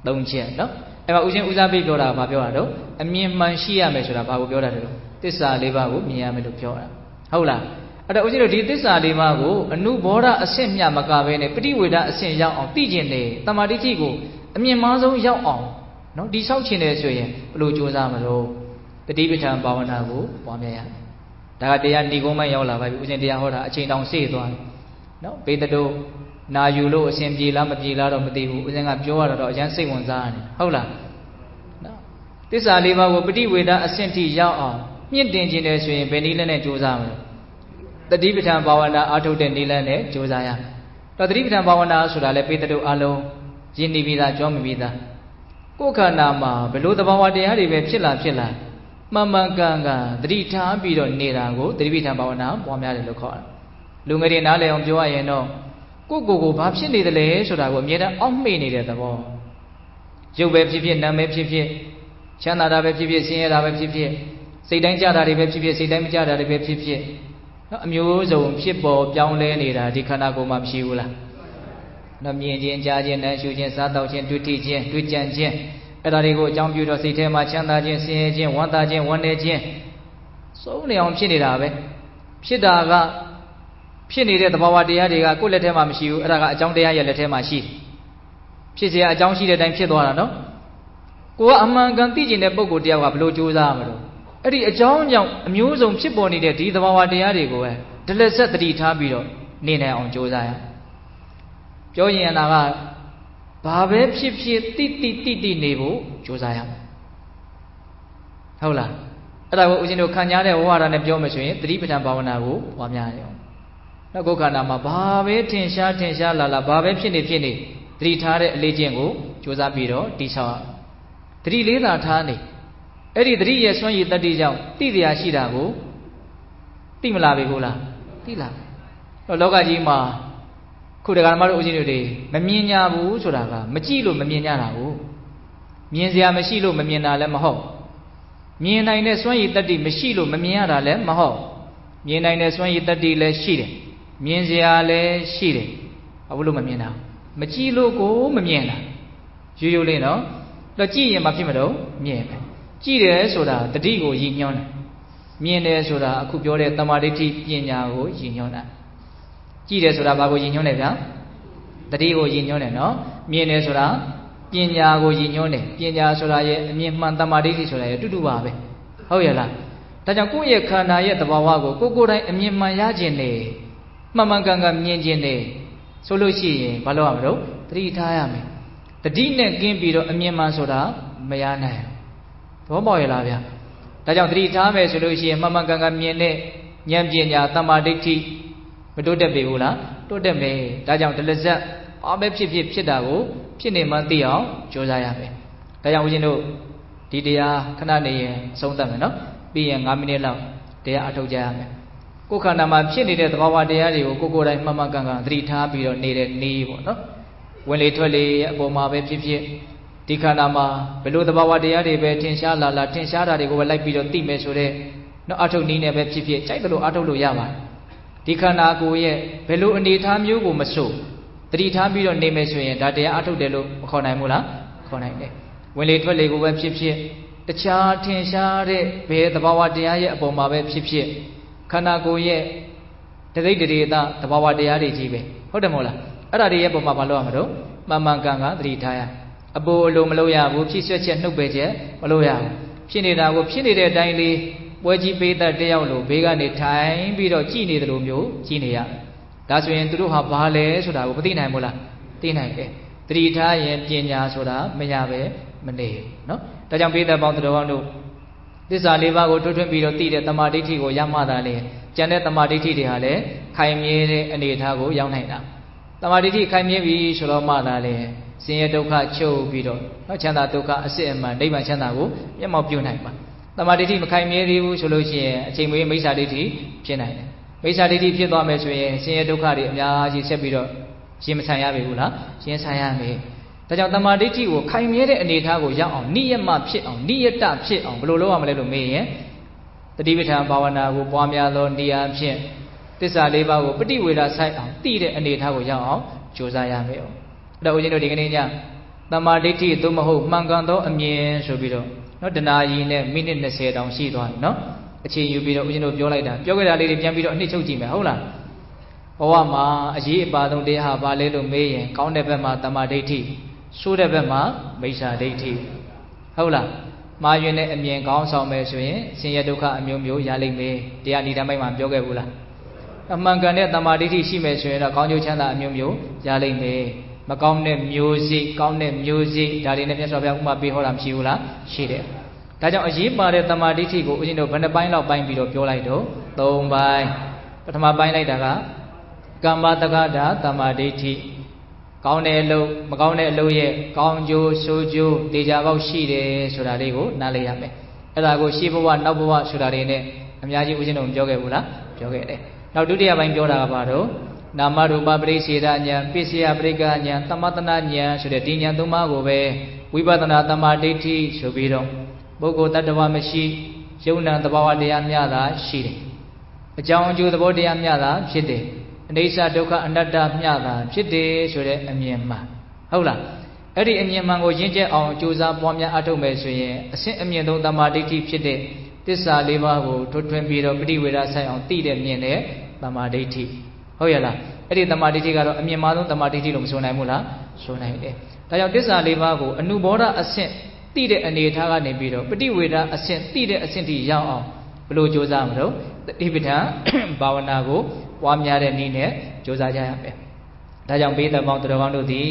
dongcian, no? Emang ujian uzabi biar apa biar tu? Ambil manusia mesra apa biar tu? Tisa leba tu miya melu biar. Haulah. Ada ujian di tisa leba tu, anu bora asemnya makawe ni, peri weda asem yang orang tijen ni, tamari tiku, ambil masuk yang orang, no? Di sau cina sesuai, perlu jual malu. Tadi macam bawa nabu, pamaya. Dah dia ni kau mai yang lah, ujian dia orang aceh dong si tuan, no? Beda tu, najulo semjila majila ram betibu, ujian ngap jual ram ujian si wanzan, haulah, no? Tisa lima tu beri weda asem ti yang orang, mian cina sesuai, benilan ni jual malu. Tadi macam bawa na atau benilan ni jual saya. Tadi macam bawa na sudah le beda tu alo, jini bida jom bida. Kau kan nama, belum tu bawa dia hari berpila. Mama ganga, derita biro nerago, derita bawana, buamnya le lokal. Lungeri nale om jua ye no. Kuku bapsi ni dele, sudah gua miera om ni dia tahu. Jauh berpikir, nama berpikir, cina dah berpikir, siapa dah berpikir, sedang cara dah berpikir, sedang cara dah berpikir. Amu jauh berpikir, jauh le ni dah di kana gua mamsi ulah. Namanya jen, jajen, nasi jen, satau jen, tuti jen, tujan jen. Ada lagi jam biru sih macam dah jen, siapa jen, wanda jen, wanda jen. So ni orang sini dah be. Sini dah sini dia terbawa dia dia aku letih mamsiu, ada jam dia ya letih masih. Sini dia jam sini dia sini dua no. Ku amma ganti jen dia buku dia aku perlu jual malu. Adi jam yang museum sini pun dia di terbawa dia dia ku Delesat derita biru ni ni orang jual ya. Jauhnya naga. Bahawa psi titi ni bu jual saya. Haulah. Ada ujian tu kanya le orang ni jauh macam ni, teri macam bawa nabu, wamnya ni. Nak kau kan nama bahawa tensya lala bahawa psi ni, teri thare lejen ku jual biro di sawah. Teri leda thane. Eri teri ye suami tadi jauh, tiada sida ku, timlah begulah, tilah. Kalau kau jima. Kudakan malu ujian itu, meminya bu suraga, mencilu meminya nabu, mienya mencilu meminya le maho, mienya ini suami tadi mencilu meminya le maho, mienya ini suami tadi le sire, mienya le sire, apa lu meminya, mencilu ko meminya, jujur le no, lagi yang macam mana mienya, cire sudah tadi ko jinyon, mienya sudah aku biar tamari ti mienya ko jinyon. Ciri sudah bagus jinyon le kan? Tadi go jinyon le no, mienya sudah, pinya go jinyon le, pinya sudah ye, mienya tamari di sudah ye, tu dua be, hau ya lah. Tapi aku ye kerana ye terbawa go, aku orang mienya jen le, mama ganga mienya jen le, solusi ye, balu amro, teri thaya me. Tadi ne game biro mienya sudah mayana ye, tu apa ye lah ya? Tapi teri thaya me solusi ye, mama ganga mienya le, mienya tamari di betul tak beula, betul tak be. Tajam terlezat, apa psi dah go, psi ni mati au, jual saya be. Tajam ujian tu, di dia kena ni songtam no, biang kami ni lau, dia atau jaya be. Ku kan nama psi ni dia terbawa dia ni, ku dah mama ganga derita biro ni bo no. Wali tuali boma be psi, di kan nama perlu terbawa dia ni be tensya lala tensya dah ku walai biro tim sore, no atau ni be psi, cai terlu atau lu ya ba. Di kana aku ye, belu andi thamyu ku masuk. Teri thamyu ni mesui, dah dia atau dulu kau naik mula, kau naik ni. Wali tu lagi ku psi, tercah tensya de, be terbawa dia ye, boma be psi. Kana aku ye, teri dah terbawa dia di jibe. Hoda mula. Ada dia boma balu amro, mama ganga teri thaya. Abu lu meluya, abu psi cek nuk beje, meluya. Psi ni dah, psi ni dia daily. Wajib beda dia ulu, bega ni time biro cini terus mio cini ya. Dah suyen terus apa le sudah aku peti naik mula, peti naik ke. Cerita yang pinya sudah menyabe mende, no. Dah jam beda bang terus tu. Di sana aku tujuan biro tiada tempat di ko yang mana le, jangan tempat di dia le, kami ni ni thago yang naik dah. Tempat di kami bi sudah mana le, siapa tukar cow biro, canda tukar asyik mana, ni macam aku yang mau pion naik bah. Tamari ti makai meri solusi, cemui misal ti, cina. Misal ti pion tu mesui, siapa tukar dia, ya siapa biro, siapa saya berulah, siapa saya me. Tapi tamari ti wo kai meri ni thago yang ni ye ma pit, ni ye tak pit, belum am le me ye. တိပဋ္ဌာန်ဘာဝနာကိုပွားများသောနေရာဖြင့်သစ္စာလေးပါးကိုပฏิဝေဒဆိုင်အောင်သိတဲ့အနေအထားကိုရောက်အောင်ကြိုးစားရမယ်။အဲ့တော့ဦးဇင်းတို့ဒီကနေ့ညတမာဒိဋ္ဌိသို့မဟုတ်မှန်ကန်သောအမြင်ဆိုပြီးတော့နော်တနာရီနဲ့မိနစ်20တောင်ရှိသွားပြီနော်။အချိန်ယူပြီးတော့ဦးဇင်းတို့ပြောလိုက်တာပြောခဲ့တာလေးတွေပြန်ပြီးတော့အနှစ်ချုပ်ကြည့်မယ်ဟုတ်လား။ဘဝမှာအရေးအပါဆုံးတရားဟာဘာလဲလို့မေးရင်ကောင်းတဲ့ဘက်မှာတမာဒိဋ္ဌိဆိုးတဲ့ဘက်မှာမိစ္ဆာဒိဋ္ဌိဟုတ်လား။မှားယွင်းတဲ့အမြင်ကောင်းဆောင်မယ်ဆိုရင်ဆင်းရဲဒုက္ခအမျိုးမျိုးရလိမ့်မယ်။တရားဏိဒံမိုက်မှာပြောခဲ့ဘူးလား။အမှန်ကန်တဲ့တမာဒိဋ္ဌိရှိမယ်ဆိုရင်တော့ကောင်းကျိုးချမ်းသာအမျိုးမျိုးရလိမ့်မယ်မကောင်းတဲ့မျိုးစိကောင်းတဲ့မျိုးစိဒါတွေနဲ့မြတ်စွာဘုရားဥပမာပေးဟောတာမရှိဘူးလားရှိတယ်ဒါကြောင့်အရေးပါတဲ့တမာဒိဋ္ဌိကိုဦးဇင်းတို့ဘယ်နှပိုင်းလောက်ပိုင်းပြီးတော့ပြောလိုက်တော့၃ပိုင်းပထမပိုင်းလိုက်တာကကမ္မတက္ကတာတမာဒိဋ္ဌိကောင်းတဲ့အလုပ်မကောင်းတဲ့အလုပ်ရဲ့ကောင်းကျိုးဆိုးကျိုးတေချာပေါက်ရှိတယ်ဆိုတာလေးကိုနားလည်ရမယ်အဲ့ဒါကိုရှေးဘဝနောက်ဘဝဆိုတာတွေနဲ့အများကြီးဦးဇင်းတို့ပြောခဲ့ဘူးလားပြောခဲ့တယ်နောက်ဒုတိယပိုင်းပြောတာကဘာတော့နာမရူပပရိစ္ဆေဒဉာဏ်ပစ္စယပရိက္ခဉာဏ်သမတနာဉာဏ်ဆိုတဲ့ဒီဉာဏ်သုံးပါးကိုပဲဝိပဿနာတမာဒိဋ္ဌိဆိုပြီးတော့ပုဂ္ဂိုလ်တ attva မရှိယုံနာသဘာဝတရားများသာရှိတယ်အကြောင်းအကျိုးသဘောတရားများသာဖြစ်တယ်အနိစ္စဒုက္ခအနတ္တများသာဖြစ်တယ်ဆိုတဲ့အမြင်မှန်ဟုတ်လားအဲ့ဒီအမြင်မှန်ကိုရင့်ကျက်အောင်ကြိုးစားပွားများအထောက်မယ်ဆိုရင်အဆင့်အမြင့်ဆုံးတမာဒိဋ္ဌိဖြစ်တဲ့သစ္စာလေးပါးကိုထွတ်ထွင်းပြီးတော့ပฏิဝေဒဆိုင်အောင်သိတဲ့မြင်တဲ့တမာဒိဋ္ဌိဟုတ်ရဲ့လားအဲ့ဒီတမာဒိဋ္ဌိကတော့အမြင့်မားဆုံးတမာဒိဋ္ဌိလို့မဆိုနိုင်ဘူးလားဆိုနိုင်တယ်ဒါကြောင့်သစ္စာလေးပါးကိုအနုဘောဓအဆင့်သိတဲ့အနေအထားကနေပြီးတော့ပฏิဝေဒအဆင့်သိတဲ့အဆင့်ထိရောက်အောင်ဘယ်လိုကြိုးစားမလို့တတိပဋ္ဌာန်ဘာဝနာကိုပွားများတဲ့နည်းနဲ့ကြိုးစားကြရမယ်ဒါကြောင့်ဘေးသက်ပေါင်းတော်ကောင်းတို့သည်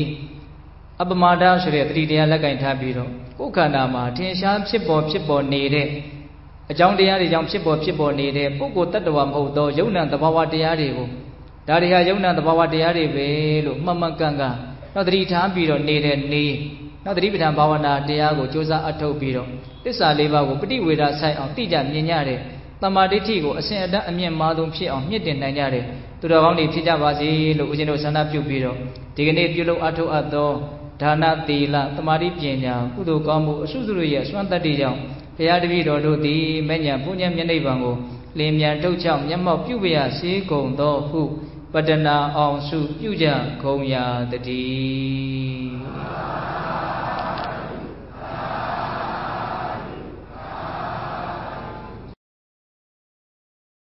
အပမာဒဆိုတဲ့တတိတရားလက်ကင်ထားပြီးတော့ကိုယ်ခန္ဓာမှာထင်ရှားဖြစ်ပေါ်နေတဲ့အကြောင်းတရားတွေကြောင့်ဖြစ်ပေါ်နေတဲ့ပုဂ္ဂိုလ်တ attva မဟုတ်သောယုံ nant သဘာဝတရားတွေကိုဒါတွေဟာယုံ nant သဘာဝတရားတွေပဲလို့မှန်မှန်ကန်ကန်နောက်တတိထားပြီးတော့နေတဲ့နေနောက်တတိပဋ္ဌာန်ဘာဝနာတရားကိုကြိုးစားအထောက်ပြီးတော့သစ္စာလေးပါးကိုပฏิဝေဒဆိုင်အောင်သိကြမြင်ကြတဲ့တမာဒိဋ္ဌိကိုအစဉ်အတန်းအမြင့်မားဆုံးဖြစ်အောင်မြင့်တင်နိုင်ကြတဲ့သူတော်ကောင်းတွေဖြစ်ကြပါစေလို့ဦးဇင်းတို့ဆန္ဒပြုပြီးတော့ဒီကနေ့ပြုလုပ်အထောက်အပ်သောဒါနသီလသမာဓိပညာကုသိုလ်ကောင်းမှုအစုစုတို့ရဲ့စွမ်းတတ္တိကြောင့်ဘုရားတပည့်တော်တို့သည်မဉ္ဇဉ်ပုညံမျက်နှိပ်ပံကိုလင်းမြန်ထုတ်ချောက်မျက်မှောက်ပြုပြရစေကုန်သောဟုပတနာအောင်စုပြုကြကုန်ရာတည်း